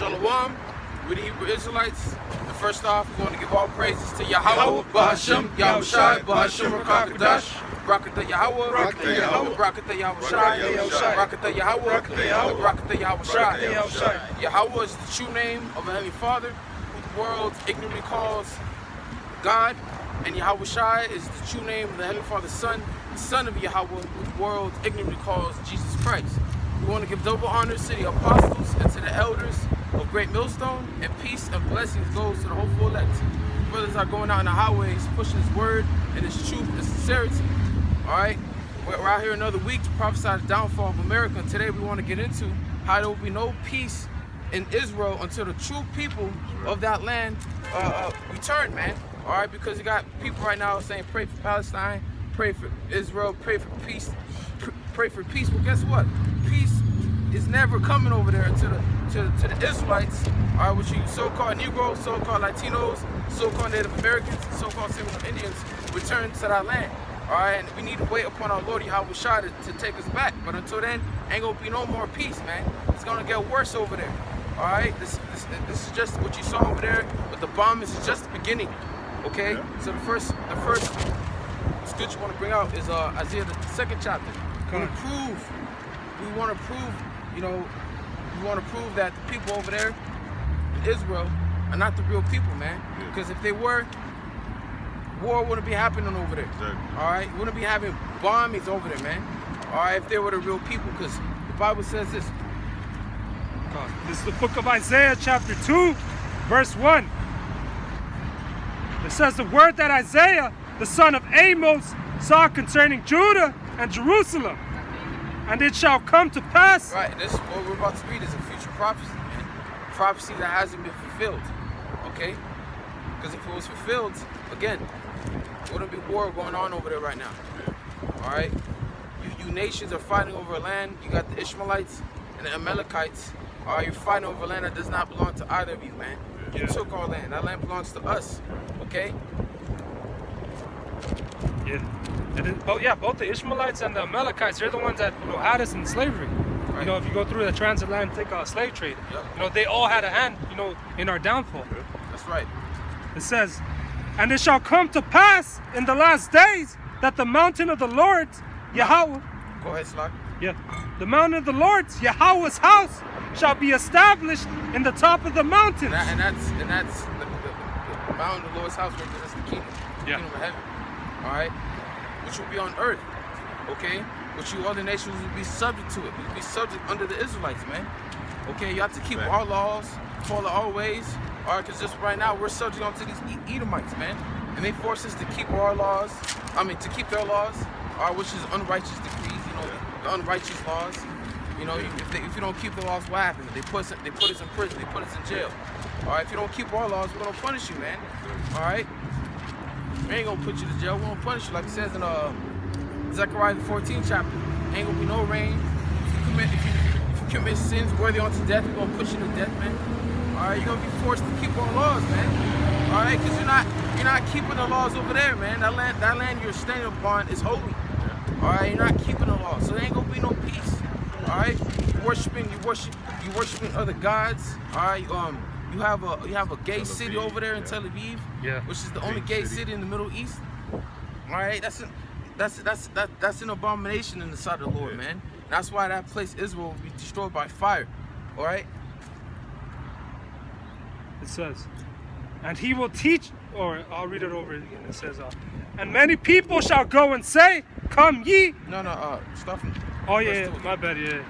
Shalom, with the Hebrew Israelites. And first off, we want to give all praises to YAHAWAH, BaHashem, YAHAWASHI, BaHashem, Rawchaa Qadash, Barakatah YAHAWAH, Barakatah YAHAWASHI, Barakatah YAHAWAH, Barakatah YAHAWASHI. YAHAWAH is the true name of the Heavenly Father, who the world ignorantly calls God, and YAHAWASHI is the true name of the Heavenly Father's Son, the Son of YAHAWAH, who the world ignorantly calls Jesus Christ. We want to give double honors to the apostles and to the elders of Great Millstone, and peace and blessings goes to the hopeful elect. Brothers are going out in the highways, pushing His word and His truth and sincerity. All right, we're out here another week to prophesy the downfall of America. And today we want to get into how there will be no peace in Israel until the true people of that land return, man. All right, because you got people right now saying pray for Palestine, pray for Israel, pray for peace, pray for peace. Well, guess what? Peace is never coming over there to the Israelites, all right, which you so-called Negroes, so-called Latinos, so-called Native Americans, and so-called Seminole Indians return to that land. All right, and we need to wait upon our Lord YAHAWASHI to take us back. But until then, ain't gonna be no more peace, man. It's gonna get worse over there. All right, this is just what you saw over there, but the bomb is just the beginning. Okay, so the first scripture you want to bring out is Isaiah the 2nd chapter. We want to prove, you know, we want to prove that the people over there in Israel are not the real people, man. Because if they were, war wouldn't be happening over there. All right, wouldn't be having bombings over there, man. All right, if they were the real people, because the Bible says this. This is the book of Isaiah, chapter 2, verse 1. It says, the word that Isaiah, the son of Amos, saw concerning Judah and Jerusalem. And it shall come to pass. Right, this what we're about to read is a future prophecy, man. Prophecy that hasn't been fulfilled. Okay? Because if it was fulfilled, again, there wouldn't be war going on over there right now. Alright? You nations are fighting over a land. You got the Ishmaelites and the Amalekites. Alright, you're fighting over land that does not belong to either of you, man. You took our land. That land belongs to us. Okay? Yeah. Both the Ishmaelites and the Amalekites, they're the ones that had us in slavery. Right. You know, if you go through the transatlantic slave trade, they all had a hand, in our downfall. That's right. It says, and it shall come to pass in the last days that the mountain of the Lord, YAHAWAH. Go ahead, Slug. Yeah. The mountain of the Lord, YAHAWAH's house, shall be established in the top of the mountains. And that's the mountain of the Lord's house represents the kingdom. The kingdom of heaven. All right? Which will be on earth, okay? Which you other nations will be subject to it. You'll be subject under the Israelites, man. Okay, you have to keep our laws, follow our ways, all right? Because just right now, we're subject onto these Edomites, man. And they force us to keep our laws, to keep their laws, all right, which is unrighteous decrees, the unrighteous laws. If you don't keep the laws, what happens? They put us in prison, they put us in jail. All right, if you don't keep our laws, we're gonna punish you, man. All right? We ain't gonna put you to jail. We're gonna punish you, like it says in Zechariah the 14th chapter. Ain't gonna be no rain. If you commit sins worthy unto death, we're gonna put you to death, man. All right, you're gonna be forced to keep our laws, man. All right, because you're not keeping the laws over there, man. That land you're standing upon is holy. All right, you're not keeping the laws, so there ain't gonna be no peace. All right, you're worshiping other gods. All right, you have a gay city over there in Tel Aviv, which is the only gay city in the Middle East. All right, that's an abomination in the sight of the Lord, man. That's why that place Israel will be destroyed by fire. All right. It says, and he will teach, or I'll read it over again. It says, and many people shall go and say, come ye. Stop. Oh yeah, my bad. Yeah.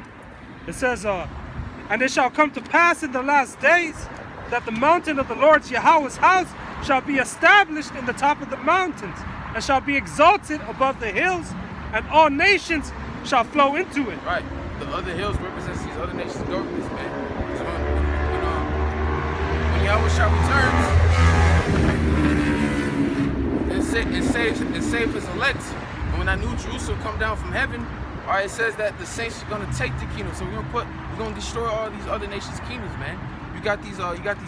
It says, and it shall come to pass in the last days that the mountain of the Lord YAHAWAH's house shall be established in the top of the mountains, and shall be exalted above the hills, and all nations shall flow into it. Right. The other hills represents these other nations' governments, man. So, when YAHAWAH returns and save his elect, and when that new Jerusalem come down from heaven, all right, it says that the saints are gonna take the kingdom. So we're gonna destroy all these other nations' kingdoms, man. You got these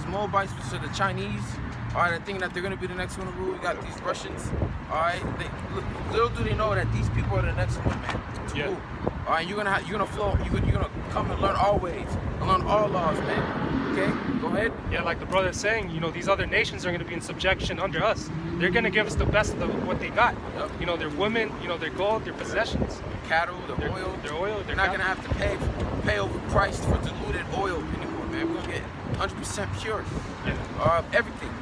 Moabites, which are the Chinese. All right, I think that they're gonna be the next one to rule. You got these Russians. All right, little do they know that these people are the next one, man, to rule. All right, you're gonna come and learn our ways, and learn our laws, man. Okay, go ahead. Yeah, like the brother is saying, you know, these other nations are going to be in subjection under us. They're going to give us the best of what they got. Yep. You know, their women, you know, their gold, their possessions. Cattle, their oil. Their oil. They're not gonna have to pay overpriced for diluted oil anymore, man. We're gonna get 100% pure. Everything.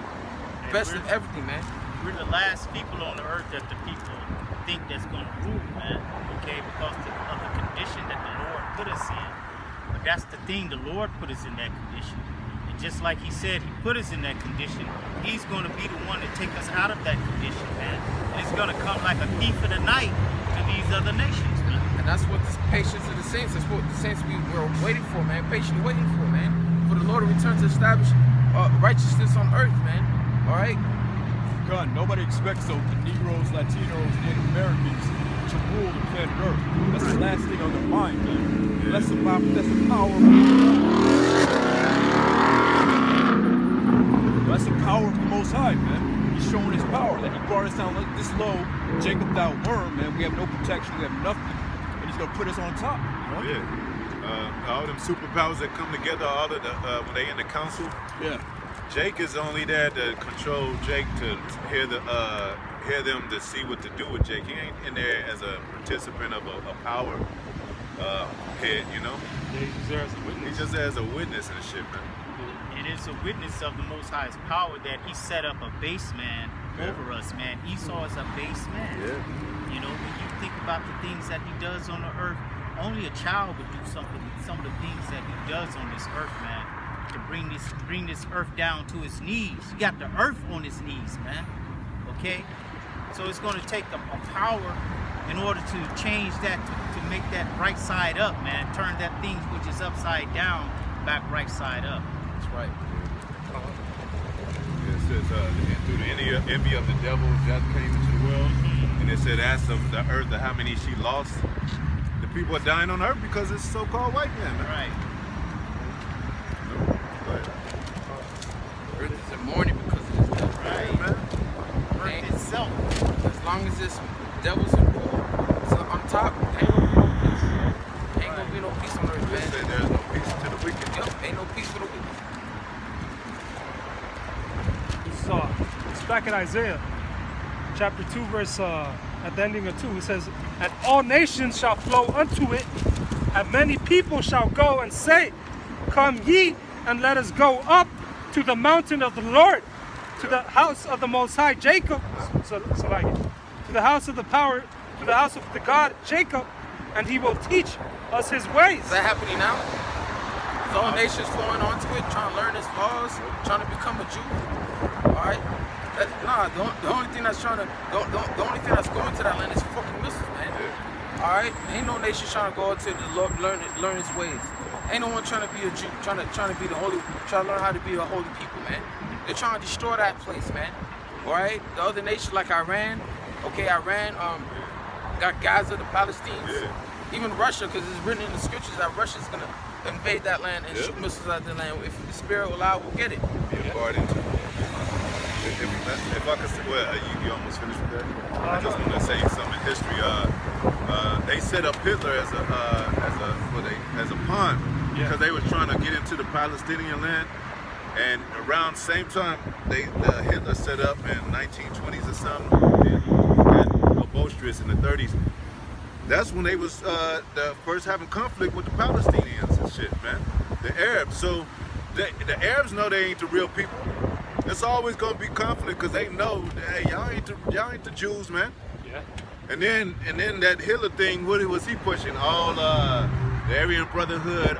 Best of everything, man. We're the last people on the earth that the people think that's gonna rule, man. Okay, because of the condition that the Lord put us in. But that's the thing, the Lord put us in that condition. And just like He said, He put us in that condition, He's gonna be the one to take us out of that condition, man. And it's gonna come like a thief in the night to these other nations, man. And that's what this patience of the saints, that's what the saints we were waiting for, man. Patiently waiting for, man. For the Lord to return to establish righteousness on earth, man. All right? God, nobody expects the Negroes, Latinos, Native Americans to rule the planet Earth. That's the last thing on their mind, man. That's the power. That's the power of the Most High, man. He's showing His power that He brought us down like this low. Jacob without worm, man. We have no protection. We have nothing, and He's gonna put us on top. You know? Yeah. All them superpowers that come together, all of the when they in the council. Yeah. Jake is only there to control Jake, to hear them to see what to do with Jake. He ain't in there as a participant of a power head, you know. Yeah, he's there as a witness. He's just there as a witness and shit, man. It is a witness of the Most High's power that He set up a base man over us, man. Esau is a base man. Yeah. You know, when you think about the things that he does on the earth, only a child would do some of the things that he does on this earth, man. To bring this earth down to its knees. You got the earth on its knees, man. Okay? So it's going to take a power in order to change that, to make that right side up, man. Turn that thing which is upside down back right side up. That's right. It says, through the envy of the devil, death came into the world. And it said, as of the earth, how many she lost. The people are dying on earth because it's so-called white men. Right. Earth is in mourning because of this devil. Right. Man. Earth itself. As long as this devil's in rule, it's on top, ain't gonna be no peace on earth, It man. said there's no peace to the wicked. Yep, ain't no peace for the wicked. It's back in Isaiah, chapter 2, verse, at the ending of 2, it says, and all nations shall flow unto it, and many people shall go and say, come ye, and let us go up to the mountain of the Lord, to the house of the Most High Jacob, to the house of the power, to the house of the God Jacob, and He will teach us His ways. Is that happening now? Is all nations flowing onto it, trying to learn His laws, trying to become a Jew? All right. The only thing that's going to that land is fucking missiles, man. All right. Ain't no nation trying to go to the Lord, learn His ways. Ain't no one trying to be a Jew, trying to be the holy, trying to learn how to be a holy people, man. They're trying to destroy that place, man. All right. The other nations like Iran, got Gaza, the Palestinians, even Russia, because it's written in the scriptures that Russia's gonna invade that land and shoot missiles at the land. If the Spirit will allow, we'll get it. Be a part into it. If I could say, well, you almost finished with that? I just want to say something in history. They set up Hitler as a pawn because they were trying to get into the Palestinian land, and around the same time Hitler set up in 1920s or something, and boisterous in the 30s. That's when they was the first having conflict with the Palestinians and shit, man. The Arabs. So the Arabs know they ain't the real people. It's always gonna be conflict because they know, hey, y'all ain't the Jews, man. Yeah. And then that Hitler thing, what was he pushing? All the Aryan Brotherhood,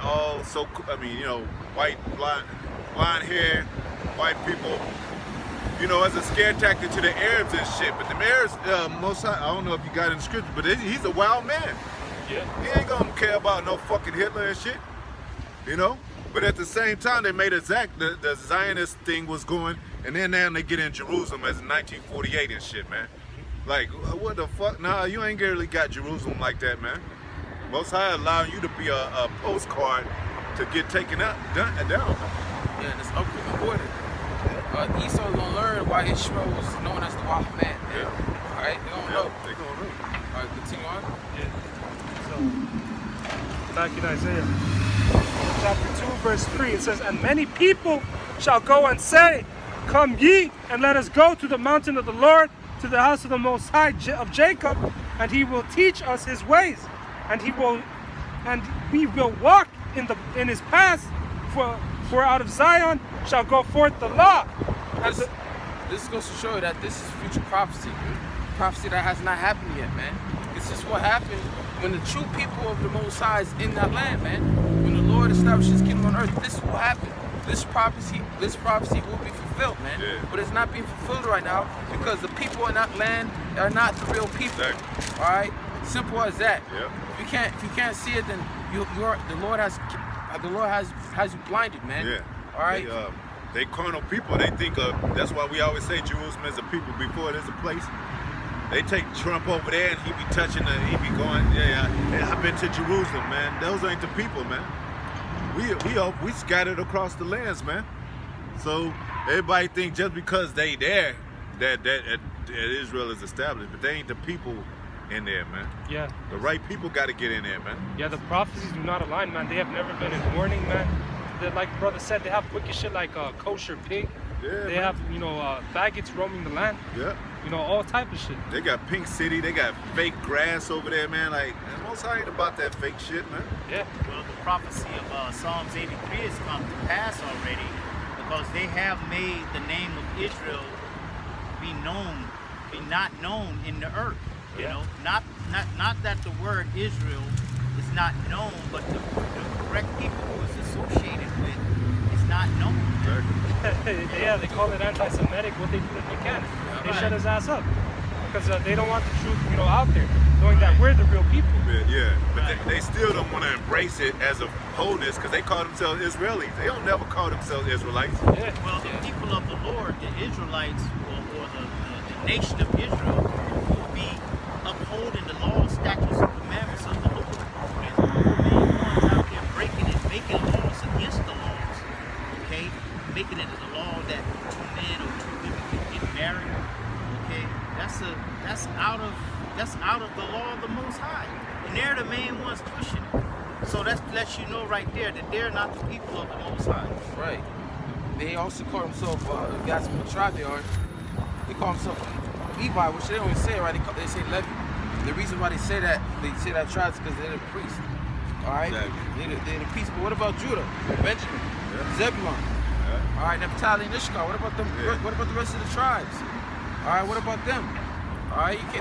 white blonde hair, white people, as a scare tactic to the Arabs and shit. But the Arabs, I don't know if you got in the scripture, but he's a wild man. Yeah. He ain't gonna care about no fucking Hitler and shit, But at the same time, they made the Zionist thing was going, and then now they get in Jerusalem as in 1948 and shit, man. Like, what the fuck? Nah, you ain't really got Jerusalem like that, man. Most High allowing you to be a postcard to get taken down. Yeah, and it's upcoming order. Esau's gonna learn why Ishmael was known as the wild man. Yeah. All right, they gonna know. They gonna know. All right, continue on. Yeah. So, back in Isaiah. chapter 2, verse 3. It says, "And many people shall go and say, Come ye, and let us go to the mountain of the Lord, to the house of the Most High of Jacob, and he will teach us his ways, and we will walk in his paths, for out of Zion shall go forth the law." This goes to show you that this is future prophecy. Prophecy that has not happened yet, man. This is what happened when the true people of the Most High is in that land, man. When the Lord establishes his kingdom on earth, this will happen. This prophecy will be fulfilled, man. Yeah. But it's not being fulfilled right now because the people in that land are not the real people. Exactly. All right, simple as that. Yep. If you can't see it, then the Lord has you blinded, man. Yeah. All right. They carnal people. They think that's why we always say Jerusalem is a people before it is a place. They take Trump over there and he be touching he be going, yeah, I've been to Jerusalem, man. Those ain't the people, man. We scattered across the lands, man. So everybody think just because they there that Israel is established, but they ain't the people in there, man. Yeah. The right people got to get in there, man. Yeah, the prophecies do not align, man. They have never been in warning, man. Like the brother said, they have wicked shit like kosher pig. Yeah, they man. have, faggots roaming the land. Yeah. All type of shit. They got Pink City. They got fake grass over there, man. Like, most ain't about that fake shit, man. Yeah. Well, the prophecy of Psalms 83 has come to pass already because they have made the name of Israel be not known in the earth. You know, not that the word Israel is not known, but the correct people who it's associated with is not known. Yeah, they call it anti-Semitic. What they do if they can, they shut his ass up because they don't want the truth, out there, knowing that we're the real people. Yeah, but they still don't want to embrace it as a wholeness because they call themselves Israelis. They don't never call themselves Israelites. Yeah. Well, the people of the Lord, the Israelites, or the nation of Israel, will be upholding the laws, statutes, and commandments of the Lord. And the ones out there breaking and making laws against the laws, okay? Making it a law that 2 men or 2 women can get married, okay? That's out of the law of the Most High, and they're the main ones pushing it. So that lets you know right there that they're not the people of the Most High. Right. They also call themselves, guys from the tribe they are. They call themselves Levi, which they don't even say, right? They say Levi. The reason why they say that tribe is because they're the priest. All right? Exactly. They're the priest. But what about Judah, Benjamin, Zebulon? All right, Naphtali and Issachar. What about them? Yeah. What about the rest of the tribes? All right, what about them? All right, they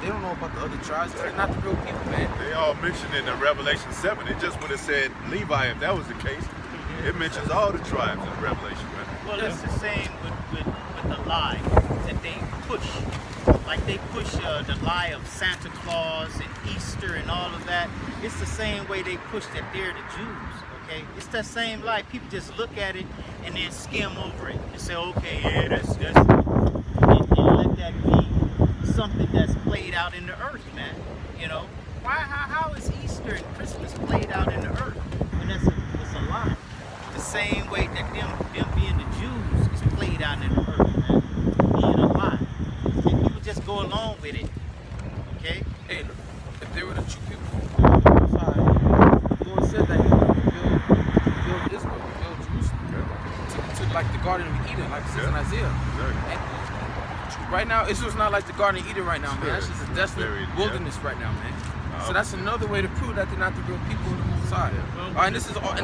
don't know about the other tribes. They're not the real people, man. They all mentioned in the Revelation 7. It just would have said Levi if that was the case. It mentions all the tribes in Revelation, man. Well, it's the same with the lie that they push. Like they push the lie of Santa Claus and Easter and all of that. It's the same way they push that they're the Jews. Okay, it's that same lie. People just look at it and then skim over it and say, okay, yeah, that's and let that be something that's played out in the earth, man. How is Easter and Christmas played out in the earth? And it's a lie. The same way that them being the Jews is played out in the earth, man. Being a lie. And people just go along with it. Okay? Hey, if they were the true people, the Lord said that He would build Israel, build Jerusalem, to like the Garden of Eden, like it says in Isaiah. And right now, Israel's not like the Garden of Eden right now, man. That's just a desolate wilderness right now, man. So that's another way to prove that they're not the real people of the Most High. All right, and this is all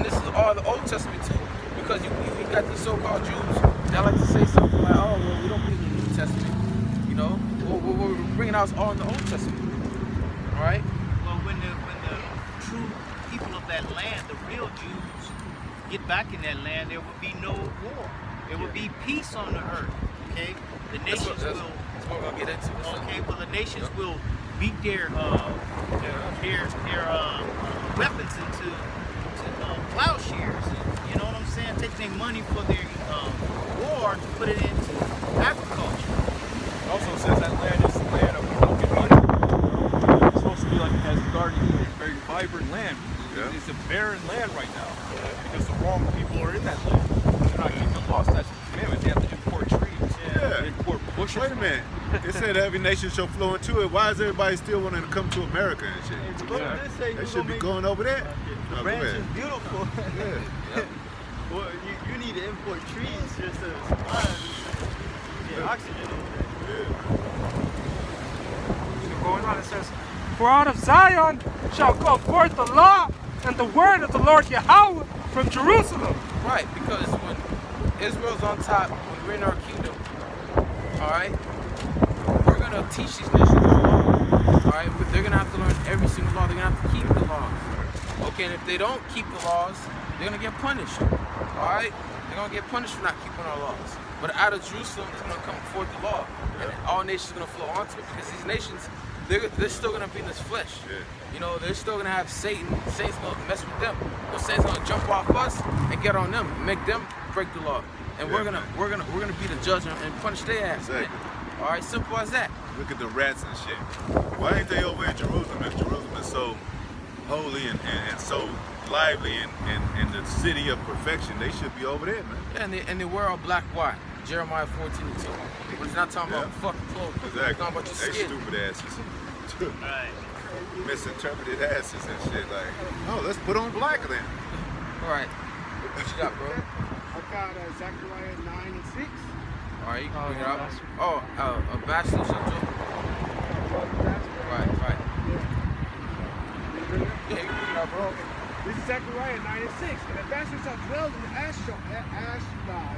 the Old Testament too, because you got the so-called Jews that like to say something like, oh, well, we don't believe in the New Testament. We're bringing out all in the Old Testament. All right. Well, when the true people of that land, the real Jews, get back in that land, there will be no war. There will be peace on the earth. Okay, the nations will. That's what we're gonna get into. Okay, well, the nations will beat their weapons into plowshares. You know what I'm saying? Take their money for their war to put it into agriculture. It also says that land is the land of broken money. It's supposed to be like it has a garden, a very vibrant land. Yeah. It's a barren land right now because the wrong people are in that land. They're not keeping the law, statutes, and commandments. They have to import trees. Yeah. Import bushes. Wait a minute. It said every nation shall flow into it. Why is everybody still wanting to come to America and shit? They should be going over there. The branch is beautiful. Yeah. Well, you need to import trees just to supply oxygen over there. Going on, it says, "For out of Zion shall go forth the law and the word of the Lord Yahweh from Jerusalem." Right, because when Israel's on top, when we're in our kingdom, all right, we're going to teach these nations the law, all right, but they're going to have to learn every single law. They're going to have to keep the laws. Okay, and if they don't keep the laws, they're going to get punished, all right? They're going to get punished for not keeping our laws. But out of Jerusalem is going to come forth the law, and all nations are going to flow onto it, because these nations, they're still going to be in this flesh. You know, they're still going to have Satan. Satan's going to mess with them. So Satan's going to jump off us and get on them, make them break the law. And we're gonna be the judge and punish their ass. Exactly. Man. All right, simple as that. Look at the rats and shit. Why ain't they over in Jerusalem? If Jerusalem is so holy and so lively and the city of perfection, they should be over there, man. Yeah, and they wear all black. Why? Jeremiah 14:2. But it's not talking about fucking clothes. Exactly. It's talking about your They skin. stupid asses. Right. Misinterpreted asses and shit. Like, no, let's put on black then. All right. What you got, bro? I got Zechariah 9 and 6. All right, you can bring it up. bastard. Oh, a bastard shall do. Right. Yeah, you can bring it up, bro. This is Zechariah 9 and 6. And a bastard shall dwell in Ashdod,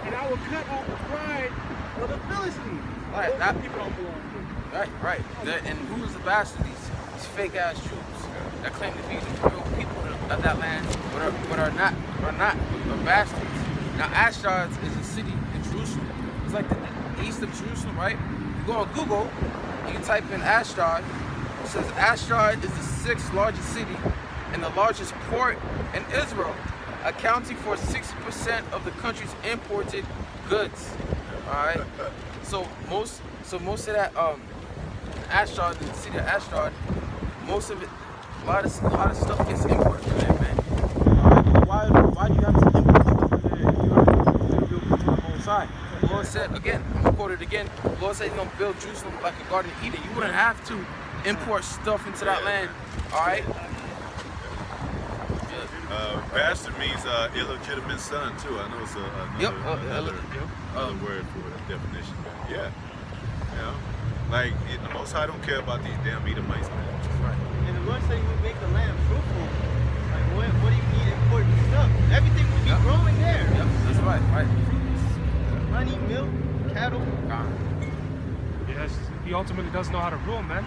and I will cut off the pride of the Philistines. Right, Those that- people don't belong to. Right. And who is the bastard? These fake ass Jews that claim to be the real people of that land, but are not bastards. Now Ashdod is a city in Jerusalem. It's like the east of Jerusalem, right? If you go on Google, you can type in Ashdod. It says Ashdod is the 6th largest city and the largest port in Israel, accounting for 60% of the country's imported goods. All right. So most of that Ashdod, the city of Ashdod, most of it, a lot of stuff gets imported from there, man. Why do you have to import stuff from there if you're going to build people on the whole side? The Lord said again, I'm gonna quote it again. The Lord said He's gonna build Jerusalem like a Garden of Eden. You wouldn't have to import stuff into that land. All right. Bastard means illegitimate son too. I know it's another word for the definition. Yeah. You know, like the Most High don't care about these damn Edomites, man. Right. And the Lord said He would make the land fruitful. Like, what do you need important stuff? Everything will be growing there. Yep, that's right. Fruits, honey, milk, cattle. Yes, he ultimately does know how to rule, man.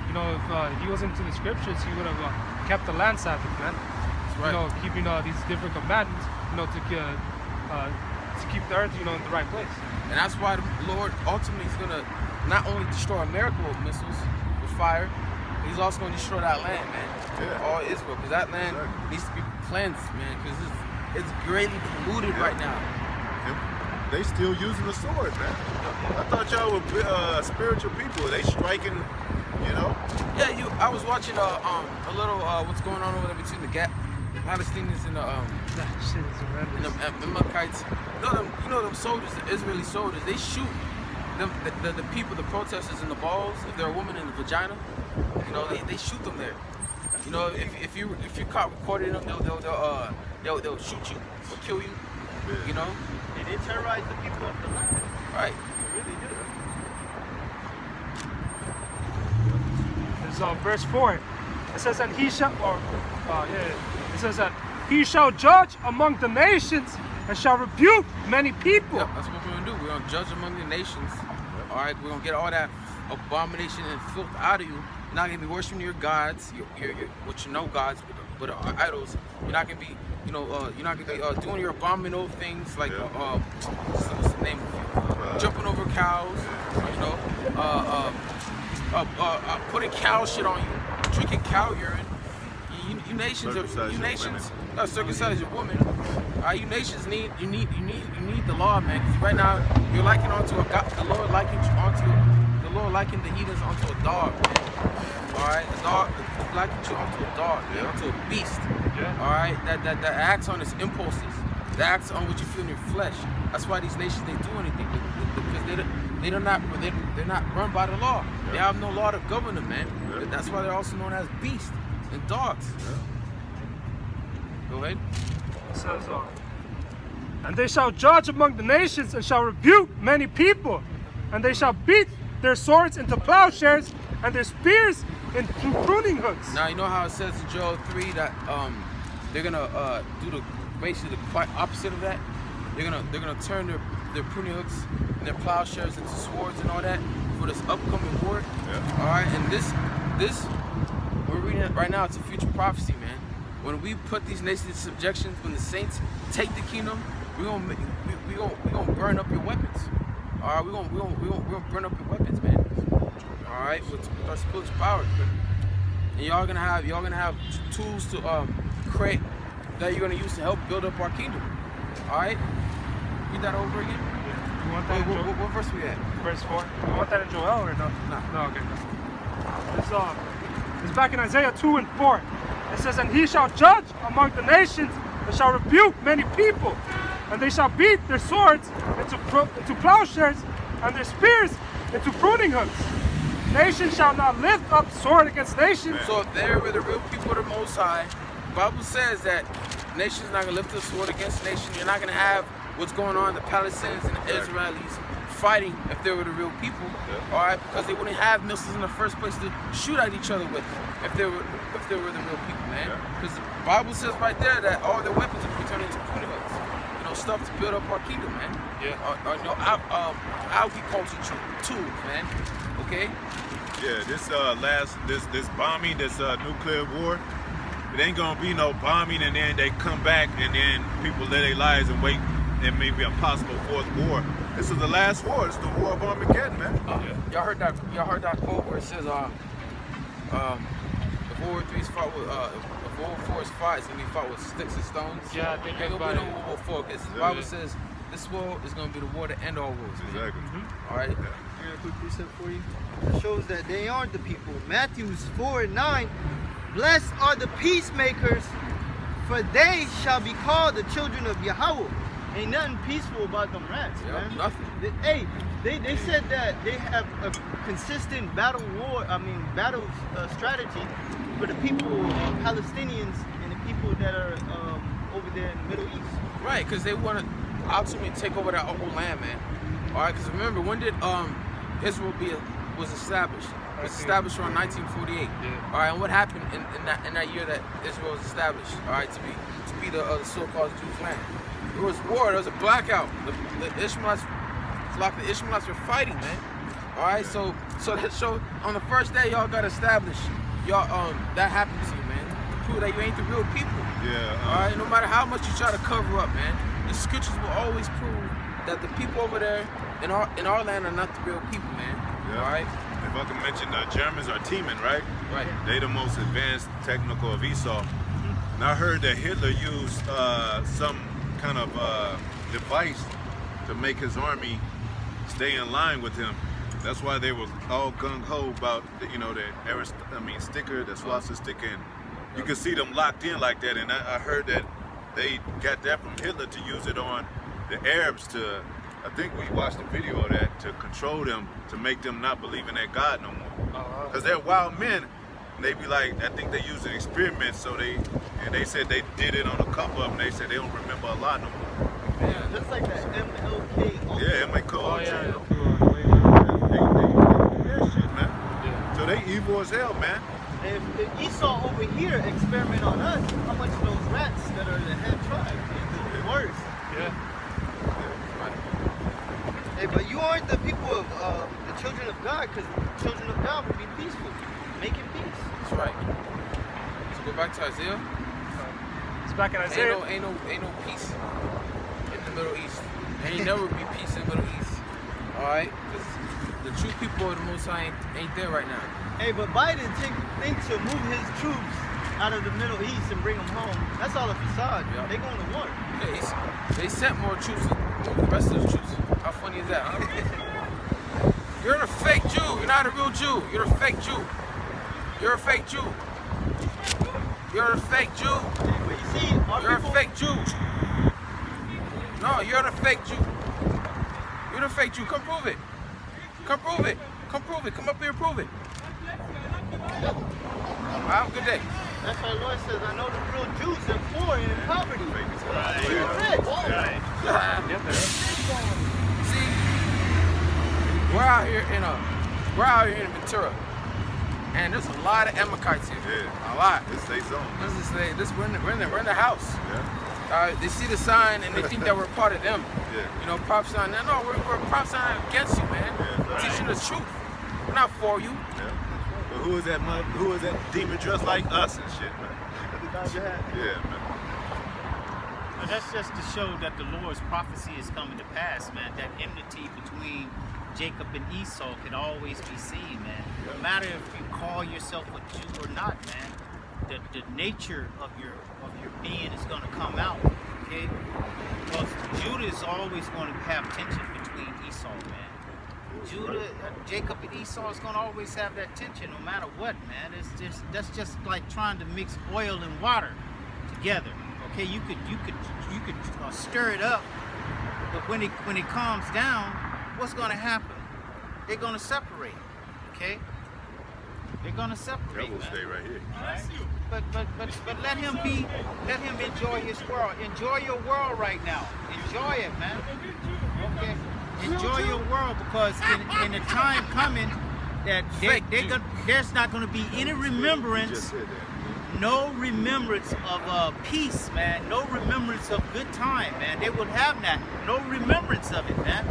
You know, if he was into the scriptures, he would have kept the land Sabbath, man. Right. You know, keeping these different commandments, you know, to keep the earth, you know, in the right place. And that's why the Lord ultimately is gonna not only destroy America with missiles, with fire, but He's also gonna destroy that land, man. Yeah. All Israel, because that land needs to be cleansed, man. Because it's greatly polluted right now. They still using the sword, man. I thought y'all were spiritual people. They striking, you know. Yeah, I was watching a little what's going on over there between the Palestinians and the That shit is horrendous. Amalekites. You know them soldiers, the Israeli soldiers. They shoot the people, the protesters in the balls. If they're a woman in the vagina, you know they shoot them there. You know, if you're caught recording them, they'll shoot you or kill you. You know. And they terrorize the people of the land. Right. They really do. There's verse 4. It says that he shall, it says that he shall judge among the nations and shall rebuke many people. Yep, that's what we're gonna do. We're gonna judge among the nations. All right, we're gonna get all that abomination and filth out of you. You're not gonna be worshiping your gods, what you know gods, but idols. You're not gonna be, you're not gonna be doing your abominable things like what's the name of it? Jumping over cows, putting cow shit on you, drinking cow urine. You nations, circumcise your woman. You nations need the law, man. 'Cause right now you're liking onto a god. The Lord likened the heathens onto a dog, man. All right, a dog likened you onto a dog, man, onto a beast. Yeah. All right, that acts on its impulses, that acts on what you feel in your flesh. That's why these nations they do anything because they're not run by the law. They have no law to govern them, man. Yeah. That's why they're also known as beasts and dogs. Go ahead. It says, and they shall judge among the nations and shall rebuke many people, and they shall beat their swords into plowshares and their spears into pruning hooks. Now you know how it says in Joel 3 that they're gonna do basically the quite opposite of that. They're gonna turn their pruning hooks and their plowshares into swords and all that for this upcoming war. Yeah. All right, and this we're reading it right now. It's a future prophecy, man. When we put these nations in subjection, when the saints take the kingdom, we gonna burn up your weapons. All right, we gonna burn up your weapons, man. All right, with our spiritual power, and y'all gonna have tools to create that you're gonna use to help build up our kingdom. All right, read that over again. You want that in Joel? What verse we at? Verse 4. You want that in Joel or no? No. No, okay. It's back in Isaiah 2 and 4. It says, and he shall judge among the nations and shall rebuke many people, and they shall beat their swords into plowshares and their spears into pruning hooks. Nation shall not lift up sword against nation. So if they were the real people of the Most High, the Bible says that nation's not gonna lift a sword against nation. You're not gonna have what's going on, the Palestinians and the Israelis fighting if they were the real people. All right, because they wouldn't have missiles in the first place to shoot at each other with if they were the real people, man. Because the Bible says right there that all their weapons are turning into pruning hooks. You know, stuff to build up our kingdom, man. Yeah. You know, agriculture tools, man. Okay. Yeah, this bombing, this nuclear war, it ain't gonna be no bombing and then they come back and then people live their lives and wait and maybe a possible fourth war. This is the last war. It's the war of Armageddon, man. Y'all heard that quote where it says if World War III's fought with if World War IV's fight is gonna be fought with sticks and stones. Yeah, I think Ain't about gonna be it. no World War IV. Because the Bible says this war is gonna be the war to end all wars. Man. Exactly. All right. Here's a quick precept for you. It shows that they aren't the people. Matthew 4:9. Blessed are the peacemakers, for they shall be called the children of Yahawah. Ain't nothing peaceful about them rats, man. Nothing. They said that they have a consistent battle strategy for the people, Palestinians, and the people that are over there in the Middle East. Right, because they want to ultimately take over that whole land, man. All right, because remember, when did Israel was established? It was established around 1948. Yeah. All right, and what happened in that year that Israel was established? All right, to be the so-called Jewish land. There was war. There was a blackout. The Ishmaelites were fighting, man. All right, so that show on the first day y'all got established. Y'all that happened to you, man. To prove that you ain't the real people. Yeah. All right, no matter how much you try to cover up, man, the scriptures will always prove that the people over there in our land are not the real people, man. Yeah. All right. If I can mention, the Germans are teaming, right? Right. They the most advanced technical of Esau. And I heard that Hitler used some kind of device to make his army stay in line with him. That's why they were all gung-ho about the sticker, the swastika sticker. And you can see them locked in like that. And I heard that they got that from Hitler to use it on the Arabs to, I think we watched a video of that, to control them, to make them not believe in their God no more. Because they're wild men. And they be like, I think they used an experiment, so they said they did it on a couple of them. They said they don't remember a lot no more. Yeah, just like that MLK. Yeah, MLK. Oh, yeah. That shit, man. Yeah. So they evil as hell, man. If Esau over here experiment on us, how much of those rats that are the head tribe? It's worse. Yeah. Hey, but you aren't the people of the children of God, because children of God will be peaceful, making peace. That's right. So go back to Isaiah. It's back in Isaiah. Ain't no peace in the Middle East. Ain't never be peace in the Middle East. All right, because the true people of the Most High ain't there right now. Hey, but Biden thinks to move his troops out of the Middle East and bring them home. That's all a facade. Yeah. They going to war. Yeah, they sent more troops than the rest of the troops. How funny is that, huh? You're a fake Jew. You're not a real Jew. You're a fake Jew. You're a fake Jew. You're a fake Jew. But you see, our You're people, a fake Jew. No, you're the fake Jew. You're the fake Jew. Come prove it. Come prove it. Come prove it. Come up here and prove it. Have a good day. That's why the Lord says, I know the real Jews are poor and in poverty. See, we're out here in Ventura, and there's a lot of Amalekites here. Yeah. A lot. This they zone. We're in the house. Yeah. They see the sign and they think that we're part of them. Yeah. You know, prophesying. No, we're prophesying against you, man. Yeah. Teaching the truth. We're not for you. Yeah. But who is that demon dressed like us and shit, man? Yeah, man. But that's just to show that the Lord's prophecy is coming to pass, man. That enmity between Jacob and Esau can always be seen, man. No matter if you call yourself a Jew or not, man, the nature of your being is going to come out, okay? Because Judah is always going to have tension between Esau, man. Jacob and Esau is going to always have that tension no matter what, man. That's just like trying to mix oil and water together. Okay, you could stir it up, but when it calms down, what's going to happen? They're going to separate. Okay, they're going to separate. That will stay right here. Right? But let him enjoy his world. Enjoy your world right now. Enjoy it, man. Okay. Enjoy your world, because in the time coming that there's not going to be any remembrance, no remembrance of peace, man, no remembrance of good time, man. They would have that, no remembrance of it, man.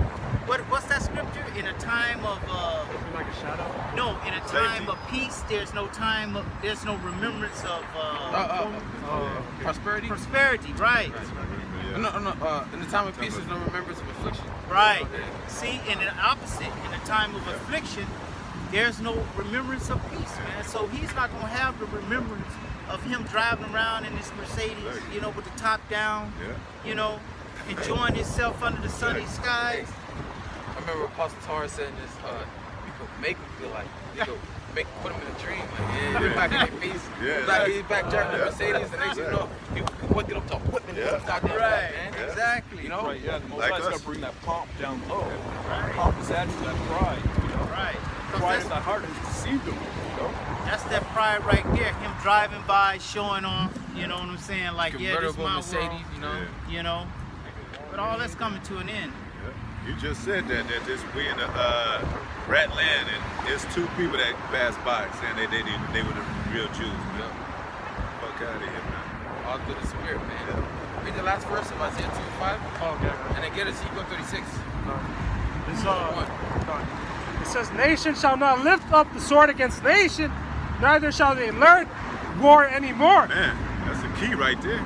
What's that scripture? In a time of like a shadow? no, in a time of peace, there's no remembrance of Prosperity. prosperity, right? No. In the time of peace, there's no remembrance of affliction. Right. See, in the opposite, in the time of affliction, there's no remembrance of peace, man. So he's not going to have the remembrance of him driving around in his Mercedes, you know, with the top down, you know, enjoying himself under the sunny skies. I remember Apostle Torres saying this, you could make him feel like, you could put him in a dream. Like, he's back in their peace. He's back driving the Mercedes, and next you know, you what get up to whipping him out there, man. Exactly. You know? Right, yeah, the Most Like High's got us. to bring that pomp down low. Pomp is actually that pride, you know? Right. Pride in that heart has deceived him, you know? That's that pride right there. Him driving by, showing off. You know what I'm saying? Like, yeah, this is Convertible my Mercedes, world. you know. You know. But all that's coming to an end. You just said that we in the rat land, and there's two people that passed by saying they were the real Jews. Fuck out of here, man. All through the spirit, man. Read the last verse of Isaiah 2:5, Oh, okay. and then get Ezekiel 36. It says, nation shall not lift up the sword against nation, neither shall they learn war anymore. Man, that's the key right there.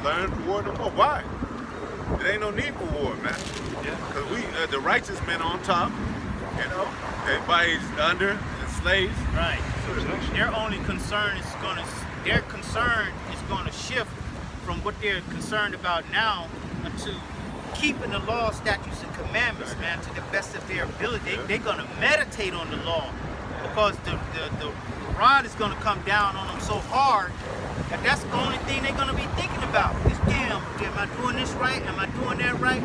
Learn war no more. Why? There ain't no need for war, man. Because we, the righteous men on top, you know, everybody's under, and slaves. Right. Their only concern is going to shift from what they're concerned about now to keeping the law, statutes, and commandments, man, to the best of their ability. They're going to meditate on the law, because the rod is going to come down on them so hard that that's the only thing they're going to be thinking about is, damn, am I doing this right? Am I doing that right?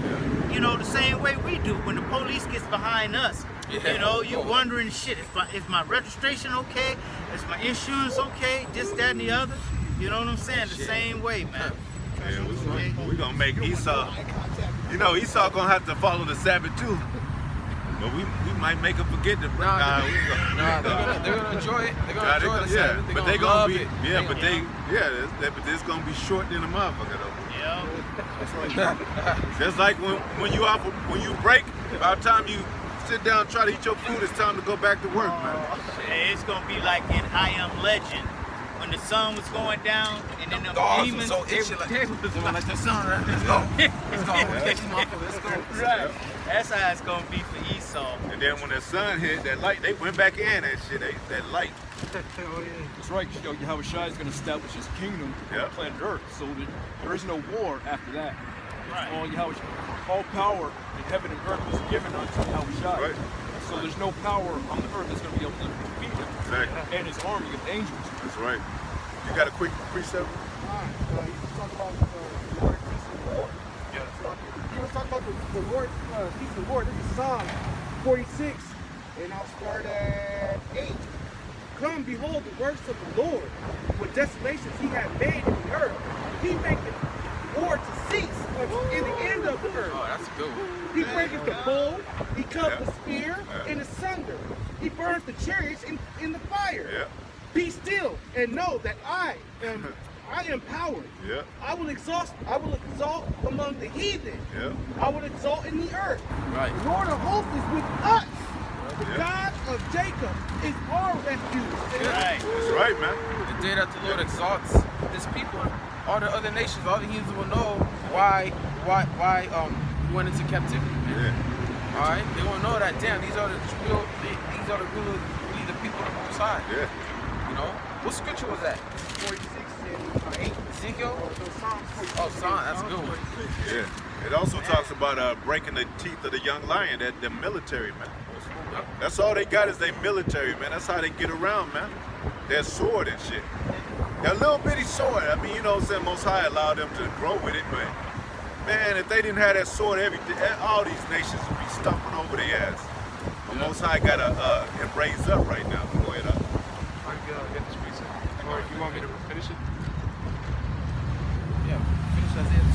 You know, the same way we do when the police gets behind us. You know, you're wondering, shit, is my registration okay? Is my insurance okay? This, that, and the other. You know what I'm saying? The same way, man. Yeah, we're gonna make Esau. You know, Esau gonna have to follow the Sabbath too. But we might make him forget the. They're gonna enjoy it. They're gonna enjoy the Sabbath. But they're gonna be. Yeah, but it's gonna be short than a motherfucker though. Yeah. Just like when you break, by the time you sit down and try to eat your food, it's time to go back to work, man. It's gonna be like in I Am Legend, when the sun was going down and then the demons. So itchy like the sun, right? Let's go. Let's go. Catch him off. Let's go. Right. That's how it's gonna be for Esau. And then when the sun hit, that light, they went back in that shit. That light. That's right, you know, YAHAWASHI is going to establish his kingdom on planet Earth, so that there is no war after that. Right. All power in heaven and earth was given unto YAHAWASHI. Right. So there's no power on the earth that's going to be able to defeat him. Exactly. And his army of angels. That's right. You got a quick precept? You just talk about the Lord, peace and war. You was talking about the Lord, peace and war. This is Psalm 46, and I'll start at 8. Come, behold the works of the Lord, what desolations he hath made in the earth. He maketh war to cease in the end of the earth. Oh, that's a good one. He breaketh the bow, he cuts the spear in asunder. He burns the chariots in the fire. Yeah. Be still and know that I am powered. Yeah. I will exalt among the heathen. Yeah. I will exalt in the earth. Right. The Lord of hosts is with us. The Yeah. God of Jacob is our refuge. Right. That's right, man. The day that the Lord exalts his people, all the other nations, all the heathens will know why we went into captivity. Man. Yeah. All right, they will know that. Damn, these are the people of the Most High. Yeah. You know, what scripture was that? 46 and 8. Ezekiel? Psalms 46. Oh, Psalm, that's a good one. Yeah. It also talks about breaking the teeth of the young lion, that the military, man. That's all they got is their military, man. That's how they get around, man. Their sword and shit. A little bitty sword. I mean, you know what I'm saying? Most High allowed them to grow with it, but man, if they didn't have that sword, all these nations would be stomping over their ass. But Most High got him raised up right now. Go ahead, I can get this piece. Or you want me to finish it? Yeah, finish Isaiah 2.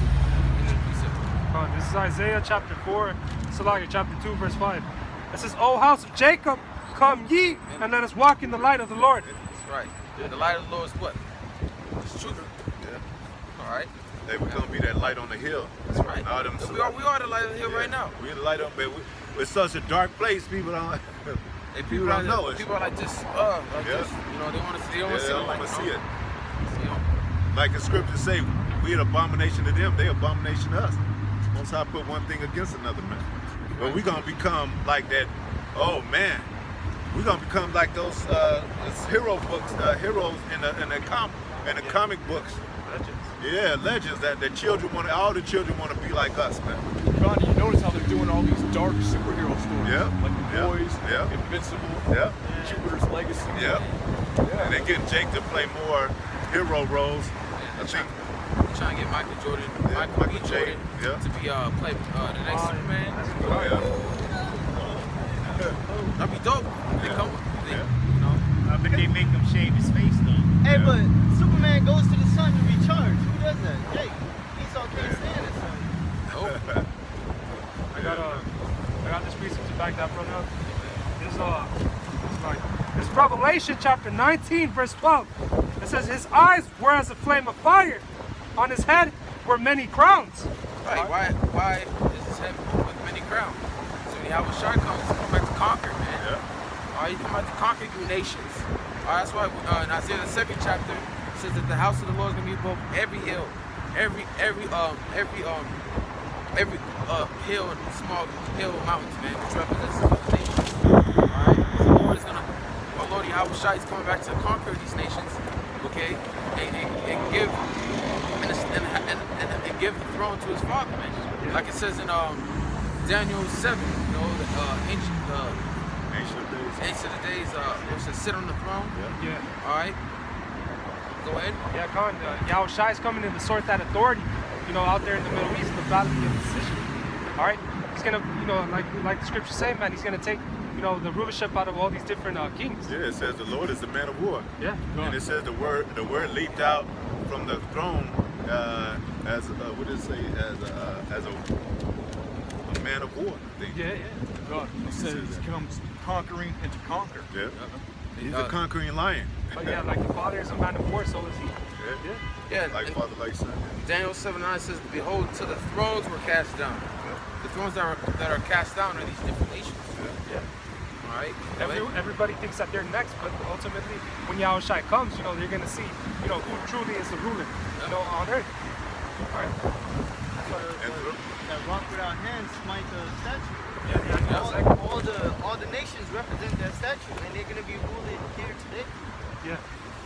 Finish the precept. This is Isaiah chapter 4, Salakia chapter 2, verse 5. It says, O house of Jacob, come ye, and let us walk in the light of the Lord. That's right. The light of the Lord is what? It's truth. Yeah. All right. They were gonna be that light on the hill. That's right. All them, We are the light of the hill right now. We're the light on, but it's such a dark place. People don't. Hey, People don't know it. People are like this, this. You know, they want to see. They don't want to see They the don't light. want to see you it. know? You know? Like the scriptures say, we an abomination to them, they abomination to us. Most High put one thing against another, man. But we're gonna become like that. Oh man, we're gonna become like those hero books, heroes in the comic books. Legends. Yeah, legends that all the children want to be like us, man. Ronnie, you notice how they're doing all these dark superhero stories? Yeah. Like The Yeah. Boys, Yeah. Invincible, Yeah, Jupiter's Legacy. yeah. And they getting Jake to play more hero roles. I think. Trying to get Michael Jordan, Yeah, Michael B. Michael J. Jordan, Yeah. to be play the next Superman. Oh yeah. That'd be dope. They come, Yeah. you know. But they make him shave his face though. Hey, but Superman goes to the sun to recharge. Who does that? Jake. Esau can't stand the sun. Nope. I got this piece to back that brother up. This is Revelation chapter 19, verse 12. It says, his eyes were as a flame of fire. On his head were many crowns. Right. Why is his head with many crowns? So YAHAWASHI comes to come back to conquer, man. Yeah. All right, you come back to conquer you nations. All right, that's why in Isaiah the 2nd chapter it says that the house of the Lord is gonna be above every hill, every hill and small hill mountains, man, which represents the nations. All right, the Lord is gonna, our Lord YAHAWASHI is coming back to conquer these nations, okay, and give and give the throne to his father, man. Like it says in Daniel 7, you know, the ancient of days, it says sit on the throne. Yeah. All right, go ahead. Yeah, Khan. YAHAWASHI is coming in to sort that authority, you know, out there in the Middle East, the valley of decision. All right, he's gonna, you know, like the scriptures say, man, he's gonna take, you know, the rulership out of all these different kings. Yeah, it says the Lord is the man of war. Yeah. And it says the word leaped out from the throne as what did it say? As a man of war. Yeah. God, it says he comes conquering and to conquer. Yeah. He's a conquering lion. But yeah, like the father is a man of war, so is he. Yeah. Yeah, Like and father, like son. Daniel 7:9 says, behold, till the thrones were cast down. The thrones that are cast down are these different nations. Yeah. All right. Everybody thinks that they're next, but ultimately, when YAHAWASHI comes, you know, they're gonna see, you know, who truly is the ruler, you know, on earth. All right. That rock without hands smite the statue. Yeah. All the nations represent that statue, and they're gonna be ruling here today. Yeah.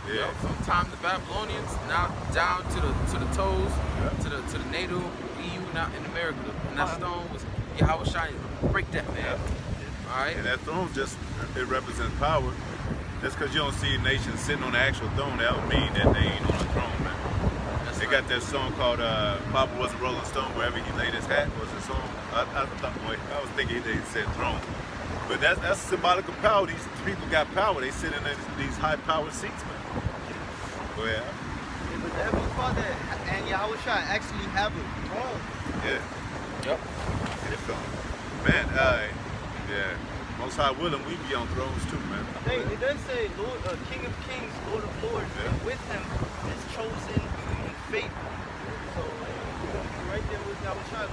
Yeah. From time the Babylonians, now down to the toes, to the NATO, EU, now in America. And that stone was YAHAWASHI. Break that, man. All right. And that throne it represents power. Just because you don't see nations sitting on the actual throne, that don't mean that they ain't on the throne, man. They got that song called Papa Was a Rolling Stone, wherever he laid his hat was his song. I was thinking they said throne. But that's symbolic of power. These people got power. They sit in these high-powered seats, man. Go ahead. Yeah, but the Heavenly Father and Yahawashi actually have a throne. Yeah. Yep. Man, yeah. Most High willing, we be on thrones too, man. Hey, it does say Lord, King of Kings, Lord of Lords, Yeah. and with him is chosen and faithful. So we're gonna be right there with Yahawashi.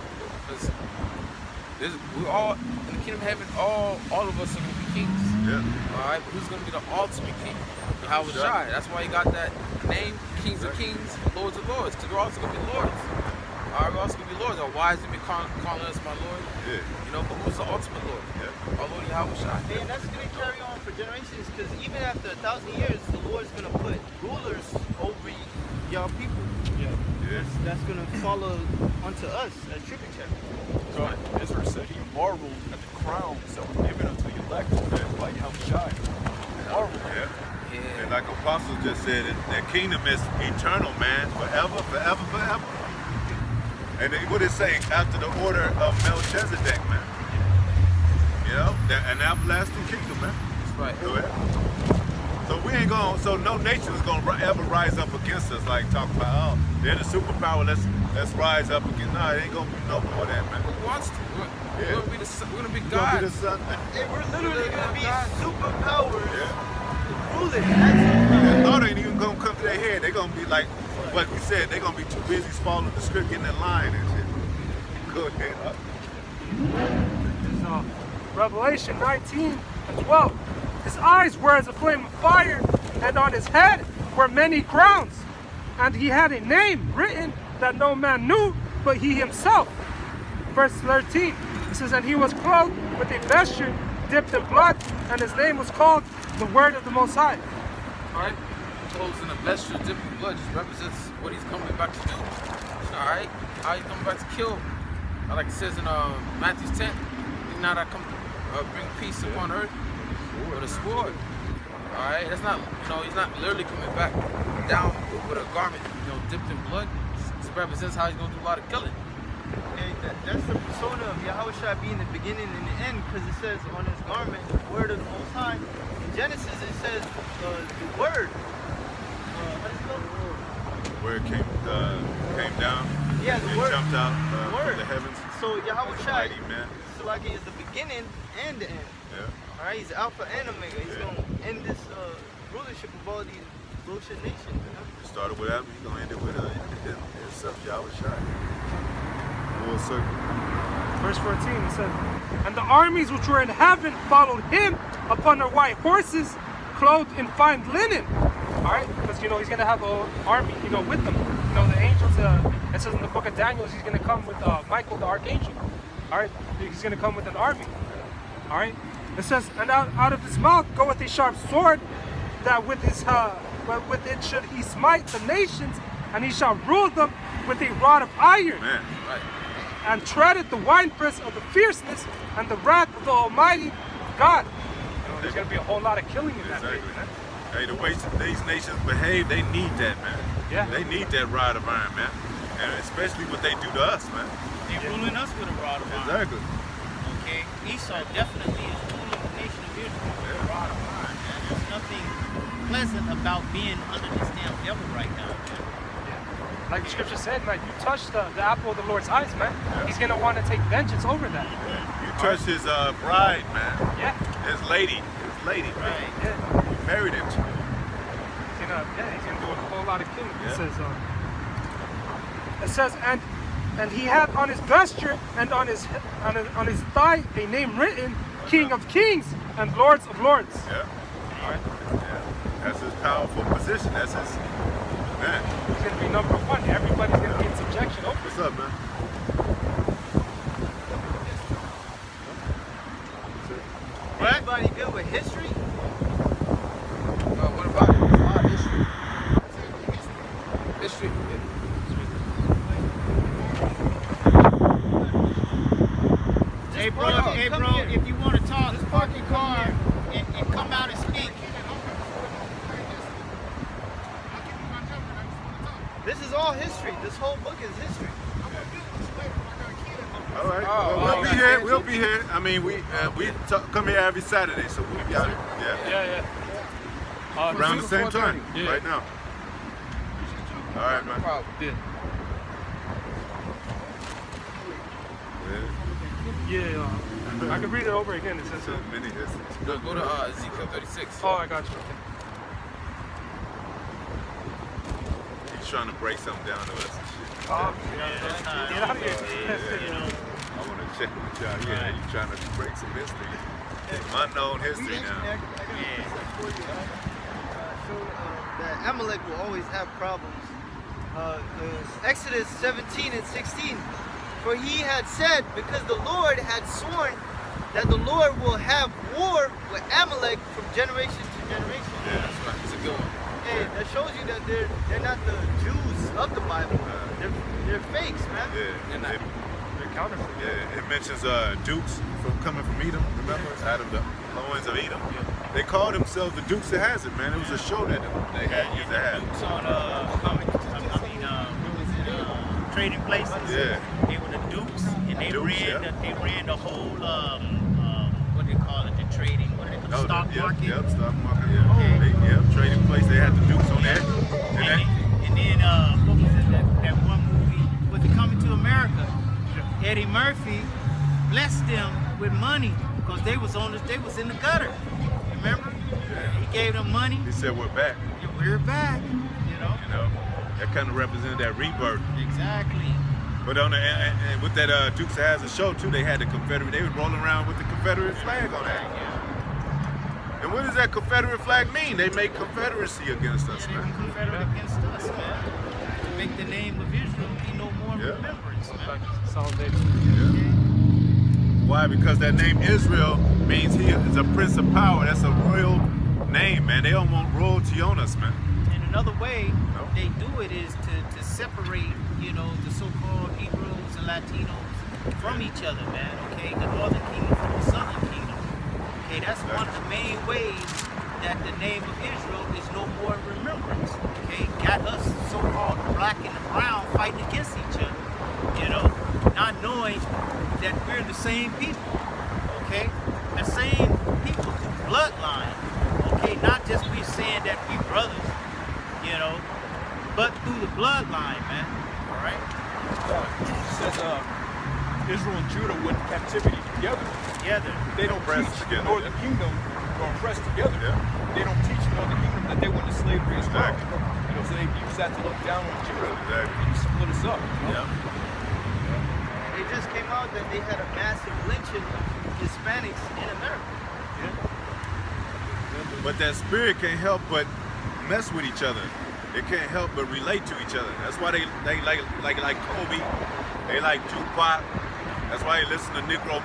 Listen, we're all in the kingdom of heaven. All of us are gonna be kings. Yeah. All right, but who's gonna be the ultimate king? YAHAWASHI. That's why he got that name, Kings of Kings, Lords of Lords, because we're also gonna be lords. All right, we're also gonna be lords. Or why is he calling us my Lord? Yeah. You know, but who's the ultimate Lord? Yeah. Our Lord YAHAWASHI. And that's going to carry on for generations, because even after 1,000 years, the Lord's going to put rulers over y'all people. Yeah. Yeah. That's going to follow onto us as tributary. So Ezra said he marveled at the crowns that were given unto the elect by Yahawashi. Marveled. Yeah. Yeah. And like Apostle just said, that kingdom is eternal, man, forever, forever, forever. And what it say? After the order of Melchizedek, man. You know, an everlasting kingdom, man. That's right. Go ahead. So we ain't going. So no nation is going to ever rise up against us. Like talk about, oh, they're the superpower. Let's rise up against. No, it ain't going to be no more of that, man. Who wants to? We're gonna be we're gonna be It's gonna be the gods. son. And we're literally going to be God. superpowers Yeah. ruling. That's That thought ain't even gonna come to their head. They're gonna be like what we said. They're gonna be too busy following the script, getting in line and shit. Go ahead. So, Revelation 19 and 12. His eyes were as a flame of fire, and on his head were many crowns. And he had a name written that no man knew but he himself. Verse 13, it says, and he was clothed with a vesture dipped in blood, and his name was called the Word of the Most High. All right. Clothes in a vesture dipped in blood just represents what he's coming back to do. All right. How he's coming back to kill. Like it says in Matthew 10, did not I come to bring peace upon earth with a sword. All right. That's not, he's not literally coming back down with a garment, dipped in blood. It represents how he's going to do a lot of killing. And that's the persona of Yahawashi being the beginning and the end, because it says on his garment, the Word of the Most High. In Genesis, it says the Word. How does it go? Where it came down. Yeah, the and Word. jumped out The Word. from the heavens. So Yahawashi, Mighty man. Salaki is the beginning and the end. Yeah. All right, he's Alpha and Omega. He's Yeah. going to end this rulership of all these bullshit nations. It started with Adam. He's gonna end it with himself, YAHAWASHI. Full circle. Verse 14, it said, and the armies which were in heaven followed him upon their white horses, clothed in fine linen. All right, because he's going to have an army, with them. The angels. It says in the book of Daniel, he's going to come with Michael, the archangel. All right, he's going to come with an army. All right, it says, and out of his mouth goeth a sharp sword, that with it should he smite the nations, and he shall rule them with a rod of iron. Man. Right. And treaded the winepress of the fierceness and the wrath of the Almighty God. There's going to be a whole lot of killing in that day, Exactly. man. Hey, the way these nations behave, they need that, man. Yeah. They need that rod of iron, man. And especially what they do to us, man. They're ruling us with a rod of iron. Exactly. Okay? Esau definitely is ruling the nation of Israel with a rod of iron, man. There's nothing pleasant about being under this damn devil right now, man. Like the scripture said, man, you touched the apple of the Lord's eyes, man. He's going to want to take vengeance over that. You touched his bride, man. Yeah. His lady, man. Yeah. You married him. He's gonna do a whole lot of killing. Yeah. It says, and he had on his vesture and on his thigh a name written, King of Kings and Lords of Lords. Yeah. All right. Yeah. That's his powerful position. That's his man. He's gonna be number one. Everybody's gonna be in subjection over. What's up, man? Everybody good with history? What about it? History. History. Hey, bro, if you want to talk, park your car and come out and speak. This is all history. This whole book is history. All right. Oh, Well, oh, we'll be here. We'll be here. I mean, we come here every Saturday, so we'll be out here. Yeah. Around the same time, right now. All right, man. Yeah. I can read it over again. It says so. Many history. Go to Ezekiel 36. Oh, I got you. He's trying to break something down to us and shit. Oh, Get out of here. You know. I want to check with y'all. Yeah, he's trying to break some history. Some unknown history now. That Amalek will always have problems. Exodus 17 and 16. For he had said, because the Lord had sworn that the Lord will have war with Amalek from generation to generation. Yeah, that's right. It's a good one. Hey, that shows you that they're not the Jews of the Bible. They're fakes, man. They're not. They're counterfeit. Yeah, it mentions Dukes coming from Edom, remember? Out of the loins of Edom. They called themselves the Dukes of Hazzard, man. It was a show that they had used to have. Dukes on trading places. Yeah. They were the Dukes, and they Dukes, ran the whole what do they call it? The trading, what do they call it? Stock market. Yep, stock market. Yeah, trading place. They had the Dukes on there. And then what was it? That one movie was it Coming to America? Eddie Murphy blessed them with money because they was in the gutter. Remember? He gave them money. He said, "We're back." We're back. You know. That kind of represented that rebirth. Exactly. But on and with that Dukes of Hazzard show too, they had the Confederate. They was rolling around with the Confederate flag on that. And what does that Confederate flag mean? They make Confederacy against us, They were man. Confederate against us, man. To make the name of Israel be no more in remembrance, man. Why? Because that name Israel means he is a prince of power. That's a royal name, man. They don't want royalty on us, man. And another way they do it is to separate, the so-called Negroes and Latinos from each other, man. Okay, the Northern Kingdom from the Southern Kingdom. Okay, that's one of the main ways that the name of Israel is no more in remembrance. Okay, got us so-called black and the brown fighting against each other. Not knowing that we're the same people. Okay, the same people through bloodline. Okay, not just we saying that we brothers. But through the bloodline, man. All right. It says Israel and Judah went to captivity together. They don't Oppressed teach together, the Northern Kingdom to oppress together. Yeah. They don't teach the Northern Kingdom that they went to slavery as well. Exactly. So they use that to look down on Judah Exactly. and split us up. It just came out that they had a massive lynching of Hispanics in America. But that spirit can't help but mess with each other. They can't help but relate to each other. That's why they like Kobe. They like Tupac. That's why they listen to Negro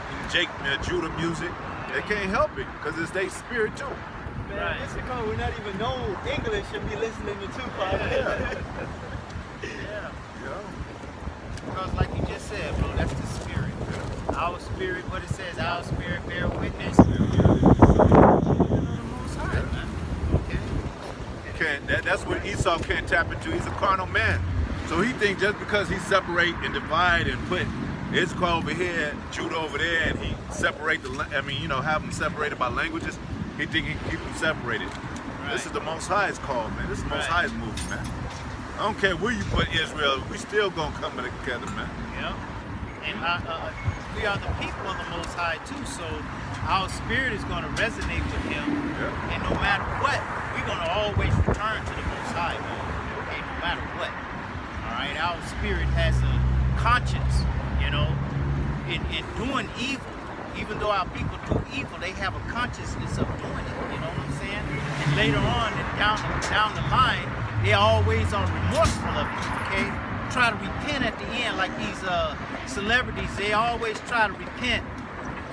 Judah music. They can't help it because it's their spirit too. Man, it's because we not even know English and be listening to Tupac. Because like you just said, bro, that's the spirit. Our spirit, what it says, our spirit bear witness. That's what Esau can't tap into. He's a carnal man. So he thinks just because he separate and divide and put Israel over here, Judah over there, and he separate have them separated by languages, he think he can keep them separated. Right. This is the Most High's call, man. This is the Most High's move, man. I don't care where you put Israel, we still gonna come together, man. Yeah. And we are the people of the Most High too, so our spirit is gonna resonate with him. Yeah. And no matter what, we're gonna always return to the Most High, man. Okay, no matter what. Alright, our spirit has a conscience, in doing evil. Even though our people do evil, they have a consciousness of doing it, you know what I'm saying? And later on, and down the line, they always are remorseful of it, okay? Try to repent at the end, like these celebrities, they always try to repent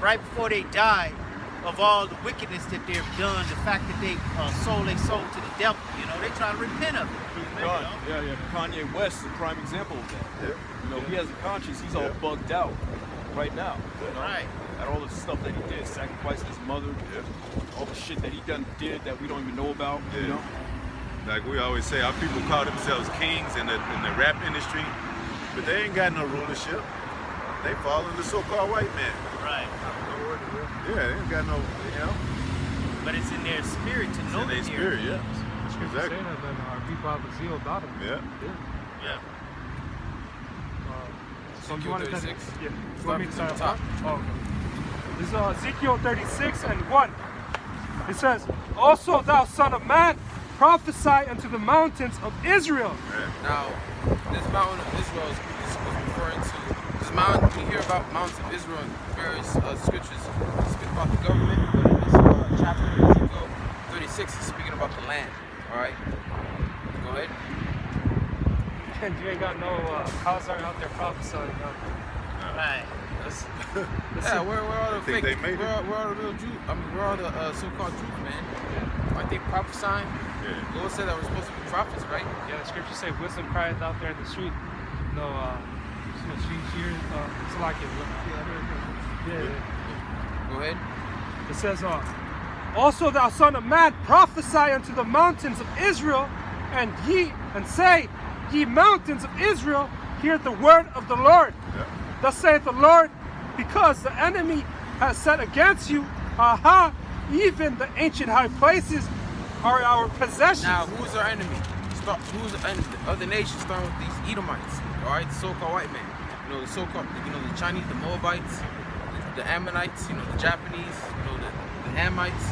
right before they die of all the wickedness that they've done, the fact that they sold their soul to the devil, they try to repent of it. Yeah. Kanye West is a prime example of that. Yeah. He has a conscience, he's all bugged out right now. Right. At all the stuff that he did, sacrificing his mother, all the shit that he did that we don't even know about, Like we always say, our people call themselves kings in the rap industry, but they ain't got no rulership. they following the so-called white man. Right. Yeah, they ain't got no, you know. But it's in their spirit to know In their that spirit, yeah. Scripture Exactly. saying that, then our people have a zeal about it. Yeah. Yeah. So you want to Ezekiel 36? Yeah. You Start want me to from the start top. Oh, okay. This is Ezekiel 36 and 1. It says, "Also thou son of man, prophesy unto the mountains of Israel." Now, this mountain of Israel is referring to this mountain. We hear about mountains of Israel in various scriptures. Speak about the government, but in this chapter, Ezekiel 36 is speaking about the land. All right, go ahead. And you ain't got no cows out there prophesying. Right. Yeah, where are all the Think fake? they made it? Where are the real Jews? I mean, where are the so-called Jews, man? Aren't they prophesying? Yeah. Lord said that we're supposed to be prophets, right? Yeah, the scriptures say wisdom crieth out there in the street. No, she hears, it's like it. Yeah. Go ahead. It says, "Also thou son of man, prophesy unto the mountains of Israel, and say, ye mountains of Israel, hear the word of the Lord. Yeah. Thus saith the Lord, because the enemy has set against you, aha, even the ancient high places are our possessions." Now, who's our enemy? Who's the enemy? Other nations, starting with these Edomites, all right, the so-called white men. You know, the so-called, the Chinese, the Moabites, the Ammonites, the Japanese, the Hamites,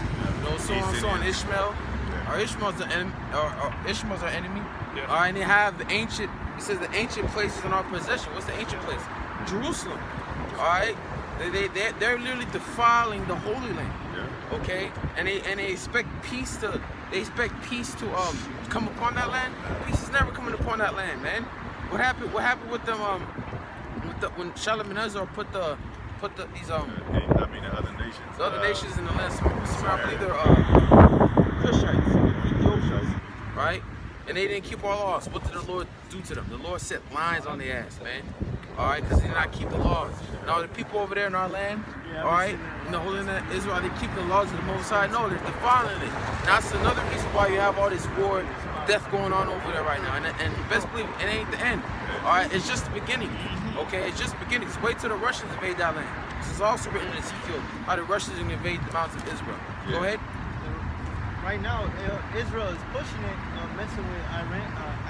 so on and so on. Ishmael. Our Ishmael's the enemy. Ishmael's our enemy. Yeah. All right, and they have the ancient. It says the ancient places in our possession. What's the ancient place? Jerusalem. All right, they're literally defiling the Holy Land. Yeah. Okay, and they expect peace to come upon that land. Peace is never coming upon that land, man. What happened with them when Shalmaneser put these I mean the other nations. the other nations in the land? I believe they're Cushites, Ethiopians, right? And they didn't keep our laws. What did the Lord do to them? The Lord set lines on their ass, man. All right, because they did not keep the laws. Now the people over there in our land, all right, in the Holy Land of Israel, they keep the laws of the Most High. No, they're defiling it. That's another reason why you have all this war, death going on over there right now. And best believe it ain't the end. All right, it's just the beginning. Okay, it's just the beginning. Just wait till the Russians invade that land. This is also written in Ezekiel how the Russians invade the mountains of Israel. Go ahead. Right now, Israel is pushing it, messing with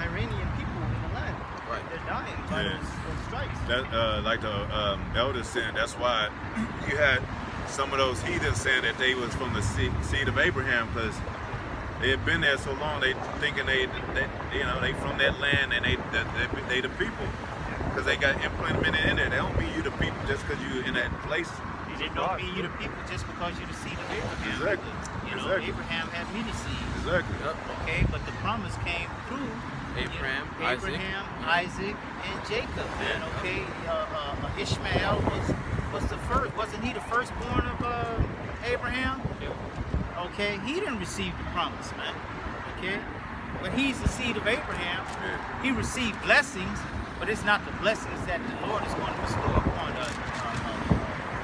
Iranian people in the land. Right. They're dying by those strikes. That, like the elders saying, that's why you had some of those heathens saying that they was from the seed of Abraham, because they had been there so long. They thinking they from that land and they the people, because they got implemented in there. They don't mean you the people just because you in that place. They don't mean you the people just because you're the seed of Abraham. Exactly. Exactly. Abraham had many seeds. Exactly. Okay, but the promise came through Abraham, Isaac, and Jacob. Man, okay. Ishmael was the first. Wasn't he the firstborn of Abraham? Yeah. Okay, he didn't receive the promise, man. Okay, but he's the seed of Abraham. Yeah. He received blessings, but it's not the blessings that the Lord is going to bestow upon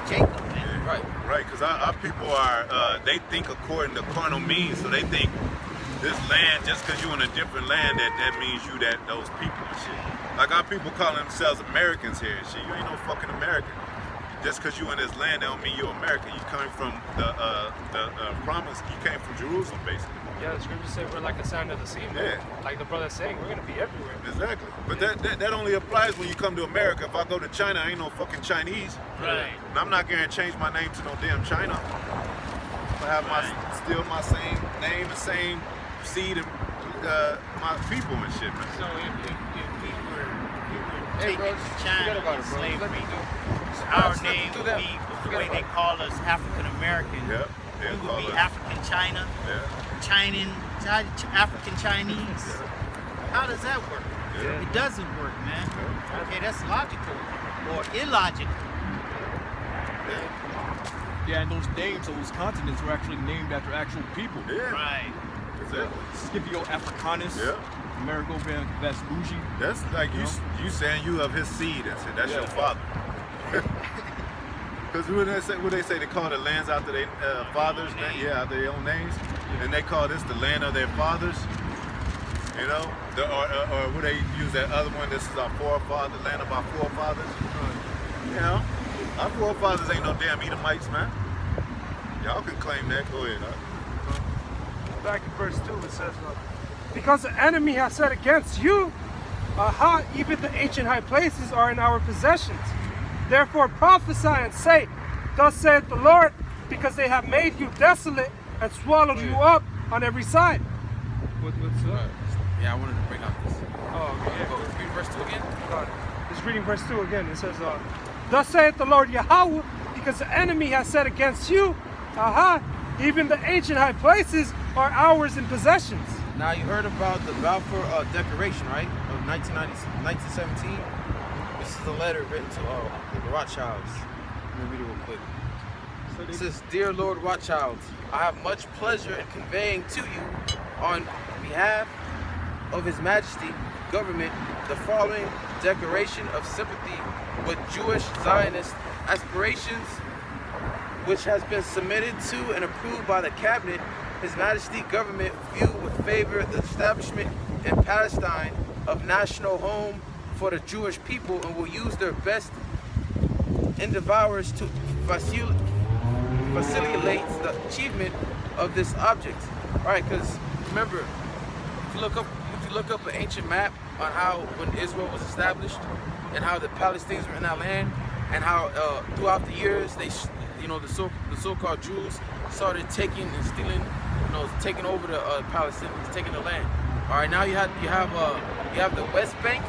Jacob, man. Right, because our people are, they think according to carnal means, so they think this land, just because you're in a different land, that means you those people and shit. Like our people calling themselves Americans here and shit. You ain't no fucking American. Just because you're in this land, that don't mean you're American. You coming from the promise, you came from Jerusalem, basically. Yeah, the scriptures say we're like a sign of the sea, man. Yeah. Like the brother's saying, we're going to be everywhere. Exactly. But that only applies when you come to America. If I go to China, I ain't no fucking Chinese. Right. And I'm not going to change my name to no damn China. I have still my same name, the same seed, and my people and shit, man. So if we were Hey, taken bro, to China forget about in it, bro. slavery, Let our me name do would that. be the Forget way about they it. call us African American. Yeah. We call would be us- African China, African Chinese. How does that work? Yeah. It doesn't work, man. Okay, that's logical or illogical. Yeah, and those names, those continents were actually named after actual people. Yeah. Right. Exactly. Scipio Africanus, Yeah. Amerigo Vespucci. That's like you saying you of his seed. That's your father. Because what they say, they call the lands after their fathers, after their own names, and they call this the land of their fathers. You know, or would they use that other one? This is our forefather, land of our forefathers. You know, our forefathers ain't no damn Edomites, man. Y'all can claim that. Go ahead. Back in verse 2 it says, because the enemy has said against you, even the ancient high places are in our possessions. Therefore prophesy and say, thus saith the Lord, because they have made you desolate and swallowed you up on every side. What's up? Yeah, I wanted to bring out this. Oh, okay. Go, read verse 2 again. It's reading verse 2 again. It says, thus saith the Lord Yahawah, because the enemy has said against you, even the ancient high places are ours in possessions. Now you heard about the Balfour Declaration, right? Of 1917. This is a letter written to the Rothschilds. Let me read it real quick. It says, Dear Lord Rothschild, I have much pleasure in conveying to you on behalf of His Majesty government the following declaration of sympathy with Jewish Zionist aspirations, which has been submitted to and approved by the cabinet. His Majesty government view with favor the establishment in Palestine of national home for the Jewish people and will use their best endeavors to facilitate the achievement of this object. All right, because remember, if you look up an ancient map on how when Israel was established and how the Palestinians were in that land and how throughout the years they, the so-called Jews started taking and stealing, taking over the Palestinians, taking the land. All right, now you have the West Bank,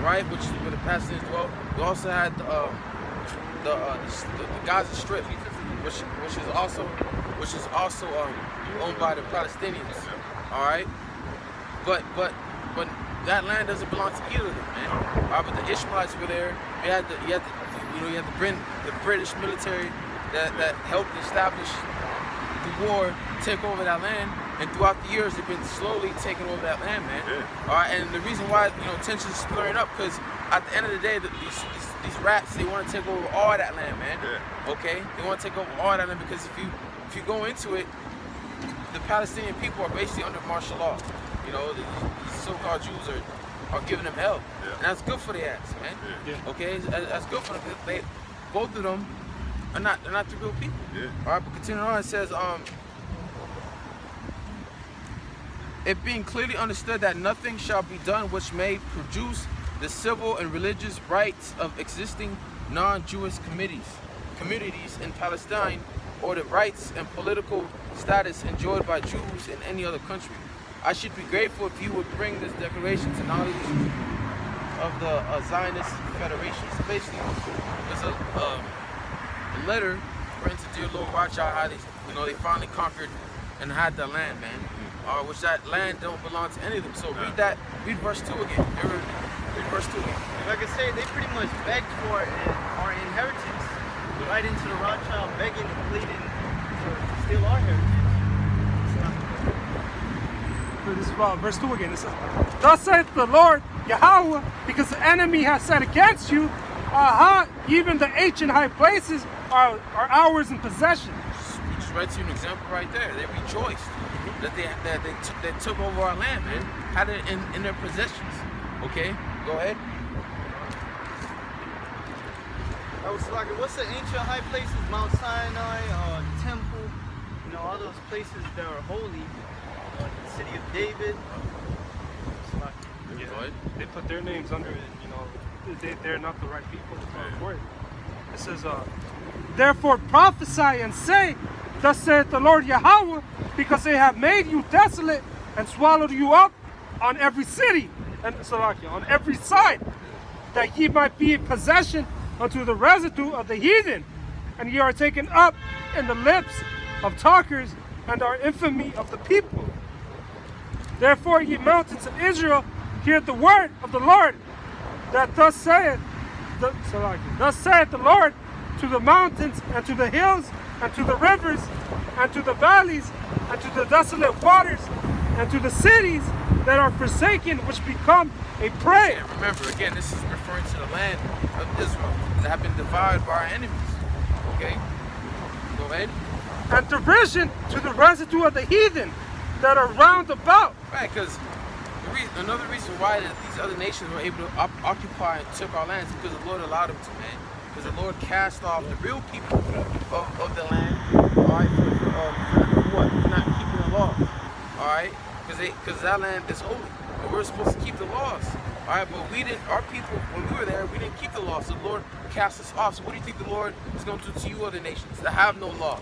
right, which is where the Palestinians dwell. We also had the Gaza Strip, which is also owned by the Palestinians. All right, but that land doesn't belong to either of them, man. All right, but the Ishmaelites were there. You had the British military that helped establish the war, take over that land, and throughout the years they've been slowly taking over that land, man. Yeah. All right, and the reason why tensions is flaring up because at the end of the day, these rats, they want to take over all that land, man. Yeah. Okay, they want to take over all that land because if you go into it, the Palestinian people are basically under martial law. These so-called Jews are giving them hell, and that's good for their ass, man. Yeah. Okay, that's good for them. Both of them are not the real people. Yeah. All right, but continuing on, it says, it being clearly understood that nothing shall be done which may produce the civil and religious rights of existing non-Jewish communities in Palestine, or the rights and political status enjoyed by Jews in any other country. I should be grateful if you would bring this declaration to knowledge of the Zionist Federation. So basically, there's a letter written to dear Lord Rawchaa how they finally conquered and had the land, man. Which that land don't belong to any of them. So read verse 2 again. Read verse 2 again. Like I say, they pretty much begged for our inheritance. Right into the Rothschild, begging and pleading to steal our heritage. This is verse 2 again. It says, thus saith the Lord Yahawah, because the enemy has said against you, even the ancient high places are ours in possession. Just read to you an example right there. They rejoiced that they took over our land, man. Had it in their possessions. Okay, go ahead. I was like, what's the ancient high places? Mount Sinai, the temple, all those places that are holy. The city of David. Yeah, they put their names under it. They're not the right people for it. It says, therefore prophesy and say, thus saith the Lord Yahawah, because they have made you desolate and swallowed you up on every city and on every side, that ye might be in possession unto the residue of the heathen, and ye are taken up in the lips of talkers and are infamy of the people. Therefore, ye mountains of Israel, hear the word of the Lord, that thus saith the Lord to the mountains and to the hills and to the rivers and to the valleys and to the desolate waters and to the cities that are forsaken, which become a prey. And remember, again, this is referring to the land of Israel that have been devoured by our enemies. Okay? Go ahead. And derision to the residue of the heathen that are round about. Right, because another reason why these other nations were able to occupy and took our lands is because the Lord allowed them to, man. Because the Lord cast off the real people of the land, all right, for what? For not keeping the law, all right? Because that land is holy, and we're supposed to keep the laws, all right? But we didn't. Our people, when we were there, we didn't keep the laws. So the Lord cast us off. So what do you think the Lord is going to do to you, other nations that have no law,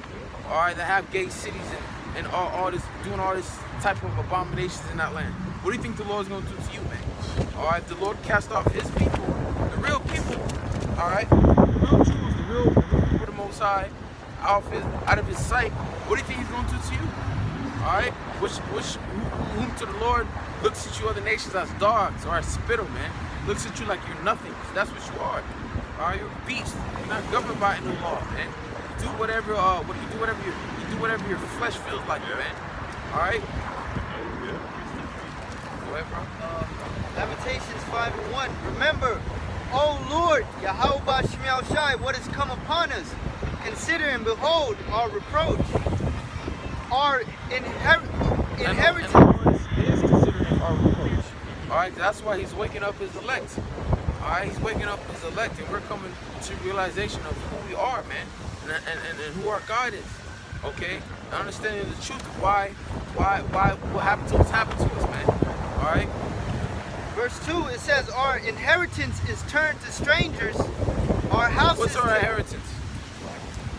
all right? That have gay cities and all this, doing all this type of abominations in that land. What do you think the Lord is going to do to you, man? All right, the Lord cast off His people, the real people, all right, the real Jews, the real people of the Most High, out of His sight. What do you think He's going to do to you? All right, whom to the Lord looks at you, other nations, as dogs or as spittle, man. Looks at you like you're nothing. That's what you are. All right, you're a beast. You're not governed by any law, man. You do whatever. You do whatever your flesh feels like, man. All right. Go ahead, bro. Lamentations 5:1. Remember, O Lord, YAHAWASHI, what has come upon us. Consider and behold our reproach, our inheritance. He is considering our reproach. All right, that's why He's waking up His elect. All right, He's waking up His elect, and we're coming to realization of who we are, man, and who our God is. Okay, understanding the truth of why what happened to us happened to us, man. All right. Verse 2, it says, our inheritance is turned to strangers. Our house What's is our inheritance?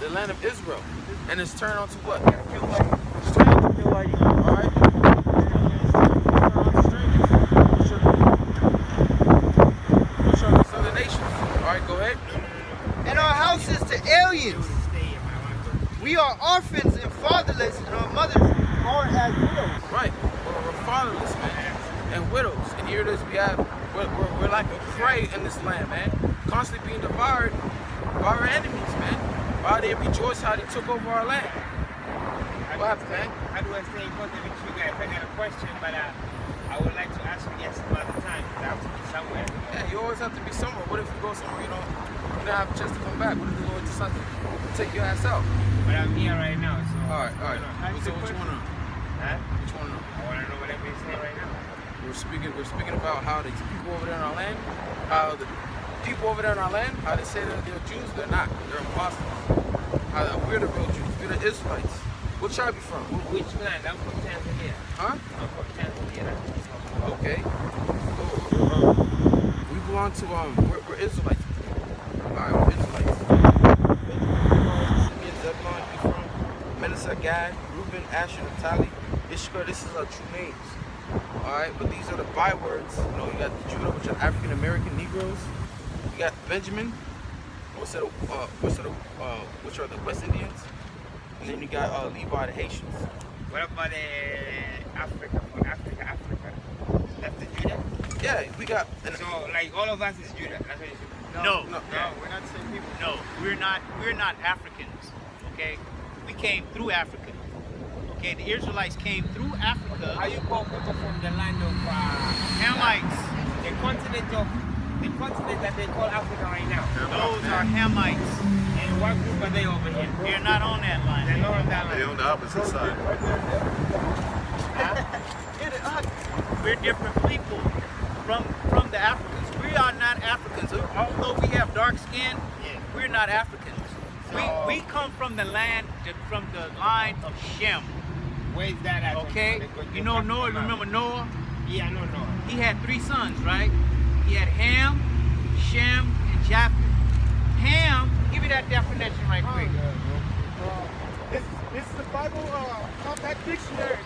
The land of Israel. And it's turned onto what? It's turned onto Alright? Southern nations. Alright, go ahead. And our house is to aliens. We are orphans and fatherless, and our mothers are as widows. Right. We're fatherless, man. And widows. And here it is, we're like a prey in this land, man. Constantly being devoured by our enemies, man. While they rejoice how they took over our land. What happened, man? How do I stay in contact with you guys? I got a question, but I would like to ask you guys some other time. I have to be somewhere. Yeah, you always have to be somewhere. What if you go somewhere you don't have a chance to come back? What if the Lord decides to take your ass out? But I'm here right now, so. Alright. So what you want to know? Huh? What you want to know? I want to know whatever you're saying right now. We're speaking about how the people over there in our land, how the people over there in our land, how they say that they're Jews, they're not. They're imposters. We're the real Jews. We're the Israelites. What tribe you from? Which land? I'm from Tanzania. Huh? I'm from Tanzania. Okay. We belong to we're Israelites. Alright, we're Israelites. Simeon, Zebulon, Ephraim, Manasseh, Gad, Reuben, Asher, Naphtali, Issachar. This is our true names. Alright, but these are the bywords. You know, you got the Judah, which are African American Negroes. You got Benjamin, which are the West Indians. And then you got Levi, the Haitians. What about Africa? That's the Judah? Yeah, we got. So, like, all of us is Judah. That's what you said. No, we're not the same people. No, we're not Africans. Okay, we came through Africa. Okay, the Israelites came through Africa. Are you people from the land of Hamites? the continent that they call Africa right now? Those are Hamites. And what group are they over here? They're not on that line. They're not on that They're on line. the opposite side. We're different people from the Africans. We are not Africans. Although we have dark skin, we're not Africans. We come from the land, from the line of Shem. Where's that at? Okay? You know Noah, remember Noah? Yeah, I know Noah. He had 3 sons, right? He had Ham, Shem, and Japheth. Ham, give me that definition right quick. This is the Bible Compact Dictionary.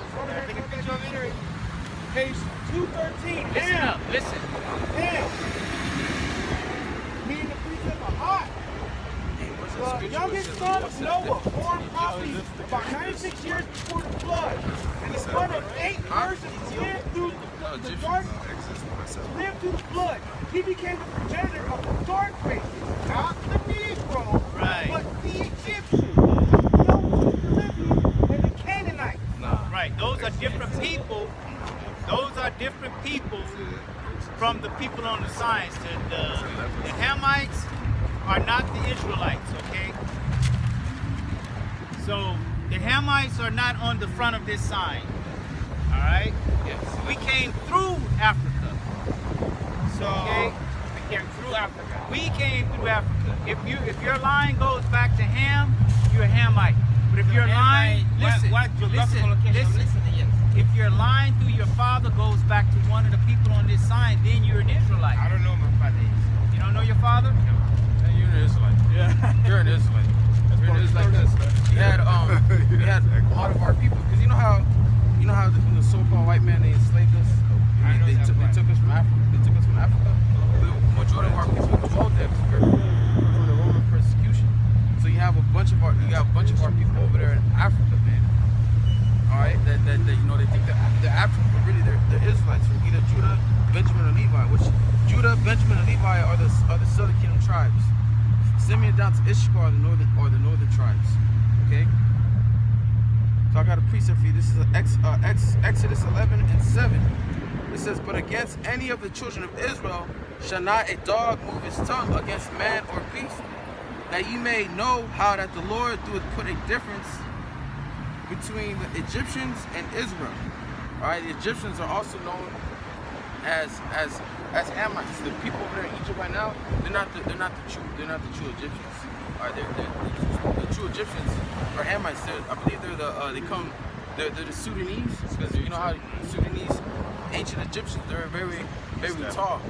Page 213. Listen up, listen. Ham. Meaning the precept of hot. The youngest son of Noah, born probably about 96 years before the flood, and the son of 8 persons lived through the dark, lived through the flood. He became the progenitor of the dark races, not the Negro, but the Egyptians, the Libyans, and the Canaanites. Right, those are different people. Those are different people from the people on the signs. The Hamites are not the Israelites, okay? So the Hamites are not on the front of this sign, all right? Yes. We came through Africa. So Okay. we came through Africa. We came through Africa. If your line goes back to Ham, you're a Hamite. But if your line, listen, what geographical location? I'm listening, yes. if your line through your father goes back to one of the people on this sign, then you're an Israelite. I don't know who my father is. You don't know your father? Hey, you're an Israelite. Yeah. You're an Israelite. You're an Israelite. We had a lot of our people, because you know how when the so-called white man, they enslaved us. They took us from Africa. They took us from Africa. The majority of our people dwelled there because we were from the Roman persecution. So you have a bunch of our people over there in Africa, man. All right, that you know, they think that they're African, but really they're Israelites from either Judah, Benjamin, or Levi. Which Judah, Benjamin, and Levi are the southern kingdom tribes. Simeon down to Issachar are the northern tribes. Okay. So I got a precept for you. This is Exodus 11 and 7. It says, "But against any of the children of Israel shall not a dog move his tongue against man or beast, that ye may know how that the Lord doeth put a difference between the Egyptians and Israel." All right, the Egyptians are also known as Hamites. The people over there in Egypt right now, they're not the true Egyptians. All right, the true Egyptians are Hamites. I believe they're the Sudanese, because you know how Sudanese ancient Egyptians, they're very tall.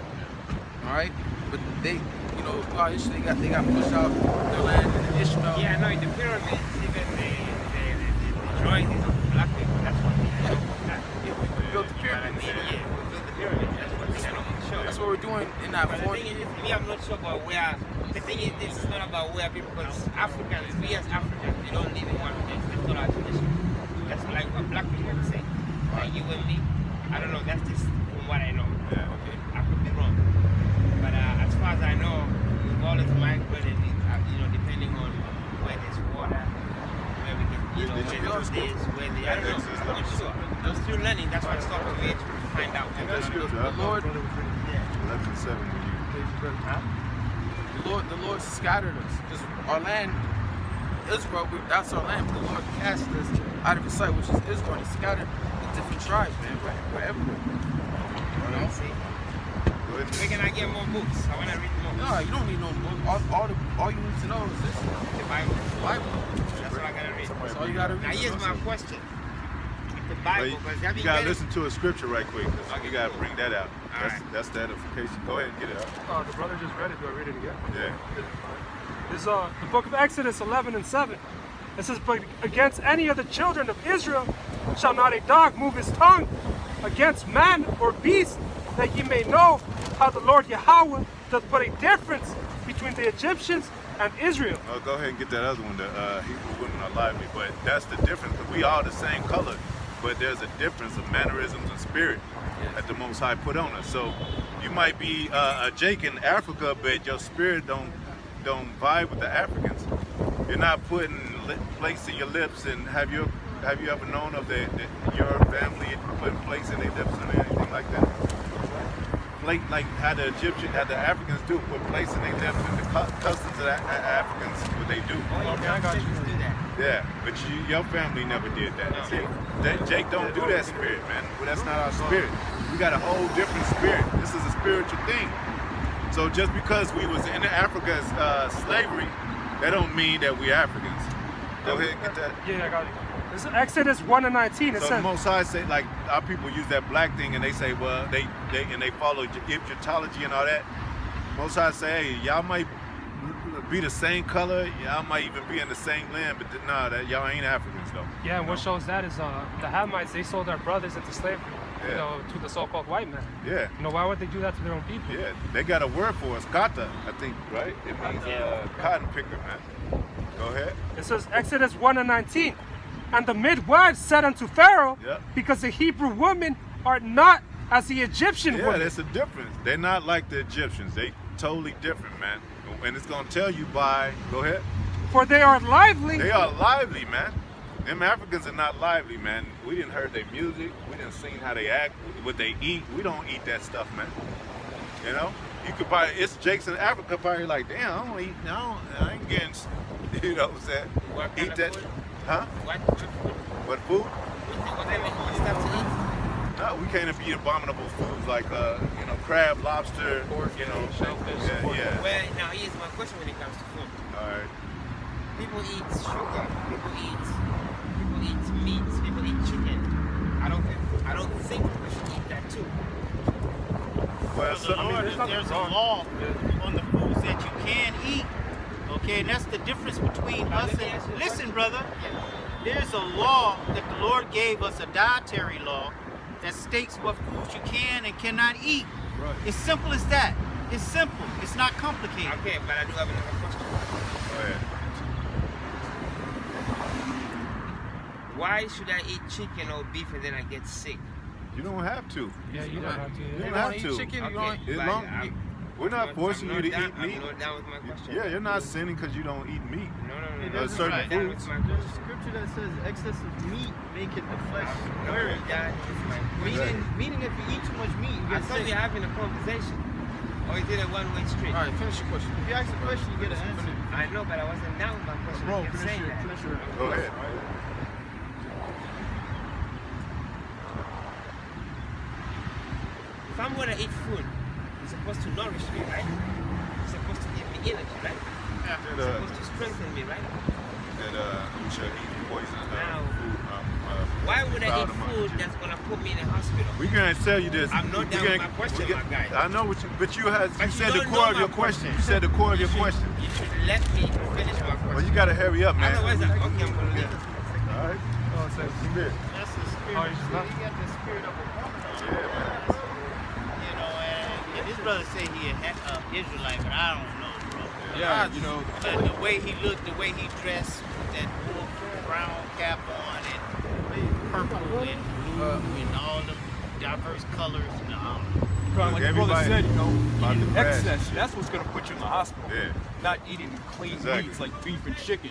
All right, but they, you know, throughout history they got pushed out their land and Ishmael. Yeah, no, the pyramids, even the drawings of black people, that's what they know. We built the pyramids. Yeah, we built the pyramids, that's what they know for sure. That's what we're doing in that But the fort. thing is, we are not sure about where, the thing is, this is not about where people, because Africans, we as Africans, we don't live in one place, that's not our tradition. That's like what black people would say. Like you and me, I don't know, that's just from what I know. Yeah, okay. I could be wrong. But as far as I know, we've always migrated, you know, depending on where there's water, where we can, you know, where there's this, where the, I don't know, I'm not sure. I'm still learning, that's why I stopped away to find out. That's good. The Lord, 11:7. the Lord scattered us. Just our land, Israel, that's our land. The Lord cast us out of His sight, which is Israel. He scattered the different tribes, man. We're everywhere. You know? See? Where can I get more books? I want to read more. No, you don't need no book. All you need to know is this: The Bible. the Bible. That's what I gotta read. That's all you gotta read. Now here's my question. The Bible, because You gotta listen to a scripture right quick, 'cause you gotta bring that out. Alright. That's the edification. Go ahead and get it out. The brother just read it. Do I read it again? Yeah. This is the book of Exodus 11 and 7. It says, "But against any of the children of Israel shall not a dog move his tongue against man or beast, that ye may know how the Lord Yahawah doth put a difference between the Egyptians and Israel." Oh, go ahead and get that other one. The Hebrew women are lively, but that's the difference. We all the same color, but there's a difference of mannerisms and spirit that the Most High put on us. So you might be a Jake in Africa, but your spirit don't vibe with the Africans. You're not putting plates in your lips. And have you ever known of your family putting plates in their lips or anything like that? Plate like how the Africans do, put plates in their lips, and the customs of the Africans, what they do. Okay, I got you. do that. Yeah, but your family never did that. See, Jake don't do that spirit, man. Well, that's not our spirit. We got a whole different spirit. This is a spiritual thing. So just because we was in Africa as slavery, that don't mean that we Africans. Go ahead and get that. Yeah, I got it. This is Exodus 1 and 19. It So the says, Most High say, like, our people use that black thing and they say, well, they follow Egyptology and all that. Most High say, hey, y'all might be the same color, y'all might even be in the same land, but nah, that y'all ain't Africans though. yeah, and what shows that is the Hamites, they sold their brothers into slavery, Yeah. you know, to the so-called white man. Yeah. You know, why would they do that to their own people? Yeah, they got a word for us, kata, I think, right? It means cotton picker, man. Go ahead. It says Exodus 1 and 19. "And the midwives said unto Pharaoh, Yep. because the Hebrew women are not as the Egyptian Yeah, women." that's a difference. They're not like the Egyptians. They totally different, man. And it's gonna tell you by, go ahead. "For they are lively." They are lively, man. Them Africans are not lively, man. We didn't heard their music. We didn't see how they act, what they eat. We don't eat that stuff, man. You know? You could buy, it's Jakes in Africa probably like, damn, I don't eat, I ain't getting, you know what I'm saying? What kind Eat of that, food? huh? What food? What food? What kind of stuff to eat? No, we can't eat abominable foods like crab, lobster, Pork, shellfish. Yeah. Well, now here's my question when it comes to food. All right. People eat sugar. People eat meat. People eat chicken. I don't think we should eat that too. Well, The Lord, there's a law on the foods that you can eat. Okay, and that's the difference between us and. Listen, brother. There's a law that the Lord gave us, a dietary law, that states what foods you can and cannot eat. Right. It's simple as that. It's simple. It's not complicated. Okay, but I do have another question. Go ahead. Why should I eat chicken or beef and then I get sick? You don't have to. Yeah, you don't have to. You Yeah. don't have eat to. chicken, you Okay, don't. As long- we're not forcing you to eat I'm meat. not down with my question. Yeah, you're not sinning because you don't eat meat. No. There's certain I'm down with foods. my There's a question. scripture that says excess of meat maketh the flesh No, weary. that is my question. Meaning if you eat too much meat, you I get thought we sick. were having a conversation. Or is it a one-way street? All right, finish your question. If you ask a question, you get an answer. I know, but I wasn't down with my question. Bro, I kept saying that. finish your. Go ahead. If I'm gonna eat food, it's supposed to nourish me, right? It's supposed to give me energy, right? It's supposed to strengthen me, right? We should eat poison Now, food. Why would I found eat among food you. that's gonna put me in a hospital? We gonna tell you this. I'm not We done with gonna- my question, we my guy. I know what you, but you But said you the don't core know of your my question. question. You said the core of your should- question. You should let me finish my question. Well, you gotta hurry up, man. Otherwise, okay, I'm gonna leave. All right. Oh, it says, Spirit. That's the spirit. Oh, he's not- He got the spirit of a woman. Yeah, man. You know, and this brother say he an Israelite, but I don't know, bro. Yeah, you know. The way he looked, the way he dressed, with that wolf brown cap on and purple and blue and all the diverse colors. No, I don't know. Kind of like your brother Everybody said, you know, about eating the crash. excess, that's what's going to put you in the hospital. Yeah. Not eating clean Exactly. meats like beef and chicken.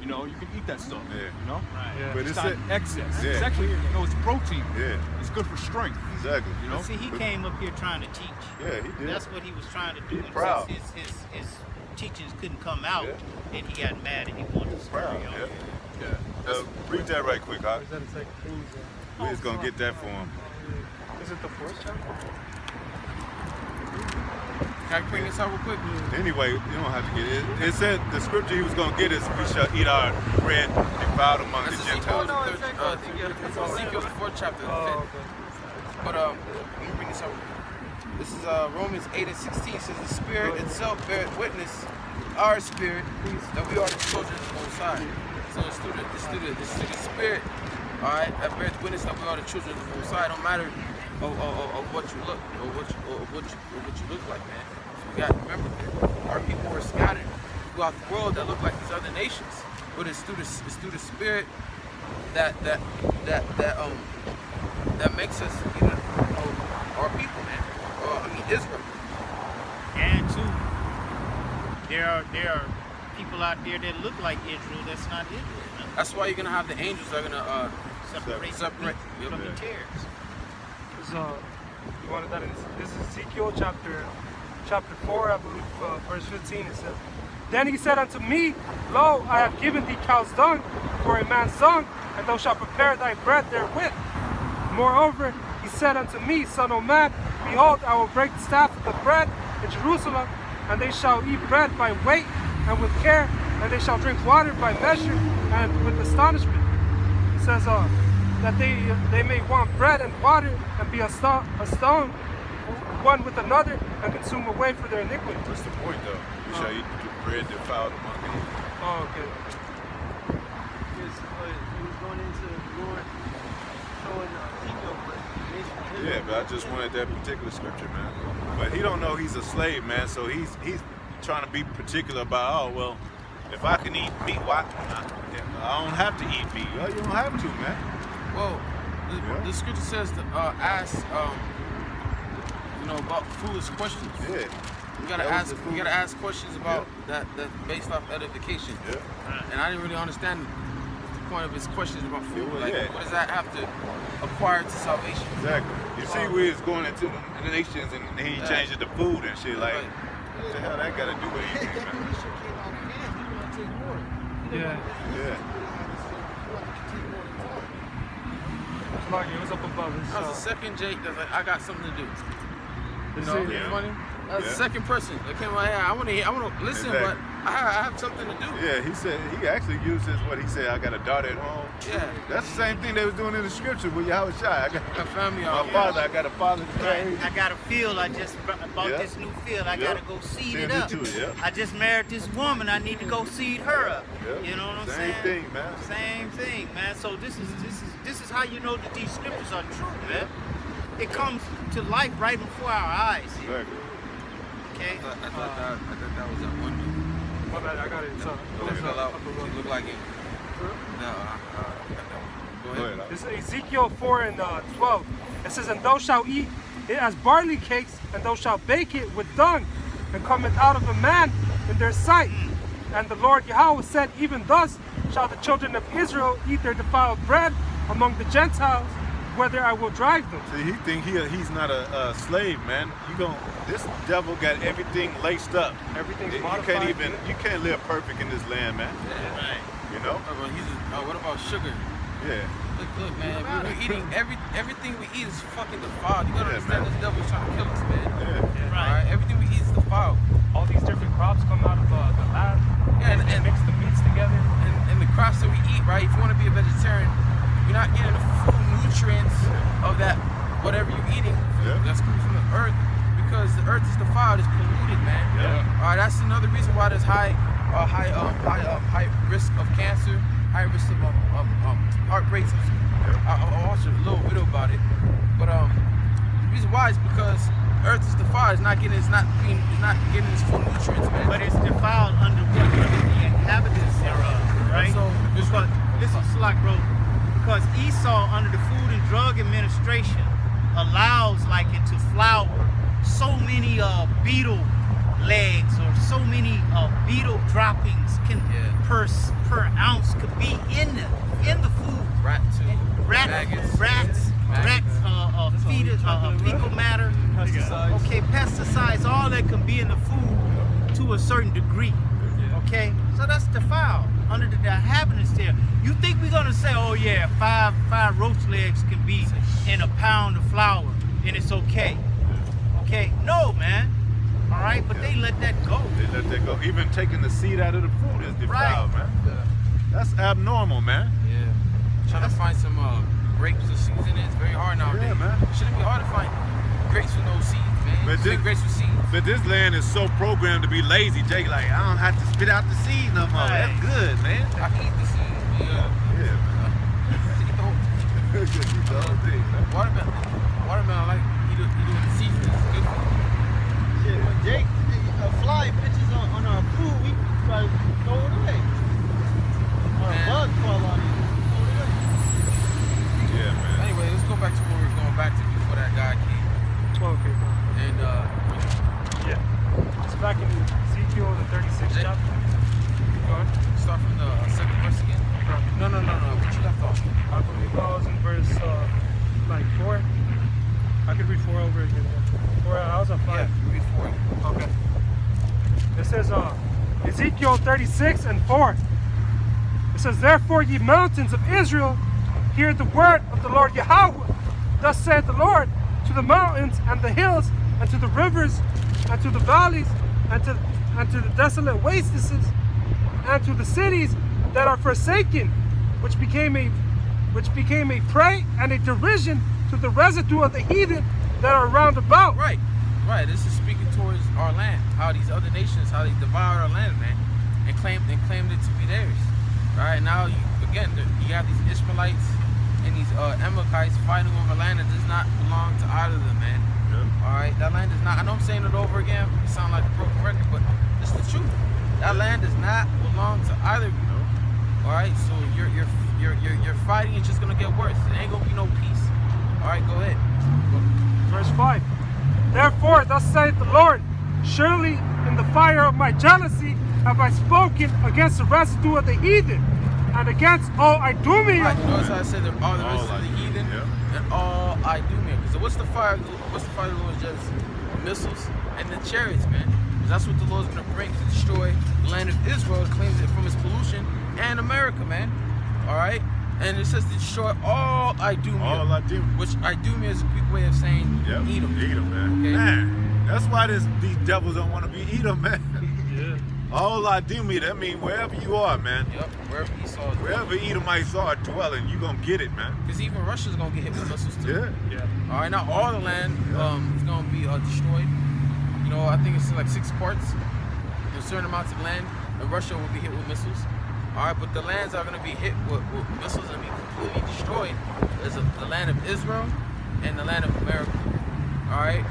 You know, you can eat that stuff. Yeah. You know? Right. yeah. But It's it's not it. excess. Yeah. It's actually, you know, it's protein. Yeah. It's good for strength. Exactly. You know? But see, he came up here trying to teach. Yeah, he did. That's what he was trying to do. He's And proud. since his teachings couldn't come out, Yeah. and he got mad and he wanted to spur Proud. y'all. Yeah. Read that right quick, huh? Is that it's like foods? We just gonna get that for him. Is it the fourth chapter? Can I bring this out real quick? Anyway, you don't have to get it. It said the scripture he was gonna get is we shall eat our bread defiled among the That's Gentiles. Ezekiel, it's Ezekiel, the 4th chapter, the 5th. Oh, okay. But let me bring this up. This is Romans 8 and 16. It says the Spirit itself beareth witness, our spirit, that we are the children of the Most High. So it's through the Spirit, all right, that beareth witness that we are the children of the Most High. It don't matter of what you look or what you look like, man. So we got to remember that our people are scattered throughout the world that look like these other nations, but it's through the Spirit that makes us, you know, our people, man. Israel. And two, there are people out there that look like Israel that's not Israel. No? That's why you're gonna have the angels that are gonna Separate separate. the wheat from the tares. So, you wanted that? This is Ezekiel chapter 4, I believe, verse 15. It says, "Then he said unto me, Lo, I have given thee cow's dung for a man's dung, and thou shalt prepare thy bread therewith. Moreover, he said unto me, Son of man, behold, I will break the staff of the bread in Jerusalem, and they shall eat bread by weight and with care, and they shall drink water by measure and with astonishment." It says that they may want bread and water and be astonished one with another and consume away for their iniquity. What's the point, though? We shall eat the bread defiled among the Oh, okay. Because he was going into the Lord showing Ezekiel what the nation of Israel. Yeah, but I just wanted that particular scripture, man. But he don't know he's a slave, man. So he's trying to be particular about, oh well, if I can eat meat, why? I don't have to eat meat. Well, you don't have to, man. Well, the scripture says to ask, you know, about foolish questions. Yeah. You gotta That was ask. the You gotta ask questions about that based off edification. Yeah. And I didn't really understand the point of his questions about food. Yeah, Like, yeah. what does that have to acquire to salvation? Exactly. You see where he's going into the nations and he changes the food and shit. Like, Right. what the hell that got to do with anything, man? Yeah. Yeah. Sluggy, it was up above. That was the second Jake that's like, I got something to do. You Is know, it- it's funny. That's the second person that came out. Yeah, I want to listen, Exactly. but I have something to do. Yeah, he said he actually uses what he said. I got a daughter at home. Yeah. That's the same thing they was doing in the scripture with YAHAWASHI. I got My family my out here. father. I got a father to raise. I got a field. I just bought Yeah. this new field. I Yeah. gotta go seed it Tend up. to it, yeah. I just married this woman. I need to go seed her up. Yeah. You know what I'm Same saying? thing, man. Same thing, man. So this is how you know that these scriptures are true, man. It comes to life right before our eyes. Exactly. Okay. I thought that was that one dude. My bad, I got it. So, That fell out. It looked like it. No, I got that one. Go ahead. This is Ezekiel 4 and 12. It says, and thou shalt eat it as barley cakes, and thou shalt bake it with dung, and cometh out of a man in their sight. And the Lord Yahweh said, even thus shall the children of Israel eat their defiled bread among the Gentiles, whether I will drive them. See, he think he's not a slave, man. This devil got everything laced up. Everything's You modified. you can't live perfect in this land, man. Right. You know? What about sugar? Yeah. Look, man, we're eating everything we eat is fucking defiled. You gotta Yeah, understand man. this devil's trying to kill us, man. Yeah. Alright, everything we eat is defiled. All these different crops come out of the land. Yeah, and and- mix the meats together. And the crops that we eat, right? If you want to be a vegetarian, you're not getting the full nutrients of that whatever you're eating that's coming from the earth, because the earth is defiled, it's polluted, man. Yeah. Alright, that's another reason why there's high risk of cancer, high risk of heart rates. I'll watch a little video about it, but the reason why is because earth is defiled. It's not getting its full nutrients, man. But it's defiled under what? Under the inhabitants thereof, right? So, because listen, Slack, bro. Because Esau, under the Food and Drug Administration, allows like into flour so many beetle legs or so many beetle droppings can per ounce could be in the food. Rats, fecal matter, Pesticides. okay, pesticides, all that can be in the food to a certain degree. Okay, so that's defiled under the inhabitants there. You think we're gonna say, oh yeah, five roach legs can be in a pound of flour and it's okay? Okay, no, man. All right, but they let that go. They let that go. Even taking the seed out of the food is defiled, man. That's abnormal, man. Yeah. Trying to find some grapes with seeds in it. It's very hard nowadays. Yeah, man. It shouldn't be hard to find grapes with no seeds, man. But Just grapes with seeds. But this land is so programmed to be lazy, Jake. Like, I don't have to spit out the seed no more. Right. That's good, man. I can eat the seeds, man. Yeah, man. Eat the whole Eat the whole thing, man. watermelon, like eating the seeds. It's good for you. Shit, when Jake fly pitches on our food, we try to throw it away. Or a Man. bug fall on it, throw it away. Yeah, man. Anyway, let's go back to where we were going back to before that guy came. Okay. And Yeah. It's back in Ezekiel, the 36th Jake. chapter. Go on. start from the second verse again. No. What you left off? I believe I was in verse like 4. I could read 4 over again. Or I was on 5. Yeah, you read 4. Okay. It says Ezekiel 36 and 4. It says, therefore, ye mountains of Israel, hear the word of the Lord Yahawah. Thus saith the Lord to the mountains and the hills, and to the rivers, and to the valleys, and to the desolate wastes, and to the cities that are forsaken, which became a prey and a derision to the residue of the heathen that are round about. Right. This is speaking towards our land. How these other nations, how they devoured our land, man, and claimed it to be theirs. Right now, you have these Ishmaelites and these Amalekites fighting over land that does not belong to either of them, man. Yeah. All right, that land does not. I know I'm saying it over again. It sounds like a broken record, but it's the truth. That land does not belong to either of you. All right, so you're fighting. It's just gonna get worse. It ain't gonna be no peace. All right, go ahead. Verse 5. Therefore, thus saith the Lord, surely in the fire of my jealousy have I spoken against the residue of the heathen, and against all Idumea. Right, notice how I said that all the rest of the heathen and all Idumea. Because what's the fire of the Lord's jealousy? Missiles and the chariots, man. Because that's what the Lord's gonna bring to destroy the land of Israel, claims it from its pollution, and America, man. All right. And it says destroy all Idumea. All Idumea. Which Idumea is a quick way of saying Yep. Edom. Edom, man. Okay. Man, that's why these devils don't want to be Edom, man. Yeah. All Idumea, that means wherever you are, man. Yep, wherever Esau is. Wherever Edomites are dwelling, you gonna get it, man. Because even Russia's going to get hit with missiles too. Yeah. Yeah. All right, now all the land is going to be destroyed. You know, I think it's like 6 parts. There's certain amounts of land, and Russia will be hit with missiles. All right, but the lands are going to be hit with missiles and be completely destroyed. There's the land of Israel and the land of America. All right,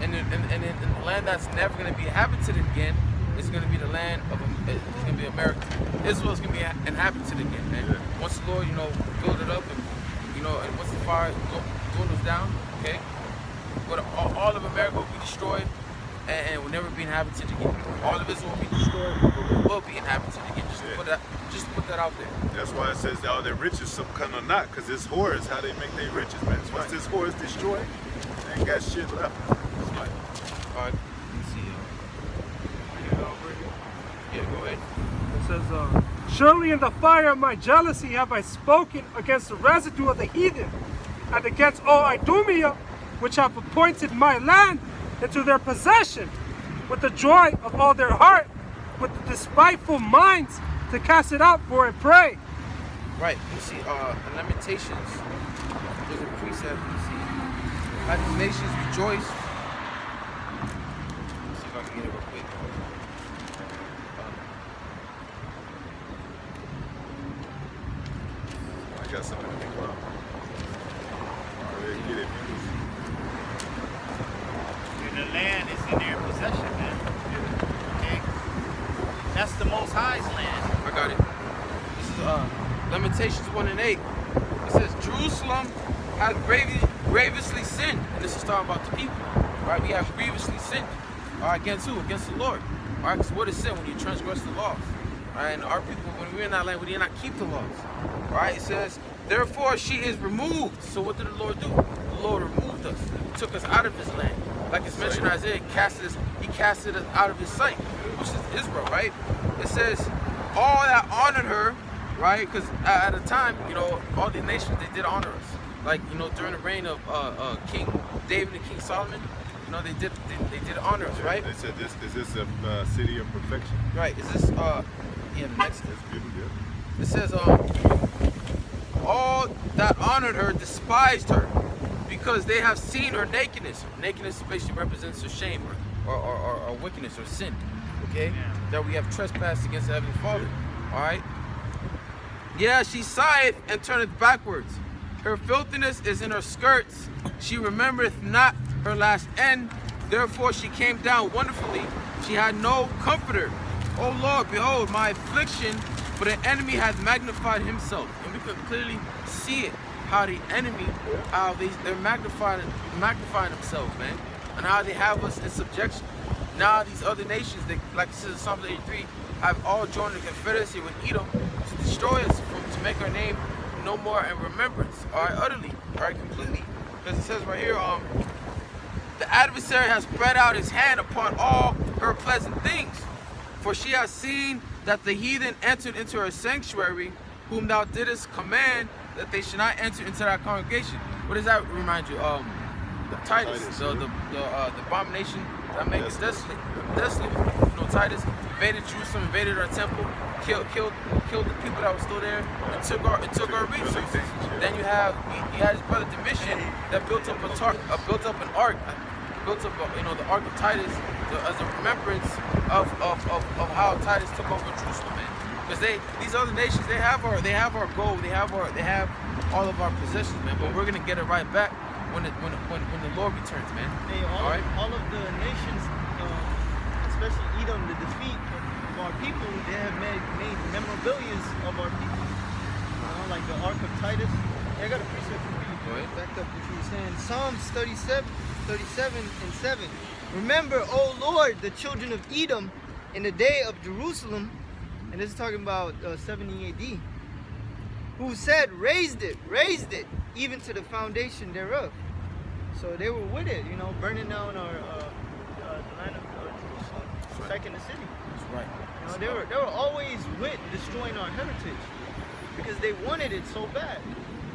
and the land that's never going to be inhabited again is going to be the land of it's going to be America. Israel is going to be inhabited again, man. Yeah. Once the Lord, build it up, and and once the fire dwindles down, okay, but all of America will be destroyed. And will never be inhabited again. All of Israel will be destroyed, but will be inhabited again. Just to put that out there. That's why it says that all their riches some kind of not, because this whore is how they make their riches, man. So once this whore is destroyed, they ain't got shit left. All right. Let me see. Yeah, go ahead. It says, surely in the fire of my jealousy have I spoken against the residue of the heathen, and against all Idumea, which have appointed my land into their possession, with the joy of all their heart, with the despiteful minds to cast it out for a prey. Right. You see, in Lamentations, there's a precept. You see, how these nations rejoice. Let's see if I can get it real quick. I got something to think about. Get it. The land is in their possession, man. Okay? That's the Most High's land. I got it. This is Lamentations 1 and 8. It says, Jerusalem has grievously sinned. And this is talking about the people. Right? We have grievously sinned. All right, against who? Against the Lord. All right, because what is sin? When you transgress the laws. All right, and our people, when we're in that land, we did not keep the laws. All right, it says, therefore she is removed. So what did the Lord do? The Lord removed us. He took us out of his land. Like it's mentioned in Isaiah, he casted us out of his sight, which is Israel, right? It says, all that honored her, right? Because at the time, all the nations, they did honor us. Like, during the reign of King David and King Solomon, they did honor us, right? They said, is this a city of perfection? Right. Is this, the next. That's beautiful, yeah. It says, all that honored her despised her, because they have seen her nakedness. Nakedness basically represents her shame or wickedness or sin. Okay? Yeah. That we have trespassed against the Heavenly Father. Alright? Yeah, she sigheth and turneth backwards. Her filthiness is in her skirts. She remembereth not her last end. Therefore she came down wonderfully. She had no comforter. O Lord, behold my affliction, but an enemy hath magnified himself. And we can clearly see it. How the enemy, how they're magnifying themselves, man, and how they have us in subjection. Now these other nations, like it says in Psalm 83, have all joined the confederacy with Edom to destroy us, to make our name no more in remembrance. All right, utterly, all right, completely. Because it says right here, the adversary has spread out his hand upon all her pleasant things, for she has seen that the heathen entered into her sanctuary, whom thou didst command that they should not enter into that congregation. What does that remind you? The Titus, the abomination that made us desolate. Titus invaded Jerusalem, invaded our temple, killed the people that were still there, and took our resources. Then you had his brother Domitian that built up an ark, built up the ark of Titus as a remembrance of how Titus took over Jerusalem, man. Because these other nations, they have our gold, they have all of our possessions, man. But we're gonna get it right back when the Lord returns, man. All of the nations, especially Edom, the defeat of our people, they have made memorabilias of our people. Like the Ark of Titus. I got a precept for you. Go ahead. Back up what you were saying. Psalms 37 and 7. Remember, O Lord, the children of Edom in the day of Jerusalem. And this is talking about 70 AD, who said, raised it, even to the foundation thereof. So they were with it, burning down our the land of Jerusalem, protecting the city. That's right. They were always with destroying our heritage. because they wanted it so bad.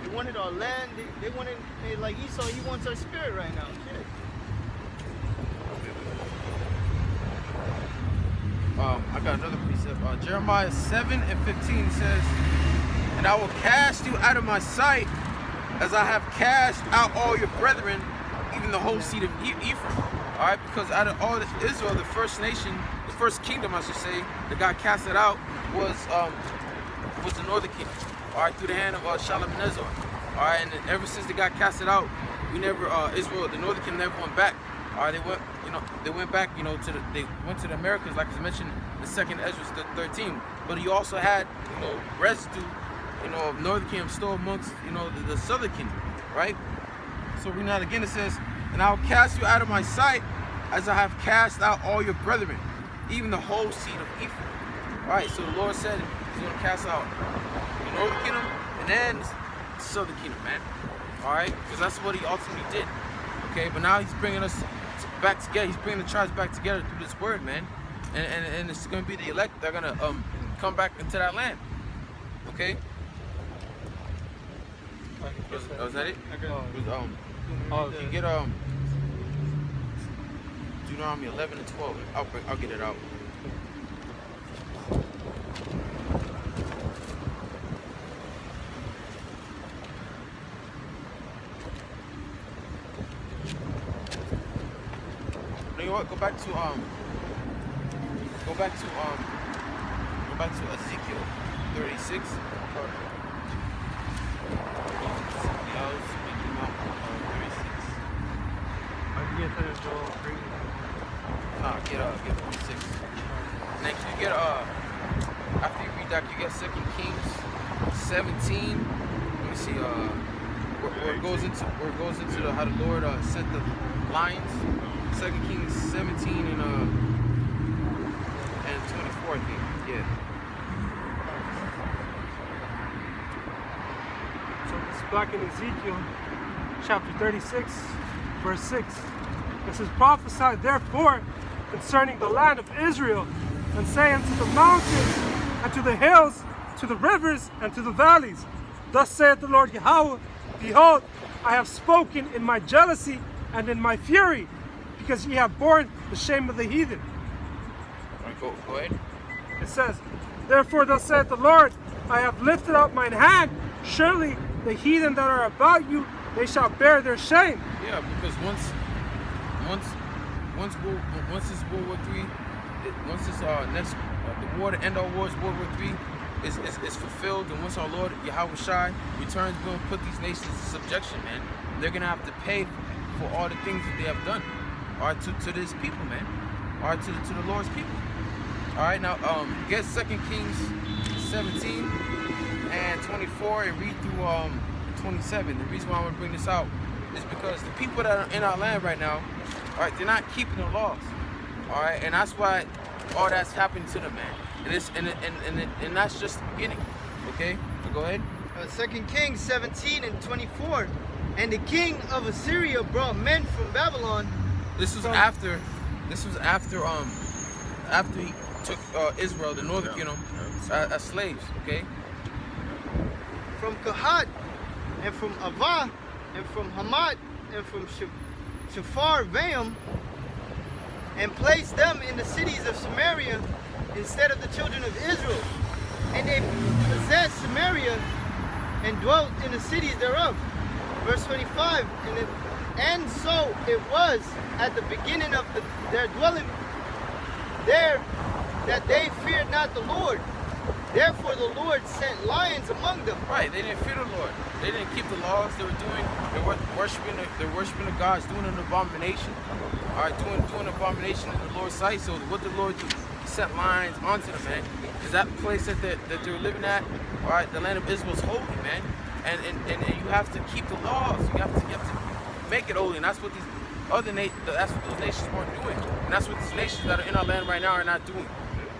They wanted our land. They wanted, like Esau, he wants our spirit right now. Shit. I got another precept. Jeremiah 7:15 says, "And I will cast you out of my sight, as I have cast out all your brethren, even the whole seed of Ephraim." All right, because out of all Israel, the first nation, the first kingdom, I should say, that got casted out was the northern kingdom. All right, through the hand of Shalmaneser. All right, and ever since they got casted out, we never Israel, the northern kingdom, never went back. All right, they went back, they went to the Americas, like I mentioned, the second Ezra 13. But you also had, residue, of northern kingdom still amongst, the southern kingdom, right? So reading that again, it says, "And I will cast you out of my sight, as I have cast out all your brethren, even the whole seed of Ephraim." All right, so the Lord said He's going to cast out the northern kingdom and then the southern kingdom, man. All right, because that's what He ultimately did. Okay, but now He's bringing us back together. He's bringing the tribes back together through this word, man. And it's going to be the elect that are going to come back into that land. Okay? Was that it? You can get Deuteronomy 11 and 12. I'll get it out. You know what? Go back to Ezekiel 36. Get 46. And then you get after you read that, you get 2 Kings 17. Let me see where it goes into how the Lord sent the lions. 2 Kings 17 and 24, I think. Yeah. So this is back in Ezekiel chapter 36, verse 6. It says, "Prophesy therefore concerning the land of Israel, and say unto the mountains, and to the hills, to the rivers, and to the valleys, Thus saith the Lord Yahawah, Behold, I have spoken in my jealousy and in my fury, because ye have borne the shame of the heathen." Go ahead. It says, "Therefore thus saith the Lord, I have lifted up mine hand. Surely the heathen that are about you, they shall bear their shame." Yeah, because once this World War III, once this next the war to end all wars, World War III, is fulfilled, and once our Lord YAHAWASHI returns, we're gonna put these nations in subjection, man. They're gonna have to pay for all the things that they have done, all right, to this people, man, all right, to the Lord's people. All right, now get 2 Kings 17 and 24 and read through 27. The reason why I want to bring this out is because the people that are in our land right now, all right, they're not keeping the laws, all right, and that's why all that's happening to them, man. And that's just the beginning. Okay, so go ahead. 2 Kings 17 and 24. "And the king of Assyria brought men from Babylon." This was after he took Israel, the northern kingdom, as slaves. Okay. "From Kahat, and from Avah, and from Hamat, and from Shepharvaim, and placed them in the cities of Samaria instead of the children of Israel. And they possessed Samaria and dwelt in the cities thereof." Verse 25, and so it was at the beginning of their dwelling there that they feared not the Lord. Therefore the Lord sent lions among them. Right, they didn't fear the Lord. They didn't keep the laws. They were worshiping the gods, doing an abomination. All right, doing an abomination in the Lord's sight. So what the Lord did, He sent lions onto them, man. Because that place that they were living at, all right, the land of Israel is holy, man. And you have to keep the laws. You have to make it holy, and that's what these that's what those nations weren't doing, and that's what these nations that are in our land right now are not doing.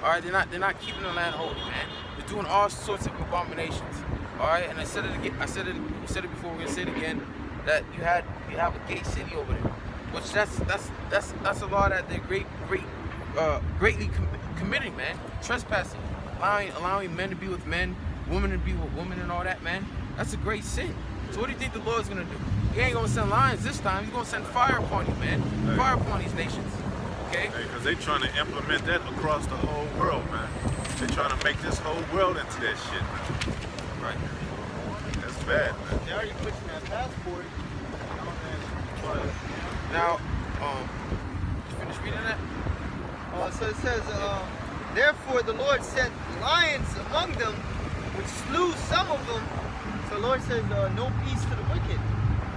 All right, they're not keeping the land holy, man. They're doing all sorts of abominations. All right, and I said it again. We said it before. We're gonna say it again. That you have a gate city over there, which that's a law that they're greatly committing, man. Trespassing, allowing men to be with men, women to be with women and all that, man. That's a great sin. So what do you think the Lord's gonna do? He ain't gonna send lions this time. He's gonna send fire upon you, man. Fire upon these nations. Okay? Because they trying to implement that across the whole world, man. They're trying to make this whole world into that shit, man. Right. That's bad, man. They already pushing that passport. Now, you finished reading that? So it says, therefore the Lord sent lions among them, which slew some of them. So the Lord says, no peace to the wicked.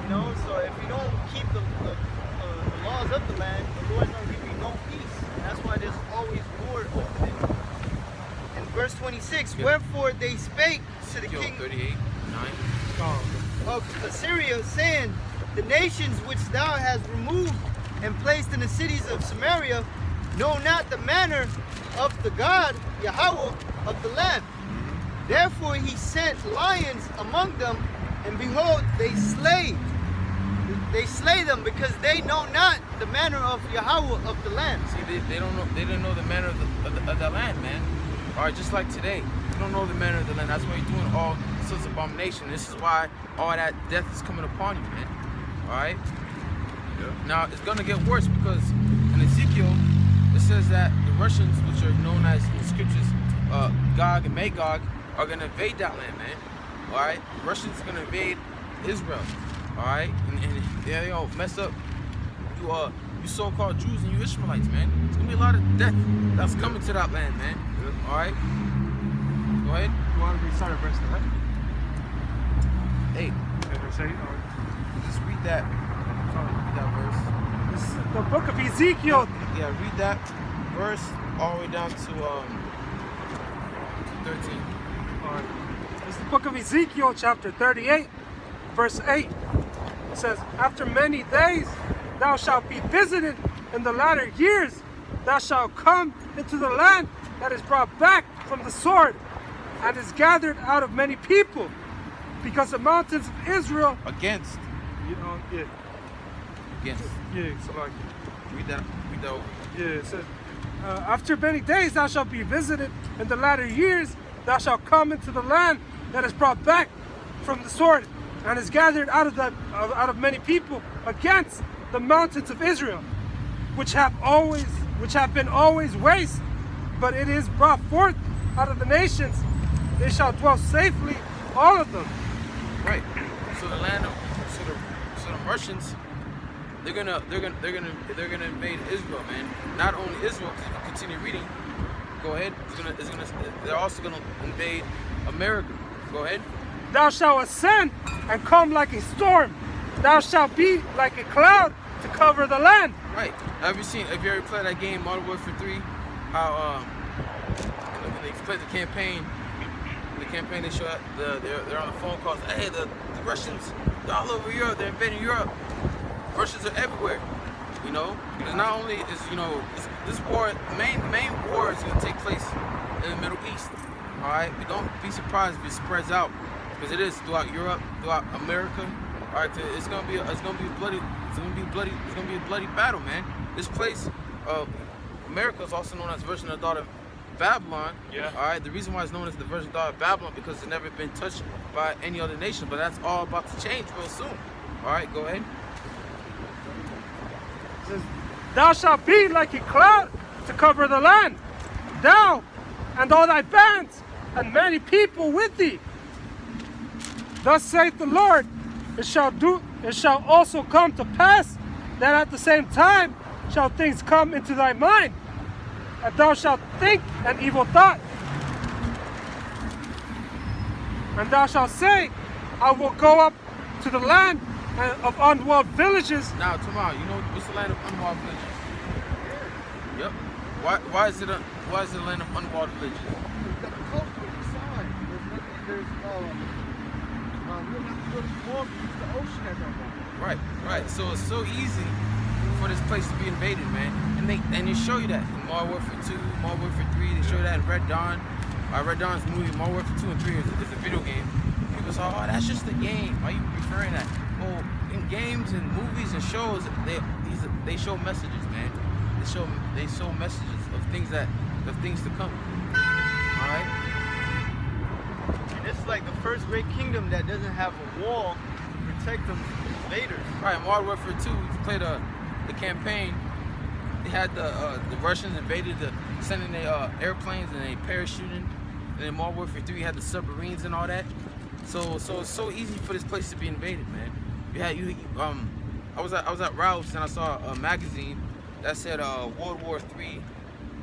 You know, so if you don't keep the laws of the land, the Lord's going to give you no peace. And that's why there's always war over it. In verse 26, wherefore they spake to the king 38, 9. of Assyria, saying, the nations which thou hast removed and placed in the cities of Samaria know not the manner of the God, Yahawah, of the land. Therefore he sent lions among them, and behold, they slay them, because they know not the manner of Yahawah of the land. See, they don't know. They didn't know the manner of the land, man. All right, just like today, you don't know the manner of the land. That's why you're doing all sorts of abomination. This is why all that death is coming upon you, man. All right. Yeah. Now it's gonna get worse because in Ezekiel it says that the Russians, which are known as in the scriptures, Gog and Magog, are gonna invade that land, man. All right. Russians are gonna invade Israel. All right, and they all mess up you so-called Jews and you Ishmaelites, man. It's gonna be a lot of death that's coming to that land, man. All right, go ahead. You want to start at verse 9? 8. Verse 8. Just read that. Read that verse. This is the book of Ezekiel. Yeah, read that verse all the way down to 13. It's the book of Ezekiel, chapter 38, verse 8. It says, after many days thou shalt be visited, in the latter years thou shalt come into the land that is brought back from the sword, and is gathered out of many people, because the mountains of Israel Against. yeah, so like Read that over. yeah, it says, after many days thou shalt be visited, in the latter years thou shalt come into the land that is brought back from the sword, and is gathered out of many people, against the mountains of Israel, which have been always waste, but it is brought forth out of the nations. They shall dwell safely, all of them. Right. So the land of so the Russians, they're gonna invade Israel, man. Not only Israel, because if you continue reading, go ahead. They're also gonna invade America. Go ahead. Thou shalt ascend and come like a storm. Thou shalt be like a cloud to cover the land. Right. Have you ever played that game Modern Warfare 3? How when they played the campaign, they show that they're on the phone calls. Hey, the Russians, they're all over Europe. They're invading Europe. Russians are everywhere. You know, and not only is this war, the main war is going to take place in the Middle East. All right, but don't be surprised if it spreads out, because it is throughout Europe, throughout America. All right, it's gonna be a bloody battle, man. This place, America, is also known as Virgin daughter of Babylon. Yeah. All right. The reason why it's known as the Virgin daughter of Babylon because it's never been touched by any other nation. But that's all about to change real soon. All right, go ahead. It says, thou shalt be like a cloud to cover the land, thou and all thy bands, and many people with thee. Thus saith the Lord, it shall also come to pass that at the same time shall things come into thy mind, and thou shalt think an evil thought. And thou shalt say, I will go up to the land of unwalled villages. Now, tomorrow, you know what's the land of unwalled villages? Yep. Why is it a land of unwalled villages? The coast is the side. There's the ocean as our Right. So it's so easy for this place to be invaded, man. And they show you that in Modern Warfare 2, Modern Warfare 3. They show you that in Red Dawn. Red Dawn's the movie. Modern Warfare 2 and 3 is a video game. People say, oh, that's just a game. Why are you referring that? Well, in games and movies and shows, they show messages, man. They show messages of things to come. All right. And it's like the first great kingdom that doesn't have a wall to protect them from invaders. Right, Modern Warfare 2, we played the campaign. They had the Russians invaded, sending their airplanes and they parachuting. And then Modern Warfare 3 had the submarines and all that. So it's so easy for this place to be invaded, man. I was at Ralph's and I saw a magazine that said World War 3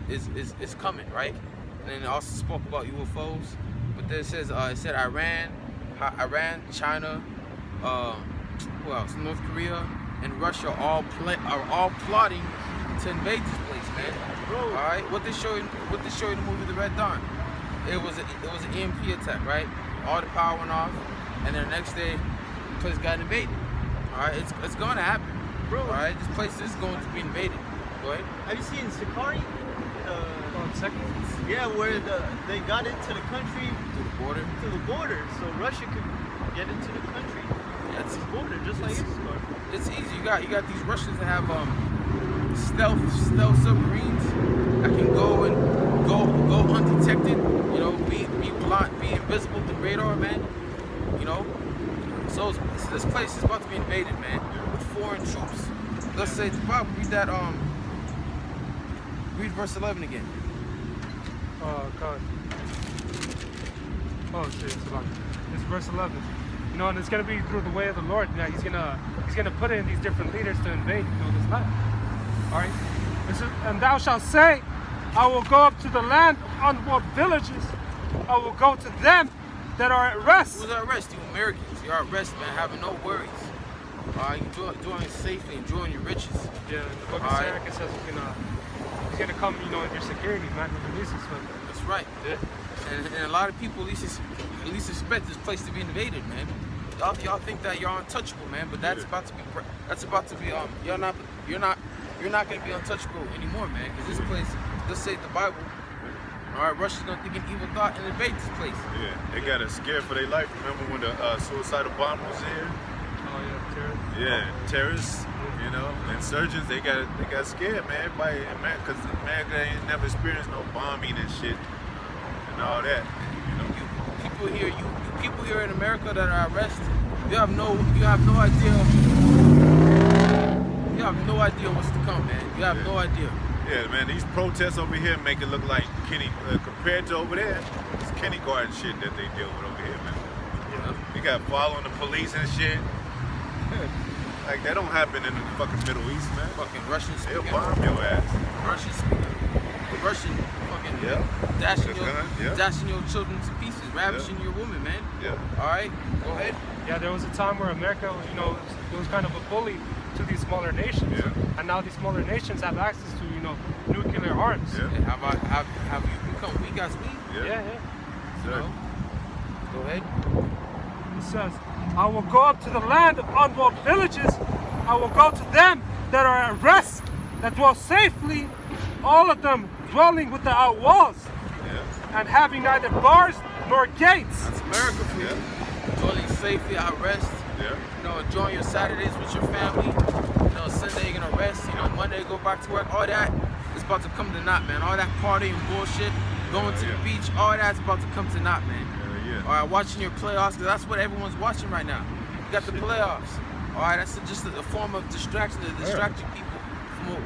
is coming, right? And then it also spoke about UFOs. But then it said Iran, China, who else? North Korea and Russia are all plotting to invade this place, man. All right, what they show you in the movie The Red Dawn? It was an EMP attack, right? All the power went off, and then the next day, the place got invaded. All right, it's going to happen, Bro. All right, this place is going to be invaded. Go ahead. Have you seen Sakari? Seconds. Yeah, where they got into the country To the border. so Russia could get into the country. That's The border, just like Issacar. It's easy. You got these Russians that have stealth submarines that can go undetected. You know, be blind, be invisible to radar, man. You know, so this place is about to be invaded, man, with foreign troops. Let's say the Bible. Read verse 11 again. Oh God. Oh shit, it's verse 11. You know, and it's gonna be through the way of the Lord. Now he's gonna put in these different leaders to invade, you know, this land. Alright? And thou shalt say, I will go up to the land of unwalled villages. I will go to them that are at rest. Who's at rest? You Americans. You're at rest, man, having no worries. You're doing safely, enjoying your riches. Yeah, in the book of Sirach it says he's gonna come, you know, in your security, man, and release us from. That's right. Yeah. And a lot of people at least expect this place to be invaded, man. Y'all think that you're untouchable, man, but that's about to be you're not gonna be untouchable anymore, man, because this place, let's say the Bible, all right, Russia's gonna think an evil thought and invade this place. Yeah, they got us scared for their life. Remember when the suicidal bomb was here? Oh yeah, terrorists. Yeah, terrorists, you know, insurgents. They got scared, man. Everybody, man, because America ain't never experienced no bombing and shit and all that. You know, People here in America that are at rest, you have no idea. You have no idea what's to come, man. You have no idea. yeah, man. These protests over here make it look like compared to over there, it's kindergarten shit that they deal with over here, man. Yeah. They got following the police and shit. Like that don't happen in the fucking Middle East, man. Fucking Russian They'll speaking. bomb your ass. Russian fucking Yeah. dashing your children to pieces, ravishing your woman, man. Yeah. All right, go ahead. Yeah, there was a time where America, you know, it was kind of a bully to these smaller nations, Yeah. and now these smaller nations have access to, you know, nuclear arms. Yeah. And have you become weak as we? Yeah. You know? Go ahead. It says, I will go up to the land of unwalled villages. I will go to them that are at rest, that dwell safely, all of them dwelling without walls, Yeah. and having neither bars nor gates. That's America for you. Dwelling safely at rest. Yeah. You know, enjoying your Saturdays with your family. You know, Sunday you're gonna rest. You know, Monday you go back to work. All that is about to come to naught, man. All that partying bullshit, going to the beach, all that's about to come to naught, man. Yeah. All right, watching your playoffs, because that's what everyone's watching right now. You got the playoffs. All right, that's just a form of distraction to distract you people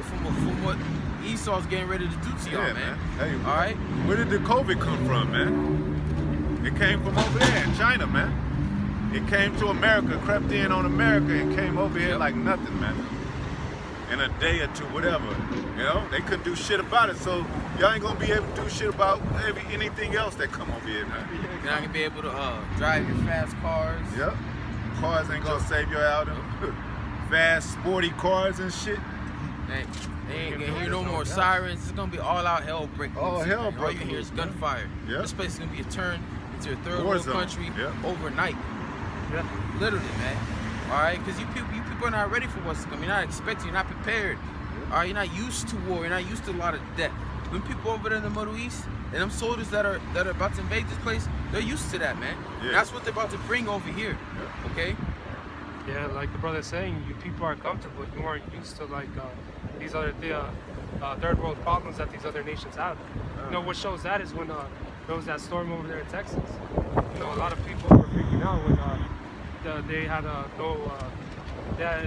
from what Esau's getting ready to do to y'all, Yeah, man. Hey, All right? Where did the COVID come from, man? It came from over there in China, man. It came to America, crept in on America, and came over here like nothing, man. In a day or two, whatever. You know, they couldn't do shit about it, so y'all ain't gonna be able to do shit about anything else that come over here, man. You're not gonna be able to drive your fast cars. Yep. Cars ain't gonna save you out of fast, sporty cars and shit. They ain't gonna hear no more sirens. It's gonna be all out hell breaking. All hell All you breaking hear is loose, man. gunfire. Yeah. This place is gonna be turned into a third War world zone. country Yeah. overnight. Yeah. Literally, man. All right, because you people are not ready for what's coming. You're not expecting. You're not prepared. All right, you're not used to war. You're not used to a lot of death. When people over there in the Middle East and them soldiers that are about to invade this place, they're used to that, man. Yeah. That's what they're about to bring over here. Yeah. Okay. Yeah, like the brother's saying, you people are comfortable. You aren't used to like these other third world problems that these other nations have. You know what shows that is when there was that storm over there in Texas. You know, a lot of people were freaking out when they had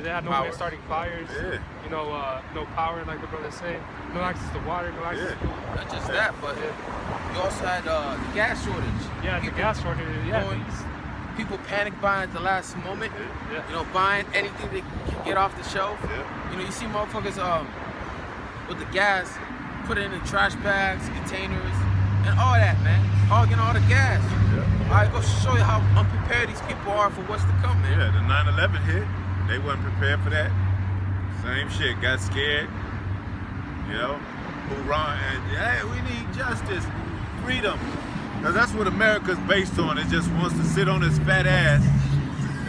they had no way of starting fires. Yeah. You know, no power, like the brother said. No access to water, no access to Not just that, but you also had the gas shortage. the gas shortage. Yeah, People panic buying at the last moment. Yeah. You know, buying anything they can get off the shelf. Yeah. You know, you see motherfuckers with the gas, put it in the trash bags, containers, and all that, man. Hogging all the gas. Yeah. All right, go show you how unprepared these people are for what's to come, man. Yeah, the 9/11 hit. They wasn't prepared for that. Same shit. Got scared. You know, hoorah, and hey, we need justice, freedom. Because that's what America's based on. It just wants to sit on its fat ass.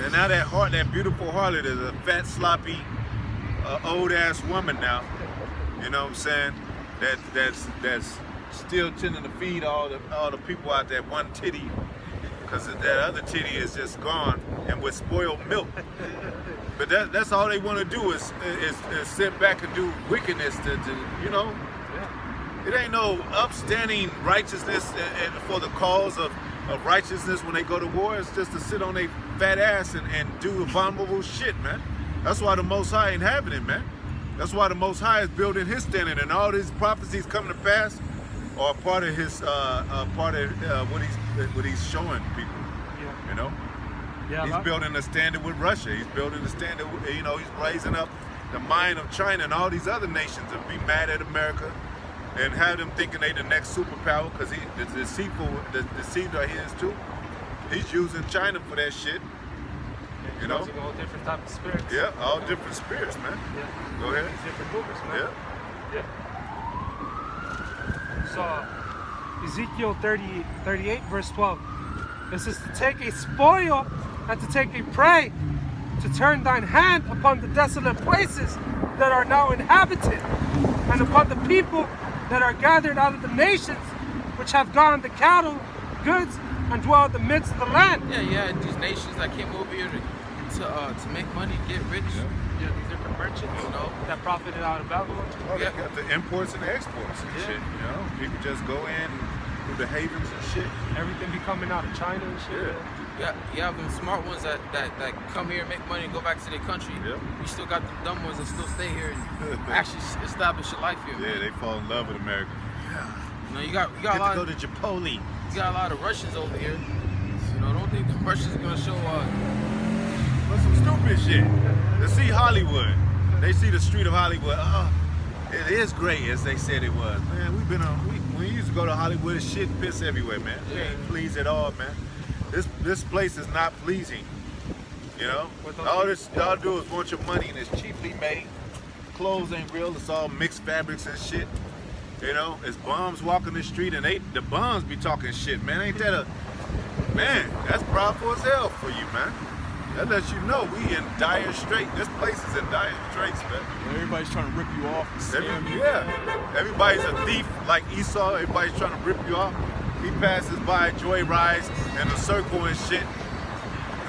And now that beautiful harlot is a fat, sloppy, old ass woman now. You know what I'm saying? That's still tending to feed all the people out there one titty. Because that other titty is just gone and with spoiled milk. But that's all they want to do is sit back and do wickedness to you know. It ain't no upstanding righteousness and for the cause of righteousness when they go to war. It's just to sit on their fat ass and do abominable shit, man. That's why the Most High ain't having it, man. That's why the Most High is building his standard, and all these prophecies coming to pass are part of his what he's showing people. Yeah. You know. Yeah, He's building a standard with Russia. He's building a standard. You know, he's raising up the mind of China and all these other nations to be mad at America and have them thinking they the next superpower because the deceiver he is too. He's using China for that shit. You know, using all different type of spirits. Yeah, all different spirits, man. Yeah. Go ahead. Different movers, man. Yeah. So Ezekiel 38 verse 12. It says to take a spoil and to take a prey, to turn thine hand upon the desolate places that are now inhabited, and upon the people that are gathered out of the nations, which have gone the cattle, goods, and dwell in the midst of the land. Yeah, these nations that came over here to make money, get rich. Yeah, these different merchants, You know, that profited out of Babylon. Oh, they got the imports and the exports and shit. You know, people just go in through the havens and shit. Everything be coming out of China and shit. Yeah, you have them smart ones that come here, make money, and go back to their country. Yeah. You still got the dumb ones that still stay here and actually establish a life here. Yeah, they fall in love with America. You know, you got a Get lot. to go to Chipotle. You got a lot of Russians over here. You know, don't think the Russians are gonna show But some stupid shit. They see Hollywood. They see the street of Hollywood. Oh, it is great as they said it was. Man, when we used to go to Hollywood, it's shit and piss everywhere, man. We ain't pleased at all, man. This place is not pleasing. You know? All this y'all do is want your money and it's cheaply made. Clothes ain't real, it's all mixed fabrics and shit. You know, it's bums walking the street and the bums be talking shit, man. Ain't that man, that's powerful as hell for you, man. That lets you know we in dire strait. This place is in dire straits, man. Everybody's trying to rip you off. Everybody's a thief like Esau. Everybody's trying to rip you off. He passes by joy rides and a circle and shit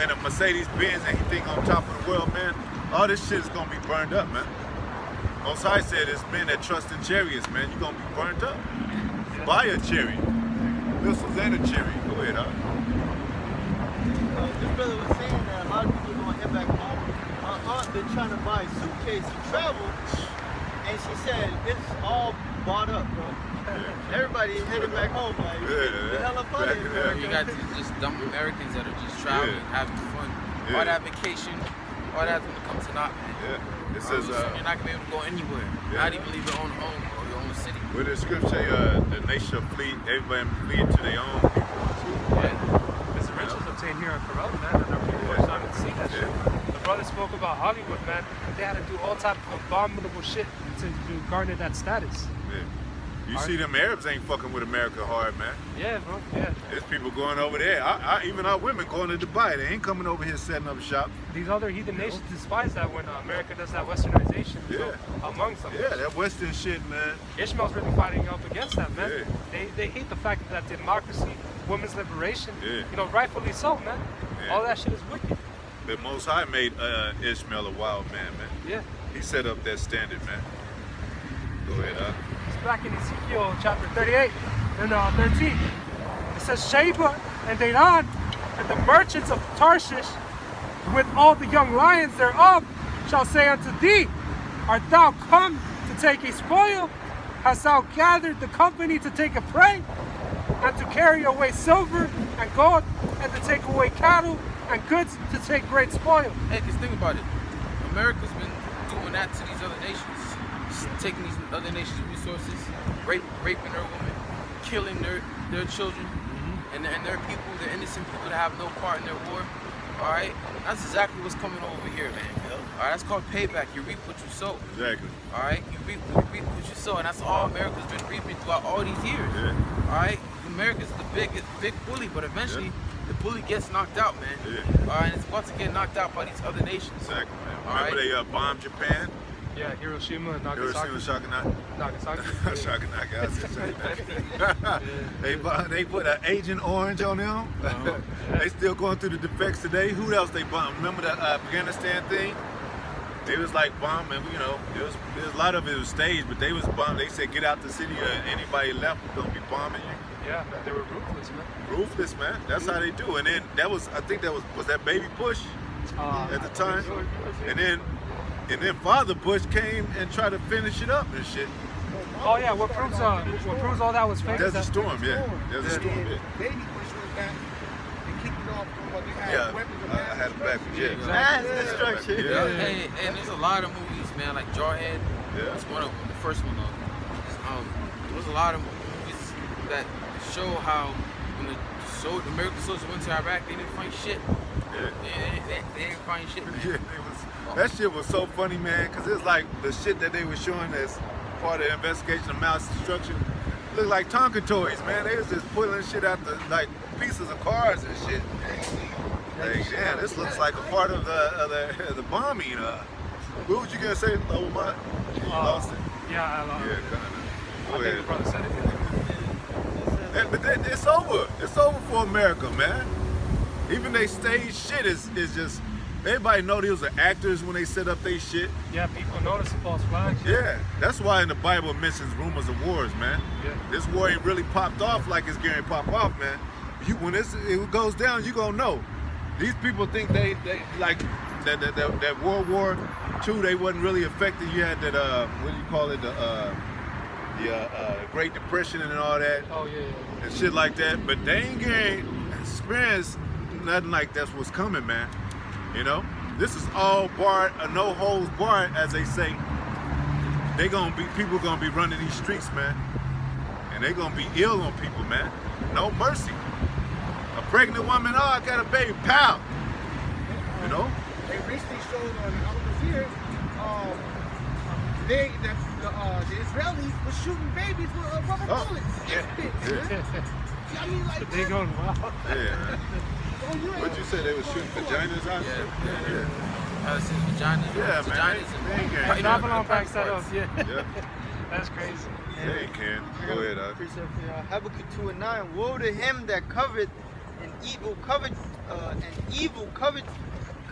and a Mercedes Benz and he think on top of the world, man. All this shit is gonna be burned up, man. Most High said it's men that trust in chariots, man. You're gonna be burnt up. Buy a chariot. Missiles and a chariot. Go ahead, huh? This brother was saying that a lot of people are going to head back home. My aunt been trying to buy a suitcase to travel, and she said it's all bought up, bro. Everybody headed back home, like, it's hella funny. You got these just dumb Americans that are just traveling, having fun. All that vacation, all that's gonna come to naught, man. Yeah. It says you're not gonna be able to go anywhere, not even leave your own home or your own city. With the scripture, the nation shall flee, everybody flee to their own people. Because the riches obtained here are corrupt, man, and our people are starting to see that shit. The brother spoke about Hollywood, man. They had to do all type of abominable shit to garner that status. Yeah. You see them Arabs ain't fucking with America hard, man. Yeah, bro, yeah. There's people going over there. Even our women going to Dubai. They ain't coming over here setting up shop. These other heathen nations despise that when America does that westernization amongst them. Yeah, that Western shit, man. Ishmael's really fighting up against that, man. Yeah. They hate the fact that democracy, women's liberation, Yeah. you know, rightfully so, man. Yeah. All that shit is wicked. The Most High made Ishmael a wild man, man. Yeah. He set up that standard, man. Go ahead, It's back in Ezekiel chapter 38 and 13. says, Sheba and Dedan, and the merchants of Tarshish, with all the young lions thereof, shall say unto thee, Art thou come to take a spoil? Hast thou gathered the company to take a prey? And to carry away silver and gold, and to take away cattle and goods, to take great spoil. Hey, because think about it. America's been doing that to these other nations. Just taking these other nations' resources, raping their women, killing their children, and their people, the innocent people that have no part in their war. Alright? That's exactly what's coming over here, man. Alright, that's called payback. You reap what you sow. Exactly. Alright? You reap what you sow, and that's all America's been reaping throughout all these years. Yeah. Alright? America's the big bully, but eventually the bully gets knocked out, man. Yeah. Alright, and it's about to get knocked out by these other nations. Exactly, man. Alright. Remember they bombed Japan? Yeah, Hiroshima and Nagasaki. Hiroshima, Nagasaki. Shakanaki. I said Shakanaki. They put an Agent Orange on them. They still going through the defects today. Who else they bombed? Remember the Afghanistan thing? They was like bombing, you know, there's a lot of it was staged, but they was bombed. They said get out the city or anybody left was gonna be bombing you. Yeah, they were ruthless, man. Ruthless, man. That's how they do. And then that was, I think that was that Baby Bush at the time. And then Father Bush came and tried to finish it up and shit. Oh yeah, what proves all that was fake? Desert Storm, yeah. Desert Storm, yeah. Baby Bush was back and kicked it off from what they had. Yeah, Weapons of I had it back. Yeah. Mass destruction. Yeah. Hey, and there's a lot of movies, man, like Jarhead. Yeah. That's one of them, the first one though. There was a lot of movies that show how when the American soldiers went to Iraq, they didn't find shit. Yeah. They didn't find shit, man. Yeah, that shit was so funny, man, because it's like the shit that they were showing as part of the investigation of mass destruction looked like Tonka toys, man. They was just pulling shit out the, like, pieces of cars and shit. Like, yeah, this looks like a part of the bombing. What was you gonna say, Lomar? You lost it? Yeah, I lost it. Yeah, kind of. I think the brother said it. But it's over. It's over for America, man. Even they stage shit is just, everybody know these are actors when they set up their shit. Yeah, people notice the false flags. Yeah, that's why in the Bible it mentions rumors of wars, man. Yeah. This war ain't really popped off like it's getting pop off, man. When it goes down, you gonna know. These people think they like that World War II, they wasn't really affected. You had that what do you call it, the Great Depression and all that. Oh yeah. And shit like that. But they ain't getting experience nothing like that's what's coming, man. You know, this is all barred, no holds barred, as they say. People gonna be running these streets, man, and they gonna be ill on people, man. No mercy. A pregnant woman, oh, I got a baby, pow. You know. They recently showed on Al Jazeera, the Israelis were shooting babies with rubber bullets. I mean, like, They going wild. Yeah. What'd you say? They were shooting vaginas out there? I said vaginas. Yeah, man. Vaginas They and ain't Dropping on backs that up. Yeah. Yeah, That's crazy. they can. Go ahead, Precept for y'all. Habakkuk 2:9. Woe to him that covet an evil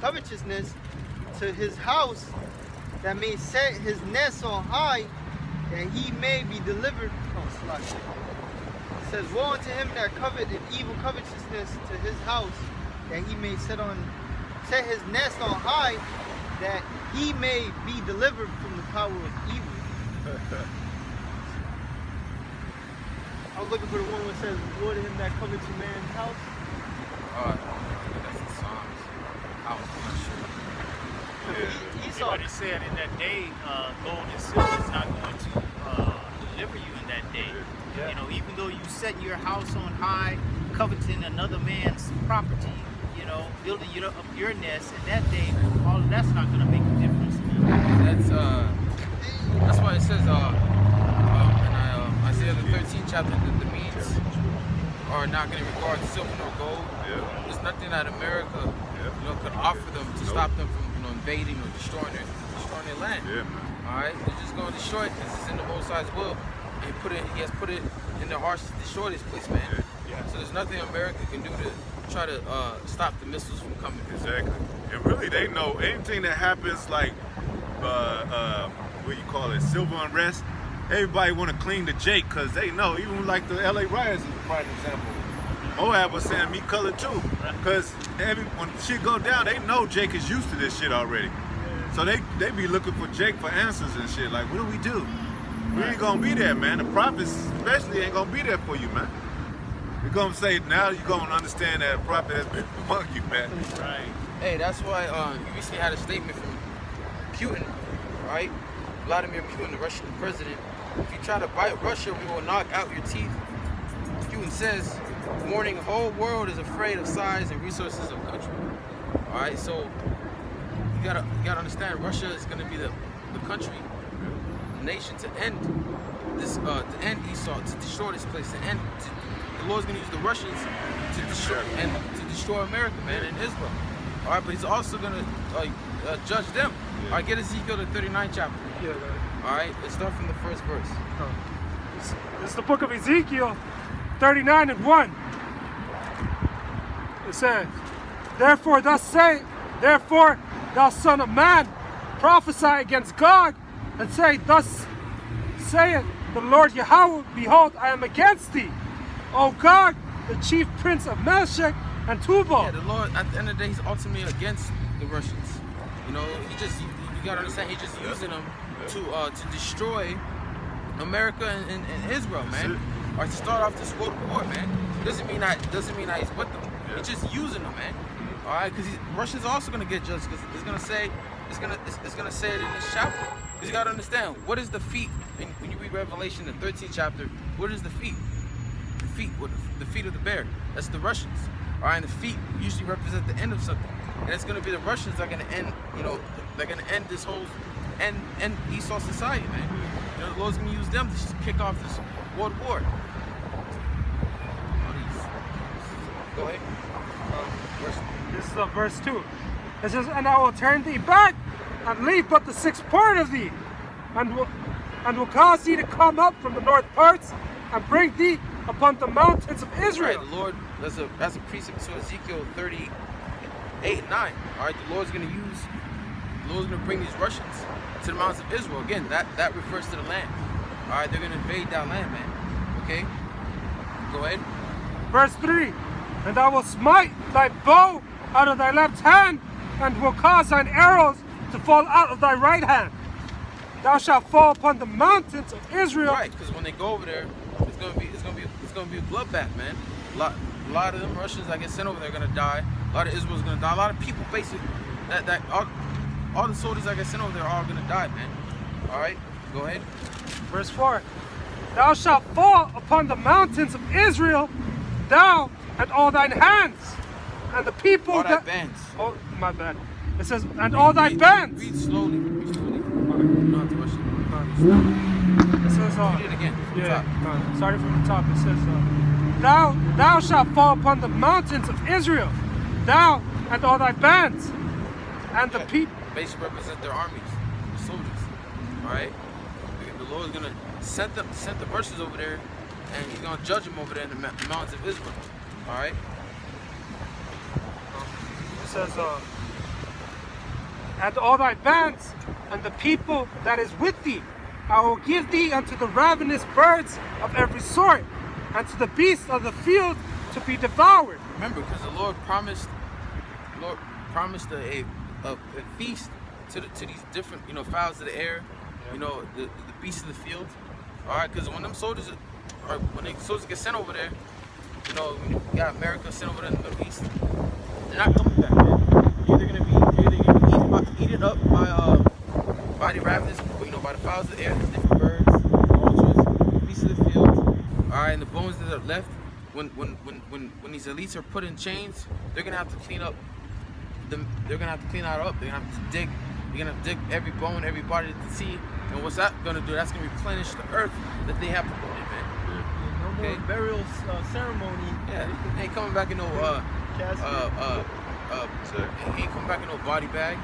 covetousness to his house, that may set his nest on high, that he may be delivered. It says, woe unto him that covet an evil covetousness to his house, that he may set his nest on high, that he may be delivered from the power of evil. I was looking for the one that says, woe to him that covets a man's house. that's the Psalms. I was not sure. Somebody said in that day, gold and silver is not going to deliver you in that day. Yeah. You know, even though you set your house on high, coveting another man's property, you know, building your nest, in that day, all of that's not going to make a difference, man. That's why it says in Isaiah the 13th chapter that the means are not going to regard silver nor gold. Yeah. There's nothing that America could offer them to stop them from invading or destroying their land. Yeah, man. All right, they're just going to destroy it because it's in the Most High's will, and He has put it in their hearts to destroy this place, man. Yeah. So there's nothing America can do to try to stop the missiles from coming. Exactly. And really, they know anything that happens, like what you call it, civil unrest. Everybody want to cling to Jake because they know, even like the LA riots is a prime example. Moab was saying meat colored too. Because when shit go down, they know Jake is used to this shit already. So they be looking for Jake for answers and shit. Like, what do we do? We ain't gonna be there, man. The prophets especially ain't gonna be there for you, man. You're gonna say, now you're gonna understand that a prophet has been among you, man. Right. Hey, that's why you recently had a statement from Putin, right? Vladimir Putin, the Russian president. If you try to bite Russia, we will knock out your teeth. Putin says, warning, the whole world is afraid of size and resources of country. All right, so you gotta understand, Russia is gonna be the country, the nation to end this, to end Esau, to destroy this place, the Lord's gonna use the Russians to destroy America, man, and Israel. All right, but He's also gonna judge them. All right, get Ezekiel the 39th chapter. Yeah, all right, let's start from the first verse. It's the book of Ezekiel 39:1. It says, therefore thou son of man, prophesy against Gog, and say, thus saith the Lord Yahweh, behold, I am against thee, O Gog, the chief prince of Melchek and Tubal. Yeah, the Lord, at the end of the day, He's ultimately against the Russians. You know, you gotta understand, He's just using them to destroy America and Israel, man. Or to start off this world war, man. Doesn't mean that He's with them. He's just using them, man. All right, because Russia's also gonna get judged. Because it's gonna say it in this chapter. Because you gotta understand, what is the feet? When you read Revelation, the 13th chapter, what is the feet? The feet of the bear. That's the Russians. All right, and the feet usually represent the end of something. And it's gonna be the Russians that are gonna end. You know, they're gonna end this whole end Esau society, man. You know, the Lord's gonna use them to just kick off this world war. Go ahead. This is verse 2. It says, and I will turn thee back and leave but the sixth part of thee, and will cause thee to come up from the north parts and bring thee upon the mountains of Israel. Right, the Lord, that's a precept to Ezekiel 38:9. All right, the Lord's gonna bring these Russians to the mountains of Israel. Again, that refers to the land. All right, they're gonna invade that land, man. Okay, go ahead. Verse 3. And I will smite thy bow out of thy left hand, and will cause thine arrows to fall out of thy right hand. Thou shalt fall upon the mountains of Israel. Right, because when they go over there, it's gonna be a bloodbath, man. A lot of them Russians that get sent over there are gonna die. A lot of Israel's gonna die. A lot of people, basically, all the soldiers that get sent over there are all gonna die, man. All right, go ahead. Verse 4. Thou shalt fall upon the mountains of Israel, thou and all thine hands, and the people all that bands. Oh, my bad. It says, and all thy bands. Read slowly. Not to rush it. It says, read it again. Yeah. Starting from the top. It says, thou shalt fall upon the mountains of Israel, thou and all thy bands, and the people. Basically represent their armies, the soldiers. All right. The Lord's gonna send the Russians over there, and He's gonna judge them over there in the mountains of Israel. All right. It says, and all thy bands, and the people that is with thee, I will give thee unto the ravenous birds of every sort, and to the beasts of the field to be devoured. Remember, because the Lord promised a feast to these different, you know, fowls of the air, you know, the beasts of the field. All right, because when soldiers get sent over there, you know, when you got America sent over there in the Middle East, they're not coming back, man. You're either gonna be eaten up by the ravenous, you know, by the fowls of the air, the different birds, vultures, beasts of the field. All right, and the bones that are left, when these elites are put in chains, they're gonna have to clean up. They're gonna have to clean that up. They're gonna have to dig. You're gonna dig every bone, every body to see. And what's that gonna do? That's gonna replenish the earth that they have to put in, man. No more burial ceremony. Yeah, ain't coming back in no ain't coming back in no body bag.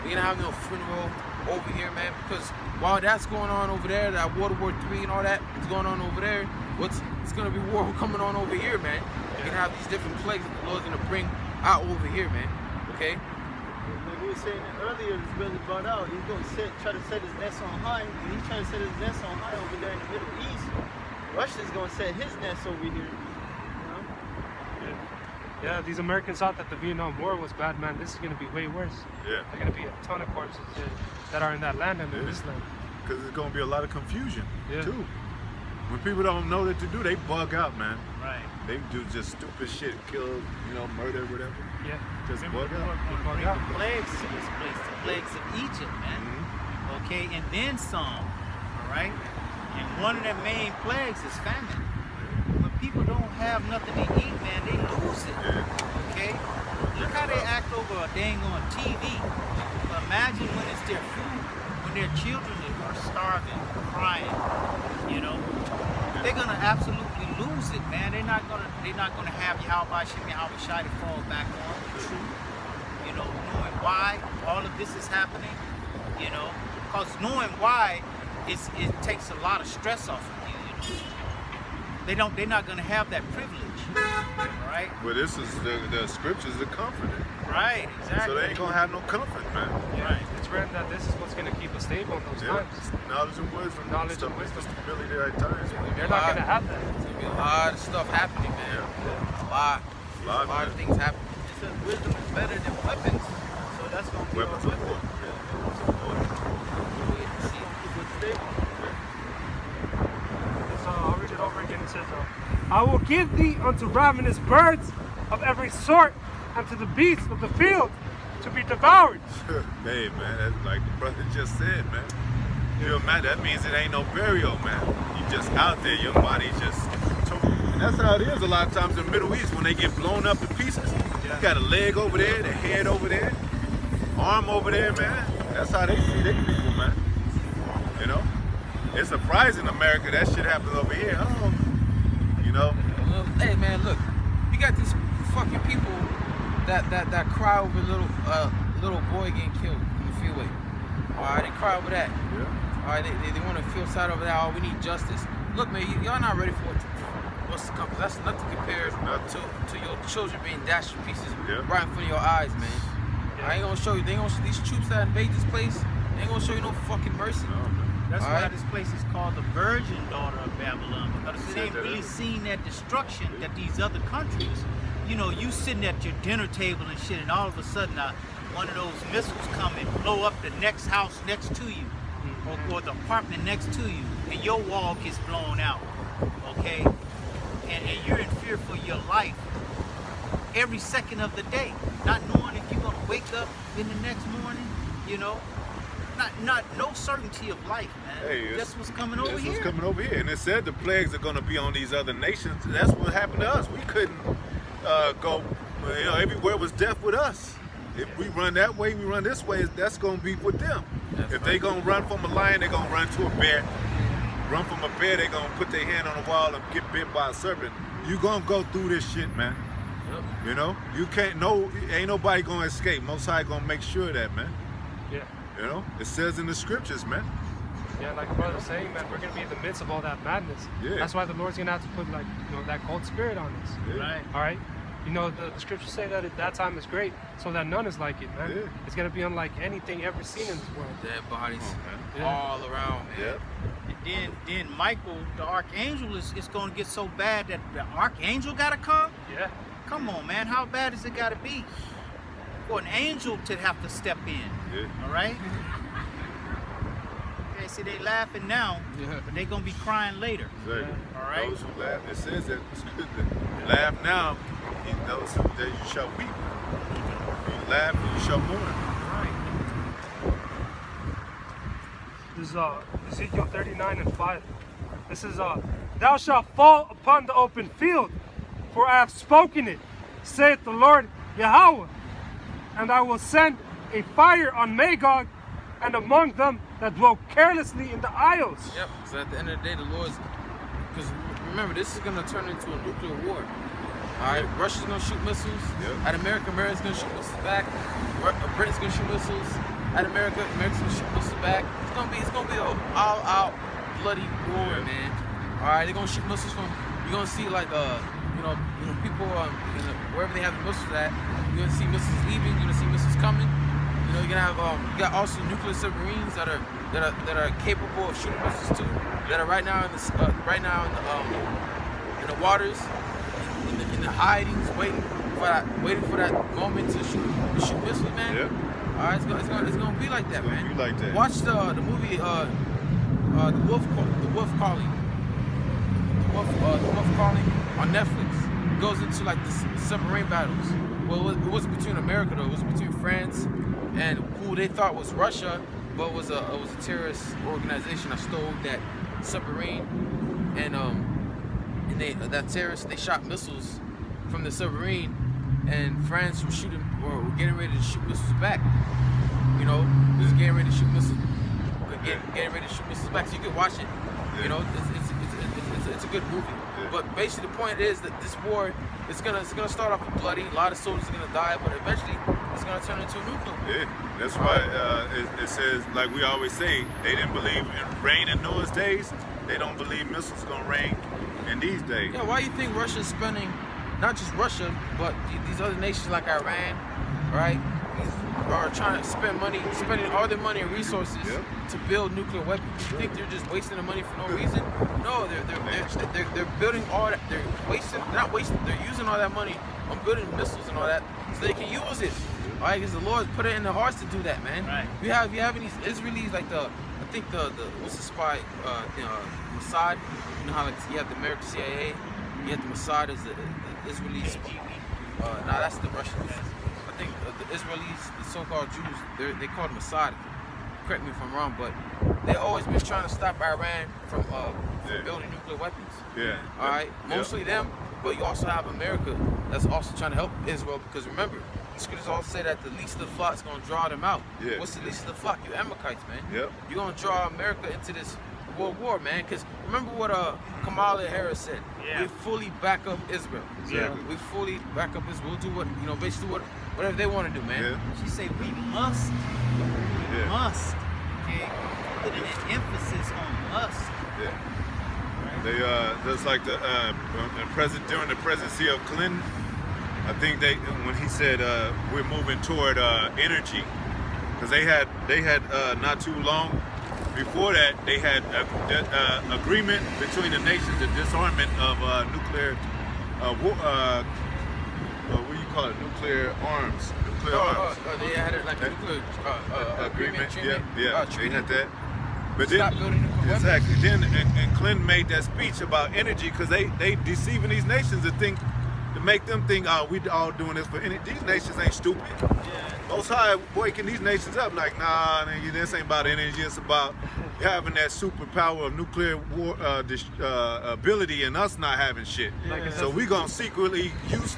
We're gonna have no funeral over here, man. Because while that's going on over there, that World War III and all that is going on over there, it's gonna be war coming on over here, man. You're gonna have these different plagues that the Lord's gonna bring out over here, man. Okay. Like we were saying earlier, it's really brought out. He's going to try to set his nest on high, and he's trying to set his nest on high over there in the Middle East. Russia's going to set his nest over here. You know? Yeah, these Americans thought that the Vietnam War was bad, man. This is going to be way worse. Yeah. There's going to be a ton of corpses that are in that land and in this land. Because there's going to be a lot of confusion, Yeah. too. When people don't know what to do, they bug out, man. Right. They do just stupid shit, kill, murder, whatever. Yeah. Just bug out. Bring the plagues to this place, the plagues of Egypt, man. Okay, and then some, all right? And one of the main plagues is famine. When people don't have nothing to eat, man, they lose it, okay? Look how they act over a dang on TV. Imagine when it's their food, when their children are starving, crying, They're gonna absolutely lose it, man. They're not gonna have YAHAWASHI to fall back on. True. Knowing why all of this is happening, because knowing why it takes a lot of stress off of you. They're not gonna have that privilege, right? But this is the scriptures are comforting. Right, exactly. So they ain't gonna have no comfort, man. Right. It's written that this is what's going to keep us stable in those times. Knowledge and wisdom. Knowledge and wisdom. Stability at times. They're not going to have that. There's gonna be a lot of stuff happening, man. A lot of things happening. It says wisdom is better than weapons. So that's going to be Weapons our of war. So I'll read it over again. It says, I will give thee unto ravenous birds of every sort, and to the beasts of the field to be devoured. Hey, man, that's like the brother just said, man. That means it ain't no burial, man. You just out there, your body just... And that's how it is a lot of times in the Middle East when they get blown up to pieces. You got a leg over there, the head over there, arm over there, man. That's how they see their people, man. It's surprising America that shit happens over here. Hey, man, look. You got these fucking people that cry over little boy getting killed in the freeway. Alright, they cry over that. Yeah. Alright, they want to feel sad over that. Oh, we need justice. Look, man, y'all not ready for what's to come. That's nothing compared to your children being dashed to pieces right in front of your eyes, man. I ain't gonna show you. These troops that invade this place, they ain't gonna show you no fucking mercy. That's why this place is called the Virgin Daughter of Babylon, because it ain't really seen that destruction that these other countries, you sitting at your dinner table and shit, and all of a sudden one of those missiles come and blow up the next house next to you, or the apartment next to you, and your wall gets blown out, okay? And you're in fear for your life every second of the day, not knowing if you're gonna wake up in the next morning, no certainty of life, man. Hey, that's what's coming over here. What's coming over here. And it said the plagues are going to be on these other nations. That's what happened to us. We couldn't go, everywhere was death with us. If we run that way, we run this way, that's going to be with them. If they going to run from a lion, they're going to run to a bear. Run from a bear, they're going to put their hand on the wall and get bit by a serpent. You going to go through this shit, man. You can't, ain't nobody going to escape. Most High going to make sure of that, man. Yeah. It says in the scriptures, man. Yeah, like the brother's saying, man, we're going to be in the midst of all that madness. Yeah. That's why the Lord's going to have to put, that cold spirit on us. Yeah. Right. All right? The scriptures say that that time is great, so that none is like it, man. Yeah. It's going to be unlike anything ever seen in this world. Dead bodies Yeah. all around, man. Yeah. And then Michael, the archangel, is going to get so bad that the archangel got to come? Yeah. Come on, man. How bad does it got to be for an angel to have to step in? Yeah. All right? Okay, see, they laughing now, but they going to be crying later. Exactly. All right? Those who laugh, it says that laugh now, and those who that you shall weep. You laugh and you shall mourn. This is Ezekiel 39:5. This is thou shalt fall upon the open field, for I have spoken it, saith the Lord Yahawah, and I will send a fire on Magog and among them that dwell carelessly in the isles. Yep, so at the end of the day, the Lord's... Because remember, this is going to turn into a nuclear war. Alright, Russia's going to shoot missiles at America, America's going to shoot missiles back. Britain's going to shoot missiles at America, America's going to shoot missiles back. It's going to be an all-out bloody war, man. Alright, they're going to shoot missiles from... You're going to see, like, people wherever they have the missiles at, you're going to see missiles leaving, you're going to see missiles coming. You're gonna have you got also nuclear submarines that are capable of shooting missiles too. That are right now in the waters, in the hidings, waiting waiting for that moment to shoot missiles, man. Yeah. All right, it's gonna be like that, gonna man. be like that. Watch the movie the Wolf Calling. The Wolf Calling on Netflix. It goes into like the submarine battles. Well, it wasn't between America though. It was between France and who they thought was Russia, but it was a terrorist organization that stole that submarine, and that terrorists, they shot missiles from the submarine, and France was getting ready to shoot missiles back. You know, just getting ready to shoot missiles, getting ready to shoot missiles back. So you can watch it. Yeah. You know, it's a good movie. Yeah. But basically, the point is that this war it's gonna start off bloody. A lot of soldiers are gonna die, but eventually it's gonna turn into a nuclear war. Yeah, that's why it says, like we always say, they didn't believe in rain in Noah's days. They don't believe missiles gonna rain in these days. Yeah, why do you think Russia's spending, not just Russia, but these other nations like Iran, right? Are trying to spending all their money and resources to build nuclear weapons. You think they're just wasting the money for no reason? No, they're building all that. They're not wasting. They're using all that money on building missiles and all that so they can use it. All right, because the Lord put it in their hearts to do that, man. Right. You have these Israelis like I think the what's the spy Mossad. You know how like you have the American CIA, you have the Mossad as the Israeli spy. Nah, that's the Russians. I think the Israelis, the so-called Jews, they call them Mossad. Correct me if I'm wrong, but they always been trying to stop Iran from building nuclear weapons. Yeah. All right, mostly them, but you also have America that's also trying to help Israel because remember, the scriptures all say that the least of the flock is going to draw them out. Yeah. What's the least of the flock? You Amalekites, man. Yep. You're going to draw America into this world war, man. Because remember what Kamala Harris said. Yeah. We fully back up Israel. Exactly. We fully back up Israel. We'll do basically whatever they want to do, man. Yeah. She say we must, okay, put an emphasis on must. Yeah. They just like the president during the presidency of Clinton. I think when he said we're moving toward energy, because they had not too long before that they had agreement between the nations, the disarmament of nuclear what do you call it? Nuclear arms. They had it like a nuclear agreement. Yeah. They had that. But Stop building nuclear weapons. exactly. Then and Clinton made that speech about energy because they deceiving these nations to make them think, oh, we all doing this for energy. These nations ain't stupid. Most High waking these nations up like, nah, nigga, this ain't about energy. It's about having that superpower of nuclear war ability and us not having shit. So we gonna secretly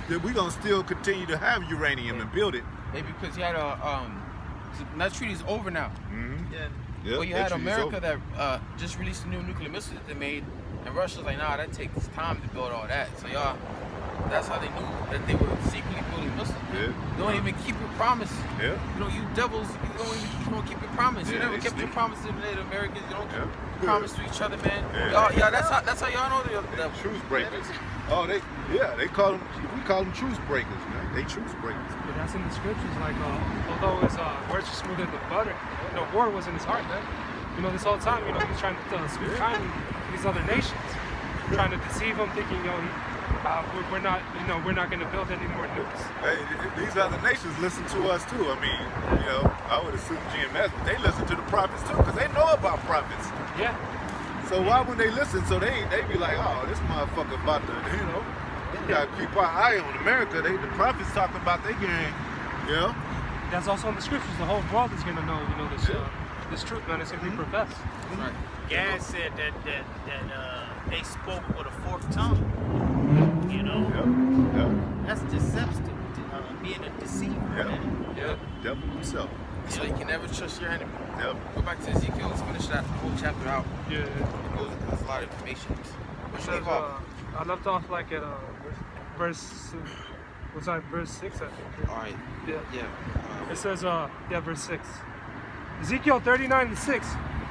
we gonna still continue to have uranium and build it. Maybe because you had that treaty's over now. Mm-hmm. Yeah. Yep, Well, you that had treaty's America over. that just released a new nuclear missile that they made, and Russia's like, nah, that takes time to build all that. So y'all, that's how they knew that they were secretly building missiles. Yeah. You don't even keep your promise. Yeah. You know, you devils, you don't keep your promise. You Yeah, never they kept your sneaky. promise to the Native Americans. You don't keep Yeah. your promise to each other, man. Yeah. Y'all, that's how y'all know the devil. Truce breakers. Oh, they call them. We call them truce breakers, man. They truce breakers. But that's in the scriptures. Like, although his words are smoother than butter, war was in his heart, man. You know, this whole time, he's trying to speak kindly to these other nations, trying to deceive them, thinking, we're not going to build any more nukes. Hey, these other nations listen to us too. I mean, I would assume GMS, but they listen to the prophets too, because they know about prophets. Yeah. So why would they listen? So they be like, oh, this motherfucker about to, we gotta keep our eye on America. The prophets talking about their game, That's also in the scriptures. The whole world is going to know, this truth, man. It's going to be professed. Right. Gad said that they spoke with a forked tongue. That's deceptive, being a deceiver. Man. Yeah. Devil himself. So you can never trust your enemy. Yep. Go back to Ezekiel. Let's finish that whole chapter out. Yeah. There's a lot of information. Which leave off? I left off like at verse 6, I think. All right. It says, verse 6. Ezekiel 39:6.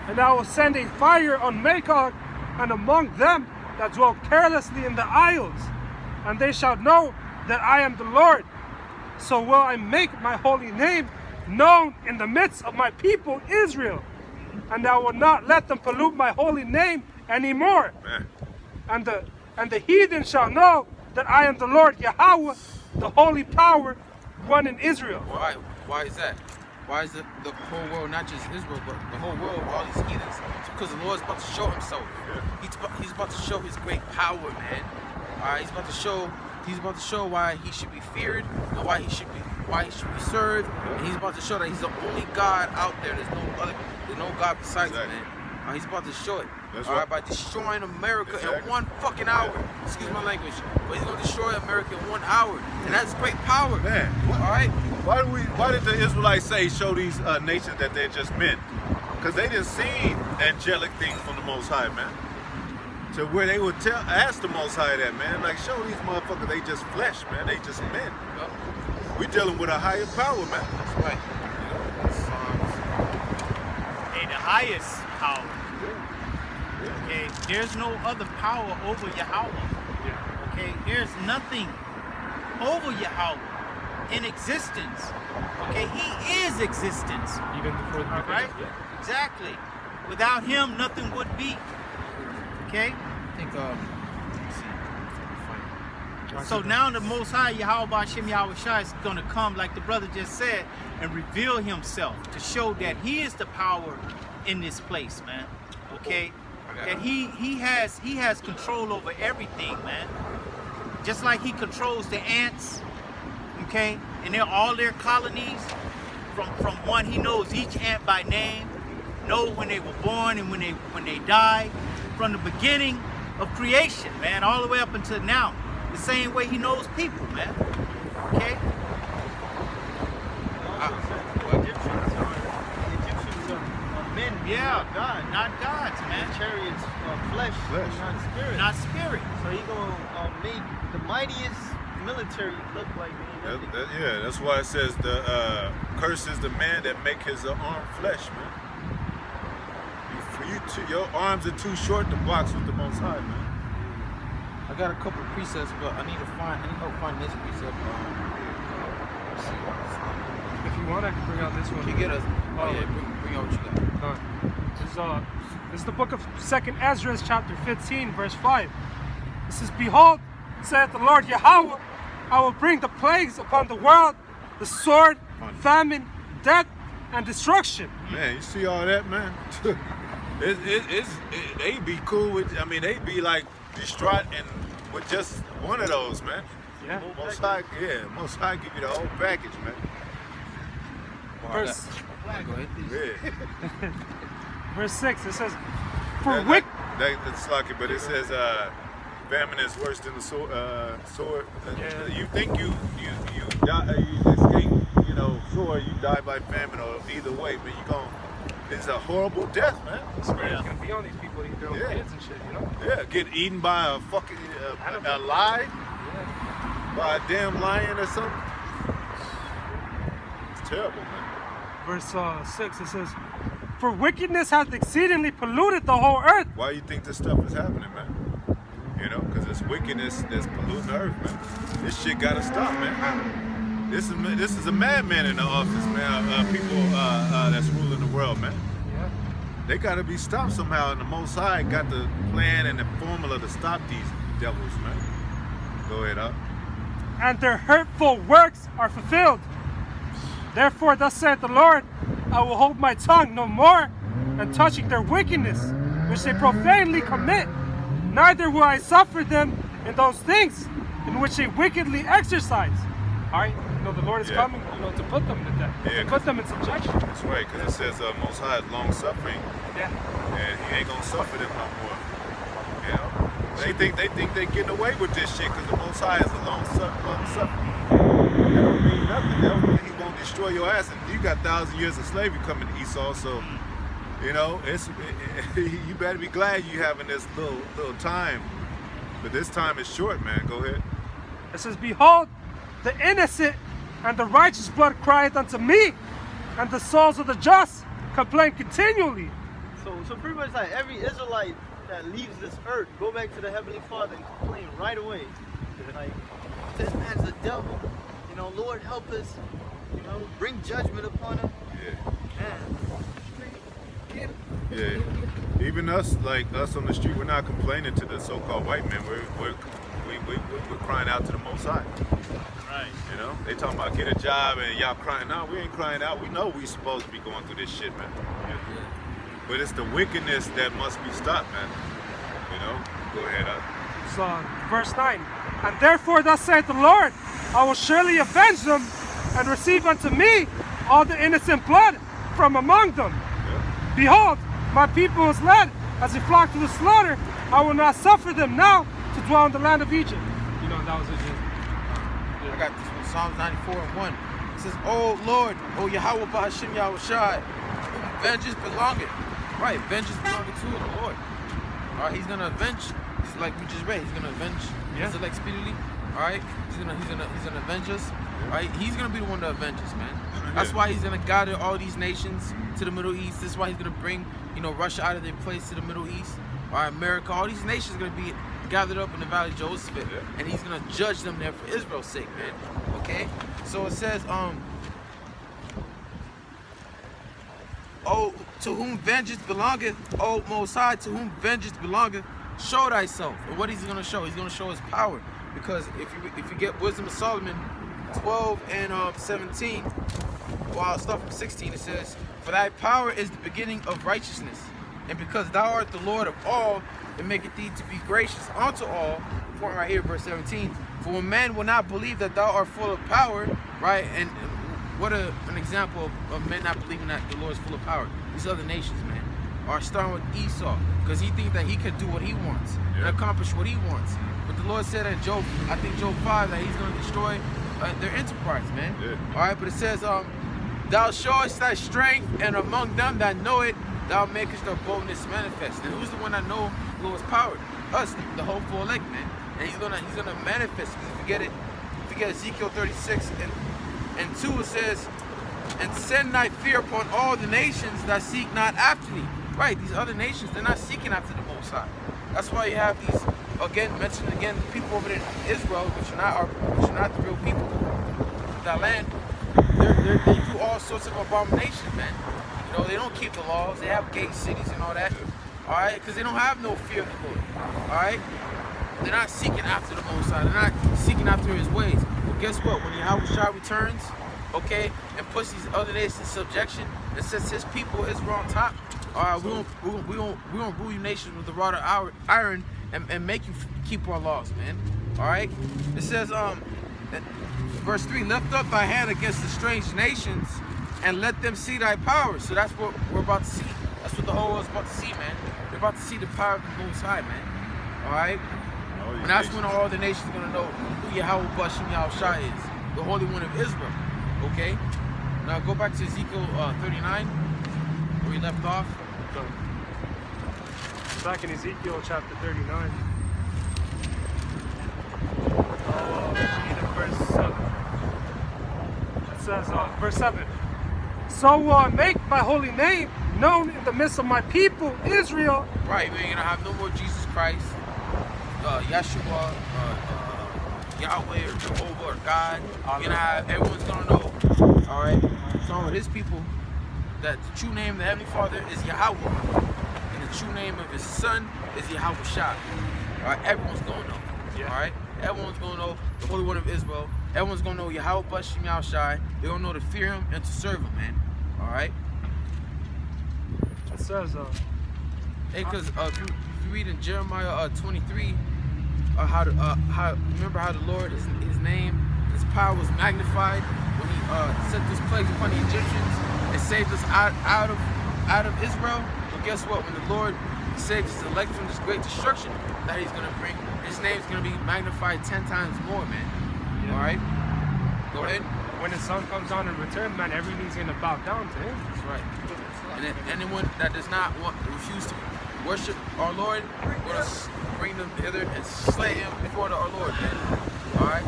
And I will send a fire on Magog and among them that dwell carelessly in the isles, and they shall know that I am the Lord. So will I make my holy name known in the midst of my people Israel, and I will not let them pollute my holy name anymore. Man. And the heathen shall know that I am the Lord Yahawah the holy power, one in Israel. Why? Why is that? Why is the whole world, not just Israel, but the whole world, all these heathens? It's because the Lord's about to show himself. He's about to show his great power, man. All right, he's about to show why he should be feared and why he should be served. And he's about to show that he's the only God out there. There's no God besides him, man. He's about to show it. All right, by destroying America in 1 fucking hour. Excuse my language, but he's gonna destroy America in 1 hour, and that's great power, Man, all right. Why did the Israelites say show these nations that they're just men? Because they didn't see angelic things from the Most High, man. To where they would ask the Most High that, man, like show these motherfuckers they just flesh, man. They just men. We dealing with a higher power, man. That's right. Hey, the highest power. Okay, there's no other power over Yahawah. Okay, there's nothing over Yahawah in existence. Okay, he is existence. Even before the All right? Exactly. Without him, nothing would be. Okay? I think So now the Most High, YAHAWASHI, is going to come, like the brother just said, and reveal himself to show that he is the power in this place, man. Okay? That he has control over everything, man. Just like he controls the ants, okay? And they're all their colonies. From one, he knows each ant by name, know when they were born and when they died, from the beginning of creation, man, all the way up until now. The same way he knows people, man. Okay? Egyptians are men, Yeah, not God. not gods, man. Chariots are flesh, not spirit. Not spirit. So he gonna make the mightiest military look like nothing. Yeah, that's why it says the curse is the man that make his arm flesh, man. Your arms are too short to box with the Most High, man. I got a couple of precepts, but I need help find this precept. Let's see. If you want, I can bring out this one. Can you get us? Oh yeah, bring out what you got. This is the book of 2nd Ezra, chapter 15, verse 5. It says, "Behold, saith the Lord Yahawah, I will bring the plagues upon the world, the sword, famine, death, and destruction." Man, you see all that, man? They be cool with, I mean, they be like distraught and with just one of those, man. Yeah. Most High give you the whole package, man. Verse, Go ahead. Yeah. verse 6, it says, "For That's lucky, but it says famine is worse than the sword. Yeah. You think you die, you escape, sword, you die by famine or either way, but it's a horrible death, man. Spirit's gonna be on these people, eat their own kids and shit, you know? Yeah, get eaten by a fucking a lion, by a damn lion or something. It's terrible, man. Verse 6, it says, "For wickedness hath exceedingly polluted the whole earth." Why you think this stuff is happening, man? Because it's wickedness that's polluting the earth, man. This shit gotta stop, man. This is a madman in the office, man. People that's ruling the world, man. Yeah. They gotta be stopped somehow, and the Most High got the plan and the formula to stop these devils, man. Go ahead, up. "And their hurtful works are fulfilled. Therefore, thus saith the Lord, I will hold my tongue no more, and touching their wickedness, which they profanely commit, neither will I suffer them in those things in which they wickedly exercise." All right, the Lord is coming, to put them to death, to put them in subjection. That's right, because it says Most High is long suffering, Yeah. and He ain't gonna suffer them no more. They think they're getting away with this shit because the Most High is a long suffering. That don't mean nothing. That don't mean He won't destroy your ass. And you got 1,000 years of slavery coming to Esau, so you better be glad you having this little time. But this time is short, man. Go ahead. It says, "Behold, the innocent and the righteous blood crieth unto me, and the souls of the just complain continually." So pretty much like every Israelite that leaves this earth, go back to the Heavenly Father and complain right away. Like, this man's a devil. Lord help us. Bring judgment upon him. Man. Yeah. Even us, like us on the street, we're not complaining to the so-called white men. We're we're crying out to the Most High. Right. You know, they talking about get a job and y'all crying out. We ain't crying out. We know we supposed to be going through this shit, man. But it's the wickedness that must be stopped, man. You know, go ahead. So, verse 9. And therefore thus saith the Lord, I will surely avenge them and receive unto me all the innocent blood from among them. Yeah. Behold, my people is led as a flock to the slaughter. I will not suffer them now to dwell in the land of Egypt. You know, that was it. I got this one, Psalms 94:1. It says, "O Lord, O Yahawah Bahashim YAHAWASHI, vengeance belongeth." Right, vengeance belongeth to the Lord. All right, he's gonna avenge. He's like we just read. He's gonna avenge. Yeah. Like speedily. All right, he's gonna avenge us. All right, he's gonna be the one to avenge us, man. That's why he's gonna gather all these nations to the Middle East. This is why he's gonna bring, you know, Russia out of their place to the Middle East. All right, America, all these nations are gonna be gathered up in the Valley of Joseph, and he's gonna judge them there for Israel's sake, man. Okay, so it says, "Oh, to whom vengeance belongeth, O Most High, to whom vengeance belongeth, show thyself." And what he's gonna show? He's gonna show his power, because if you get Wisdom of Solomon 12 and 17, well, I'll start from 16. It says, "For thy power is the beginning of righteousness, and because thou art the Lord of all, it maketh thee to be gracious unto all." Point right here, verse 17. "For when man will not believe that thou art full of power," right? And what an example of men not believing that the Lord is full of power. These other nations, man, are starting with Esau, because he thinks that he can do what he wants and accomplish what he wants. But the Lord said in Job, I think Job 5, that he's going to destroy their enterprise, man. All right, but it says, "Thou showest thy strength, and among them that know it, thou makest thy boldness manifest." And who's the one that know the Lord's power? Us, the hopeful elect, man. And he's gonna manifest. You forget it. You forget Ezekiel 36 and 2. It says, "And send thy fear upon all the nations that seek not after thee." Right, these other nations, they're not seeking after the Most High. That's why you have these, again, mentioned again, people over there in Israel, which are not the real people of that land. They do all sorts of abominations, man. You know, they don't keep the laws. They have gate cities and all that. All right, because they don't have no fear of the Lord. All right, they're not seeking after the Most High. They're not seeking after His ways. But guess what? When Yahawashi returns, okay, and puts these other nations in subjection, and sets His people, Israel, on top. All right, we won't rule you nations with the rod of iron and make you keep our laws, man. All right. It says, verse 3, "Lift up thy hand against the strange nations, and let them see thy power." So that's what we're about to see. That's what the whole world's about to see, man. They're about to see the power of the Most High, man. All right. And that's when all the nations are gonna know who Yahawah Bahashim YAHAWASHI is, the Holy One of Israel. Okay. Now go back to Ezekiel 39, where we left off. Back in Ezekiel chapter 39. Verse 7. It says, verse 7. "So make my holy name known in the midst of my people, Israel." Right, we're gonna have no more Jesus Christ, Yeshua, Yahweh or Jehovah or God. We're gonna have, everyone's gonna know, all right, some of His people, that the true name of the Heavenly Father is Yahawah, and the true name of His Son is YAHAWASHI. All right, everyone's gonna know. All right, everyone's gonna know the Holy One of Israel. Everyone's gonna know Yahawah Bahashim YAHAWASHI. They're gonna know to fear Him and to serve Him, man. All right. It says, hey, because if you read in Jeremiah 23, remember how the Lord, His name, His power was magnified when He set this plague upon the Egyptians and saved us out of Israel. But guess what? When the Lord saves His elect from this great destruction that He's gonna bring, His name's gonna be magnified 10 times more, man. All right. Go ahead. When His Son comes on in return, man, everything's gonna bow down to Him. That's right. And then anyone that does not refuse to worship our Lord, we're gonna bring them hither and slay him before our Lord, man. All right.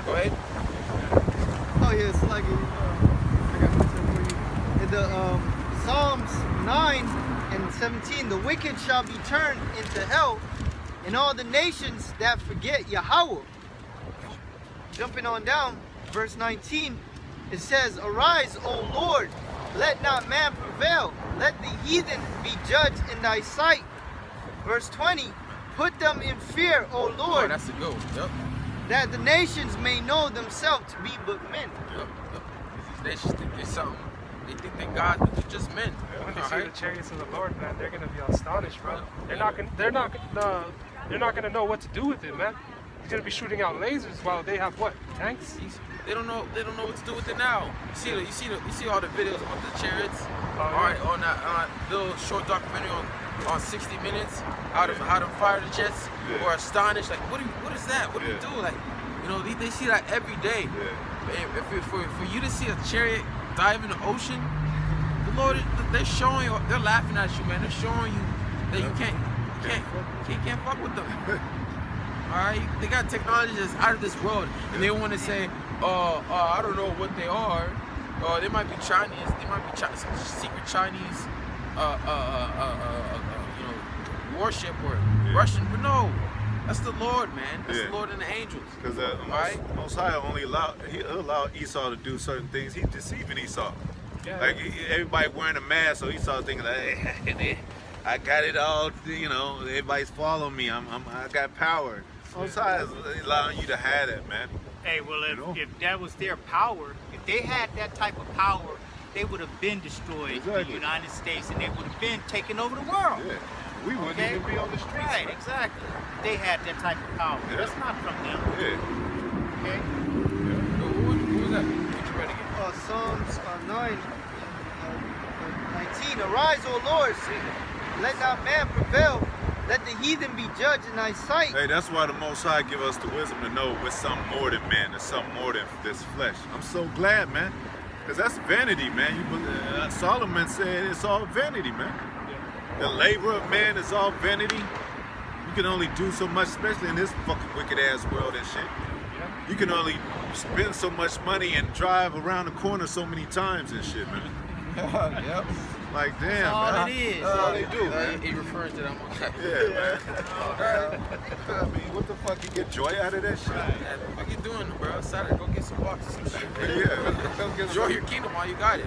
Go ahead. Oh yeah, it's like I got something for you. In the Psalms 9 and 17, "The wicked shall be turned into hell, and all the nations that forget Yahawah." Jumping on down, verse 19, it says, "Arise, O Lord, let not man prevail. Let the heathen be judged in thy sight." Verse 20, Put them in fear, O Oh, Lord, that's a good one. Yep. that the nations may know themselves to be but men. Yep. These nations think they're something. They think that God they're just men. When they All see right? the chariots of the Lord, man, they're gonna be astonished, bro. They're not gonna know what to do with it, man. He's gonna be shooting out lasers while they have what? Tanks? They don't know what to do with it now. You see all the videos about the chariots. All right, on that little short documentary on 60 Minutes, how to fire the jets. Or astonished, like what is that? What do you do? Like, you know, they see that every day. If for you to see a chariot dive in the ocean, the Lord, they're showing you, they're laughing at you, man. They're showing you that you can't fuck with them. All right, they got technology that's out of this world, and they want to say, I don't know what they are. They might be Chinese. They might be some secret Chinese, warship or Russian. But no, that's the Lord, man. That's the Lord and the angels. Because Most High only allowed Esau to do certain things. He's deceiving Esau. Yeah. Like everybody wearing a mask, so Esau thinking like, hey, I got it all. You know, everybody's following me. I got power. Most High is allowing you to have that, man. Hey, well, if that was their power, if they had that type of power, they would have been destroyed the United States, and they would have been taking over the world. Yeah. We wouldn't even be on the streets. Right, exactly. If they had that type of power. Yeah. That's not from them. Yeah. Okay? Who was that? What you read again? Psalms 9, 19. Arise, O Lord, let not man prevail. Let the heathen be judged in thy sight. Hey, that's why the Most High give us the wisdom to know it's something more than man. It's something more than this flesh. I'm so glad, man. Because that's vanity, man. Solomon said it's all vanity, man. The labor of man is all vanity. You can only do so much, especially in this fucking wicked ass world and shit. You can only spend so much money and drive around the corner so many times and shit, man. Yep. Like, damn, That's all man. it is. That's all they do, man. He refers to them on that. Yeah, man. I mean, what the fuck? You get joy out of that shit? What you doing, bro? Saturday, go get some boxes, some shit. Yeah. Go get Enjoy your kingdom while you got it.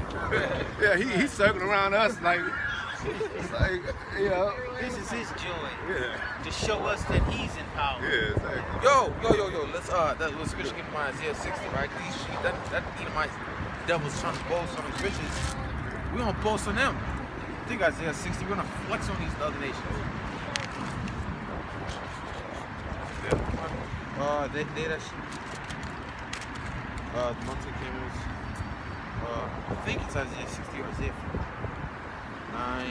Yeah, he's circling around us like, it's like, you know. This is his joy. Yeah. To show us that he's in power. Yeah, exactly. Yo. Let's switch to Isaiah 60, right? These sheep, that Edomite devil's trying to boast on the riches. We don't boast on them. I think Isaiah 60, we're gonna flex on these other nations. The monthly camels. I think it's Isaiah 60 or Isaiah 9.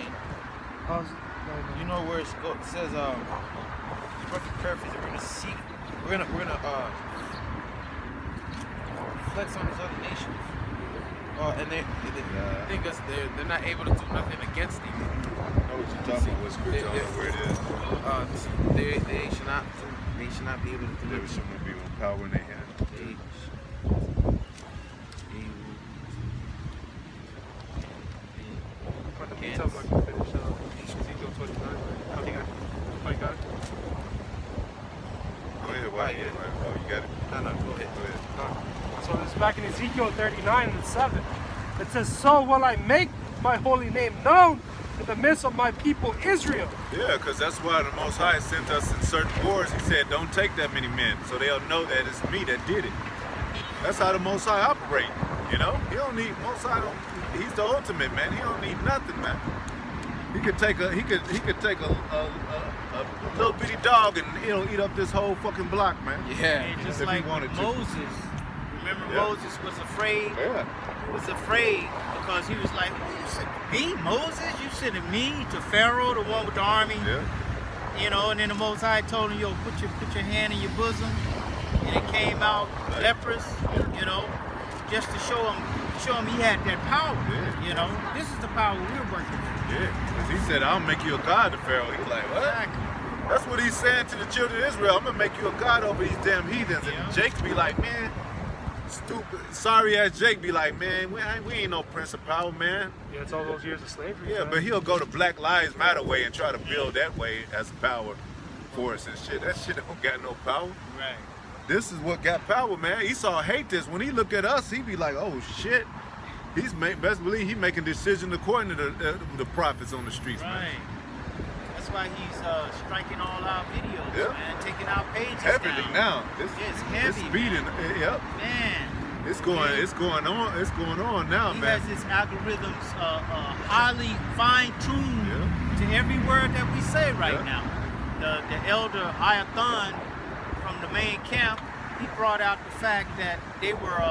You know where it says perfect paraphrase. We're gonna seek. We're gonna flex on these other nations. And they think they're not able to do nothing against these. I know what you're talking about. What scripture? I don't know where it is. They should not be able to do There it. should be more power in their hand. Ezekiel 29. I think I got it. Go ahead, why? Oh, you got it? No, go ahead. Go ahead. So it's back in Ezekiel 39 and 7. It says, so will I make my holy name known in the midst of my people Israel. Yeah, because that's why the Most High sent us in certain wars. He said, don't take that many men, so they'll know that it's me that did it. That's how the Most High operate, you know? He don't need, Most High he's the ultimate, man. He don't need nothing, man. He could take a little bitty dog and eat up this whole fucking block, man. Yeah. And just If he like wanted to. Moses. Remember Moses was afraid? Yeah. Was afraid because he was like, you sent me, Moses? You sent me to Pharaoh, the one with the army? Yeah. You know, and then the Most High told him, yo, put your hand in your bosom. And it came out leprous, you know, just to show him he had that power. Yeah. You know, this is the power we're working with. Yeah, because he said, I'll make you a god to Pharaoh. He's like, what? Exactly. That's what he's saying to the children of Israel. I'm going to make you a god over these damn heathens. Yeah. And Jake be like, man, stupid. Sorry ass Jake be like, man, we ain't no prince of power, man. Yeah, it's all those years of slavery. Yeah, man. but he'll go to Black Lives Matter way and try to build that way as a power for us and shit. That shit don't got no power. Right. This is what got power, man. Esau hate this. When he look at us, he be like, oh shit. Best believe he making decisions according to the prophets on the streets, Right. man. That's why he's striking all our videos, Yeah. man. Taking our pages Everything down. now. It's heavy, It's speeding. Yep. Man. It's going on. It's going on now, He man. has his algorithms highly fine-tuned Yeah. to every word that we say right Yeah. now. The elder Ayathan from the main camp, he brought out the fact that they were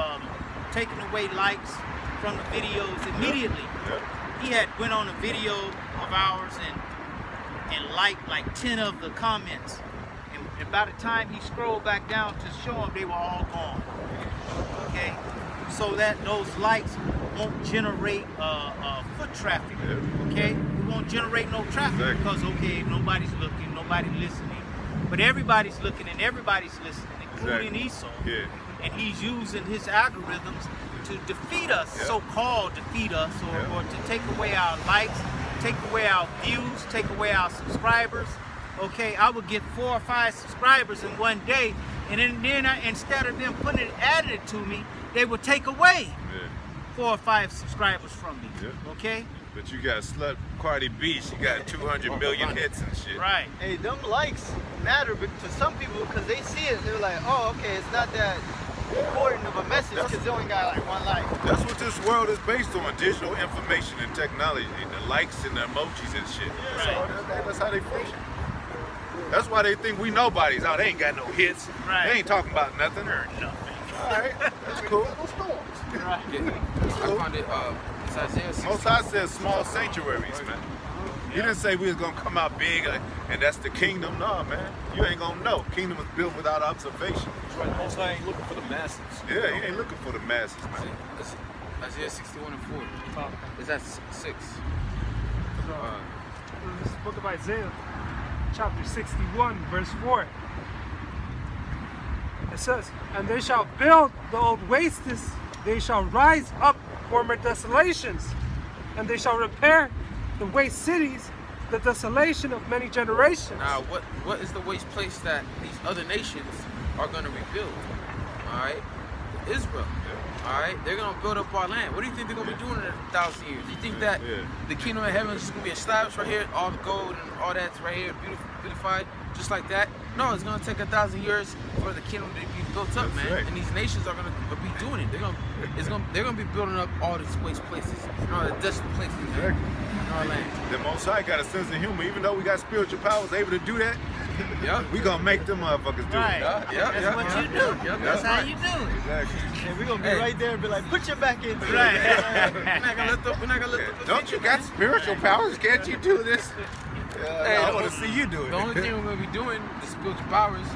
taking away likes from the videos immediately. Yeah. He had went on a video of ours and liked like 10 of the comments. And by the time he scrolled back down to show them, they were all gone. Okay, so that those likes won't generate foot traffic. Yeah. Okay, it won't generate no traffic Exactly. because okay, nobody's looking, nobody's listening, but everybody's looking and everybody's listening, including Exactly. Esau. Yeah. And he's using his algorithms to defeat us, Yeah. so-called defeat us, Yeah. or to take away our likes, take away our views, take away our subscribers. Okay, I would get 4 or 5 subscribers in one day, and then instead of them adding it to me, they would take away Yeah. 4 or 5 subscribers from me. Yeah. Okay, But you got slut Cardi B. She got 200 million hits and shit. right? Hey, them likes matter to some people because they see it. They're like, oh, okay, it's not that important of a message because they only got like 1 like. That's what this world is based on: digital information and technology, the likes and the emojis and shit. That's how they function. That's why they think we nobodies. Oh, they ain't got no hits. Right. They ain't talking about nothing. Nothing. All right, that's cool. Right. I found it. It's Isaiah 6. Most High says small sanctuaries, man. He didn't say we was gonna come out big and that's the kingdom. No, man. You ain't gonna know. Kingdom was built without observation. That's right. Most High ain't looking for the masses. Yeah, he ain't looking for the masses, man. It's Isaiah 61 and 40. It's at 6. This is the book of Isaiah, chapter 61, verse 4. It says, and they shall build the old wastes, they shall rise up former desolations, and they shall repair the waste cities, the desolation of many generations. Now, what is the waste place that these other nations are going to rebuild? All right, Israel. All right, they're going to build up our land. What do you think they're going to be doing in 1,000 years? Do you think that the kingdom of heaven is going to be established right here, all the gold and all that's right here, beautified, just like that? No, it's going to take 1,000 years for the kingdom to be built up, man. right. And these nations are going to be doing it. They're going to be building up all these waste places, all the desolate places in our land. The Most High got a sense of humor. Even though we got spiritual powers able to do that, Yeah. we gonna make them motherfuckers do Right. it. That's what you do. That's how you do it. Exactly. And we're going to be right there and be like, put your back into it. Right. We're not gonna let the Don't you got spiritual powers? Can't you do this? Hey, I the want to only- see you do it. The only thing we're gonna be doing, the spiritual powers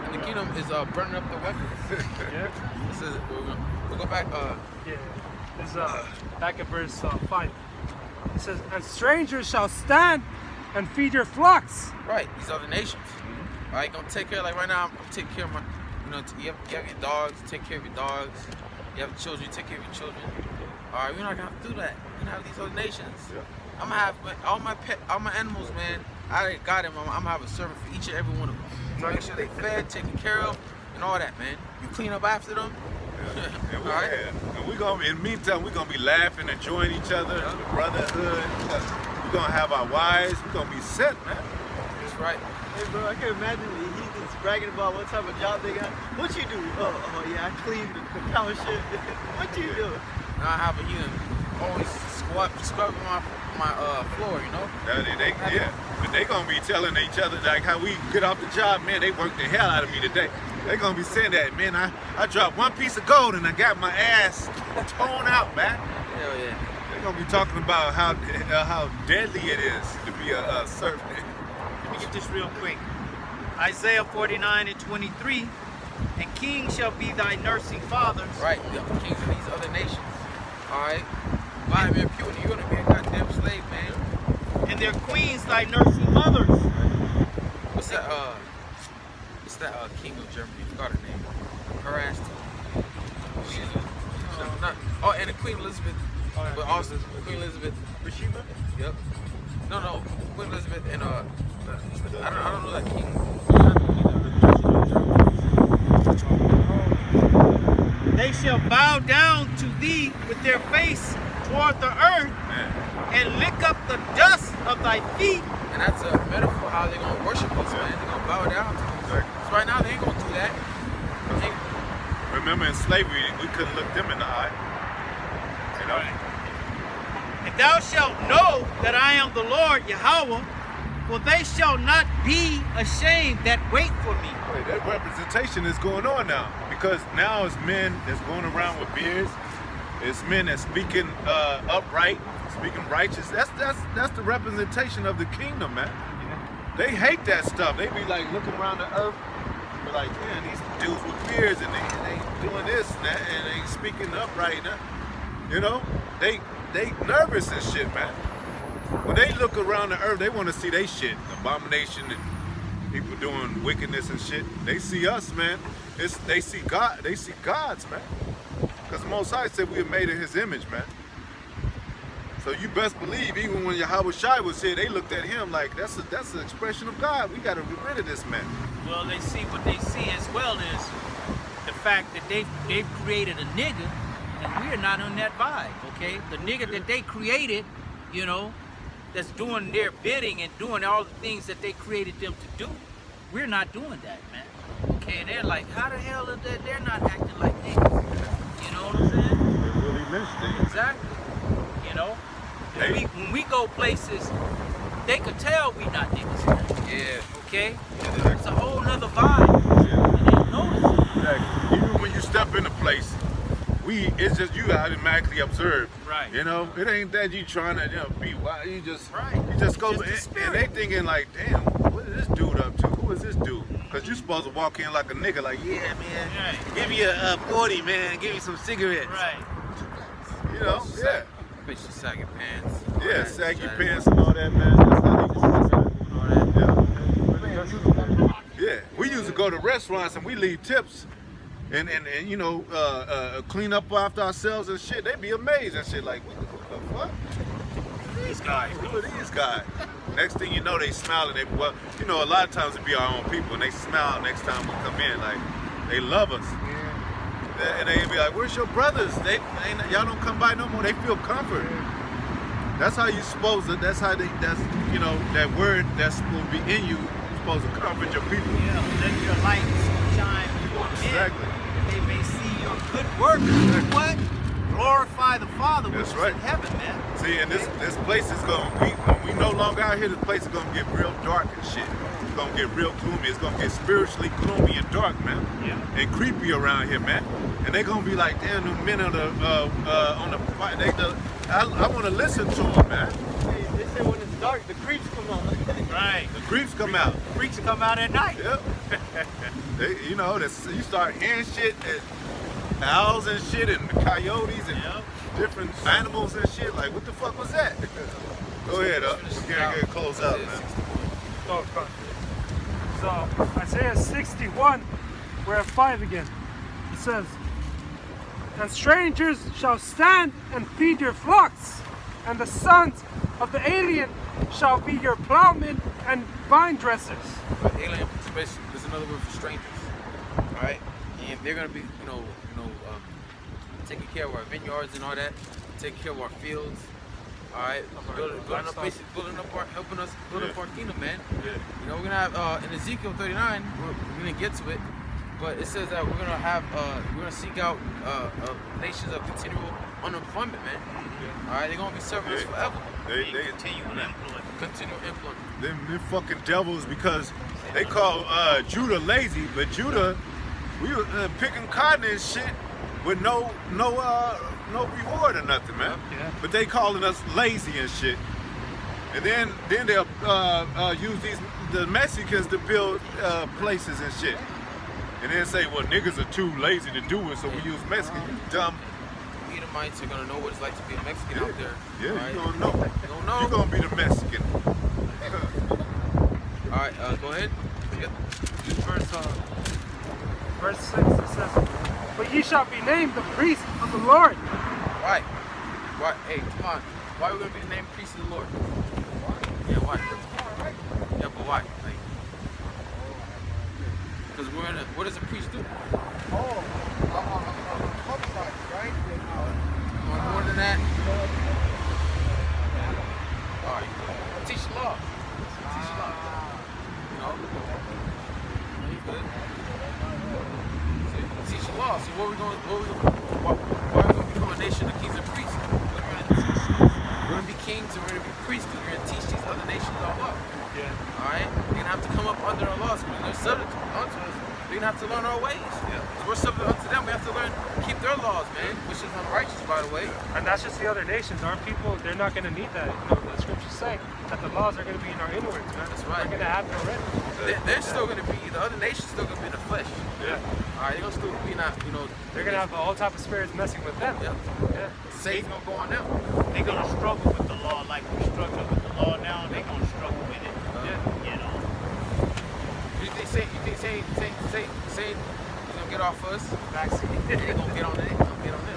in the kingdom, is burning up the weapons. Yeah. It says we'll go back. Yeah. It's back at verse 5. It says, and strangers shall stand and feed your flocks. Right, these other nations. All right, gonna take care. Like right now, I'm taking care of my. You have your dogs. Take care of your dogs. You have children. Take care of your children. All right, we're not gonna have to do that. We're gonna have these other nations. I'm gonna have all my animals, man. I got them. I'm gonna have a servant for each and every one of them. To make sure they fed, taken care of, and all that, man. You clean up after them. And All right. and we gonna, in the meantime, we're gonna be laughing, enjoying each other, the brotherhood. We're gonna have our wives. We're gonna be set, man. That's right. Hey, bro, I can imagine the heathens bragging about what type of job they got. What you do? Oh yeah, I clean the township. What you do? Now I have a heathen always scrubbing my floor, you know. But they gonna be telling each other like how we get off the job, man. They worked the hell out of me today. They gonna be saying that, man. I dropped one piece of gold and I got my ass torn out, man. Hell yeah. They gonna be talking about how deadly it is to be a servant. Let me get this real quick. Isaiah 49 and 23. And kings shall be thy nursing fathers. Right, the kings of these other nations. Alright? Why, man, Putin, you're gonna be a goddamn slave, man. And their queens thy nursing mothers. What's that king of Germany? I forgot her name. Her ass too. And the Queen Elizabeth. But also Queen Elizabeth. Rashida? Yep. No, Queen Elizabeth and I don't know that king. They shall bow down to thee with their face toward the earth, and lick up the dust of thy feet And that's a metaphor how they're going to worship us, man. They're going to bow down to us. Exactly. So right now, they ain't going to do that. Remember in slavery, we couldn't look them in the eye. You know? And thou shalt know that I am the Lord Yahawah, for they shall not be ashamed that wait for me. Wait, that representation is going on now, because now it's men that's going around with beards. It's men that's speaking upright, speaking righteous. That's the representation of the kingdom, man. They hate that stuff. They be like looking around the earth, be like, man, these dudes with beards and they doing this and that, and they speaking upright. You know, they nervous and shit, man. When they look around the earth, they want to see they shit, abomination and people doing wickedness and shit. They see us, man. They see God. They see God's, man. Because the Most High said we are made in His image, man. So you best believe, even when YAHAWASHI was here, they looked at him like that's an expression of God. We got to get rid of this man. Well, they see what they see as well is the fact that they've created a nigga, and we're not on that vibe, okay? The nigga that they created, you know, that's doing their bidding and doing all the things that they created them to do. We're not doing that, man. Okay, and they're like, how the hell is that? They're not acting like niggas. You know what I'm saying? They really missed things. Exactly. You know? When we go places, they could tell we not niggas. Man. Yeah. Okay? It's a whole nother vibe. Yeah. And they notice it. Exactly. Even when you step in a place, it's just you automatically observe. Right. You know, it ain't that you trying to be wild. You just go Just the and they thinking like, damn, what is this dude up to? Who is this dude? Because you supposed to walk in like a nigga, like, yeah, man, Right. give me a 40, man, give me some cigarettes. Right. You know, yeah. Bitch, you sagging pants. Yeah, sag your pants and all that, man. That's how they want it. Yeah, we used to go to restaurants and we leave tips and you know, clean up after ourselves and shit. They'd be amazed and shit like, what the fuck? These guys. Who are these guys? Next thing you know, they smile and well, you know, a lot of times it be our own people and they smile next time we come in, like, they love us. And they be like, where's your brothers? Y'all don't come by no more. They feel comfort. That's how you supposed to, that's you know, that word that's supposed to be in you, you're supposed to comfort your people. Yeah, let your light shine before men. Exactly. They may see your good works. Exactly. What? Glorify the Father which That's is right. in heaven, man. See, and this place is when we no longer out here, this place is gonna get real dark and shit. It's gonna get real gloomy. It's gonna get spiritually gloomy and dark, man. Yeah. And creepy around here, man. And they gonna be like, damn, the men on the I want to listen to them, man. They say when it's dark, the creeps come on. Right. The creeps come out. Freaks come out at night. Yep. You know, you start hearing shit, and owls and shit, and coyotes and different animals and shit. Like, what the fuck was that? Go ahead, we're getting close out, man. So Isaiah 61, we're at 5 again. It says, and strangers shall stand and feed your flocks, and the sons of the alien shall be your plowmen and vine dressers. But alien is another word for strangers. All right, and they're gonna be, taking care of our vineyards and all that, taking care of our fields. All right, building up our kingdom, man. Yeah. You know, we're gonna have in Ezekiel 39. We're gonna get to it, but it says that we're gonna seek out nations of continual unemployment, man. All right, they're gonna be serving us forever. They Continue influence. them fucking devils, because they call Judah lazy, but Judah, we were picking cotton and shit with no reward or nothing, man. Yeah. But they calling us lazy and shit. And then they'll use the Mexicans to build places and shit. And then say, well, niggas are too lazy to do it, so we use Mexicans. You dumb. Edomites are gonna know what it's like to be a Mexican out there. Yeah, all right? you gonna know. You gonna know. You're gonna be the Mexican. All right, go ahead. Verse 6, it says, but ye shall be named the priests of the Lord. Why? Why? Hey, come on. Why are we gonna be named priests of the Lord? Yeah, why? Yeah, but why? Like, because what does a priest do? Right? You want more than that? All right. Teach the law. Teach the law. See, why are we going to become a nation of kings and priests? We're going to be kings and we're going to be priests because we're going to teach these other nations our law. Yeah. Alright? They're going to have to come up under our laws because they're subject unto us. They're going to have to learn our ways. So we're subject unto them. We have to learn, keep their laws, man, which is unrighteous, by the way. And that's just the other nations. Our people, they're not going to need that. You know, the scriptures say that the laws are going to be in our inwards, man. That's right. They're going to have it already. They're still going to be, the other nations still going to be in the flesh. Yeah. Alright, they're going to still be not, you know. They're going to have all type of spirits messing with them. Yeah. Yeah. Satan's going to go on them. They're gonna struggle with the law like we struggle with the law now. They're gonna struggle with it. You know. You think Satan is gonna get off us? Vaccine. They're gonna get on it. They're gonna get on it.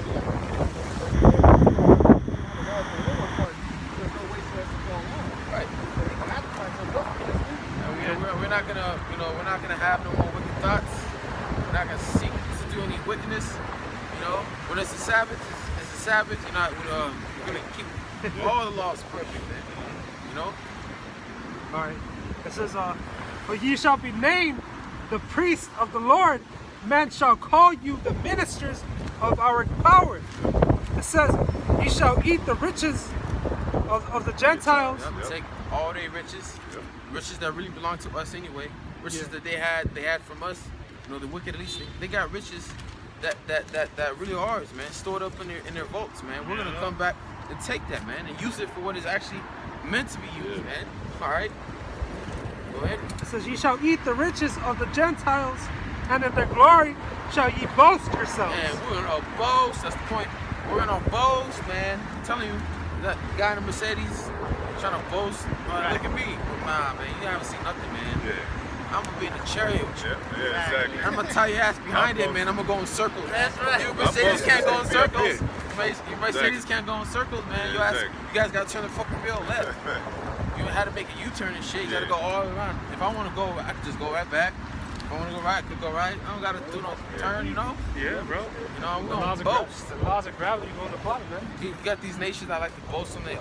Right. And we're not gonna, you know, we're not gonna have no more wicked thoughts. We're not gonna seek to do any wickedness. You know, when it's a Sabbath, it's a Sabbath. You're not, we're gonna keep all the laws perfect, man. You know. All right. It says, "But ye shall be named the priests of the Lord. Men shall call you the ministers of our power." It says, "Ye shall eat the riches of the Gentiles." Yep. Take all their riches, riches that really belong to us anyway. Riches that they had from us. You know, the wicked at least they got riches that really are ours, man. Stored up in their vaults, man. We're gonna come back and take that, man, and use it for what is actually meant to be used, man. All right. Go ahead. It says, "Ye shall eat the riches of the Gentiles, and in their glory shall ye boast yourselves." Man, we're gonna boast. That's the point. We're gonna boast, man. I'm telling you, that guy in the Mercedes trying to boast. Look at me. Nah, man, you haven't seen nothing, man. Yeah. I'm gonna be in the chariot with you. Yeah, exactly. I'm gonna tie your ass behind it, man. I'm gonna go in circles. That's right. You Mercedes can't go in circles. Yeah. You Mercedes can't go in circles, man. Yeah, You guys gotta turn the fucking wheel left. You had to make a U-turn and shit. You gotta go all the way around. If I wanna go, I could just go right back. If I wanna go right, I could go right. I don't gotta do no turn, you know? Yeah, bro. You know, we're The laws gonna of boast. the laws of gravity going to bottom, man. You got these nations that like to boast on their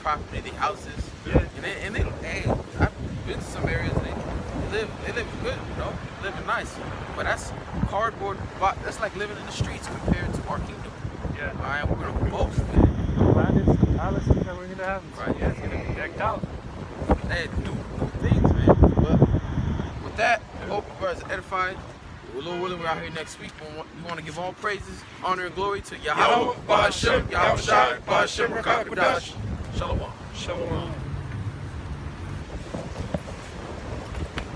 property, their houses. Yeah. And they hey, I've been to some areas and they live good, you know, living nice. But that's cardboard. That's like living in the streets compared to our kingdom. Yeah. All right, we're gonna boast, man. Planets, the palaces that we're gonna have. Right. Yeah, it's gonna be decked out. They do new things, man. But with that, I hope you guys are edified. Lord willing, we're out here next week. We want to give all praises, honor, and glory to YAHAWAH, YAHAWASHI, YAHAWASHI, Rawchaa Qadash. Shalom. Shalom.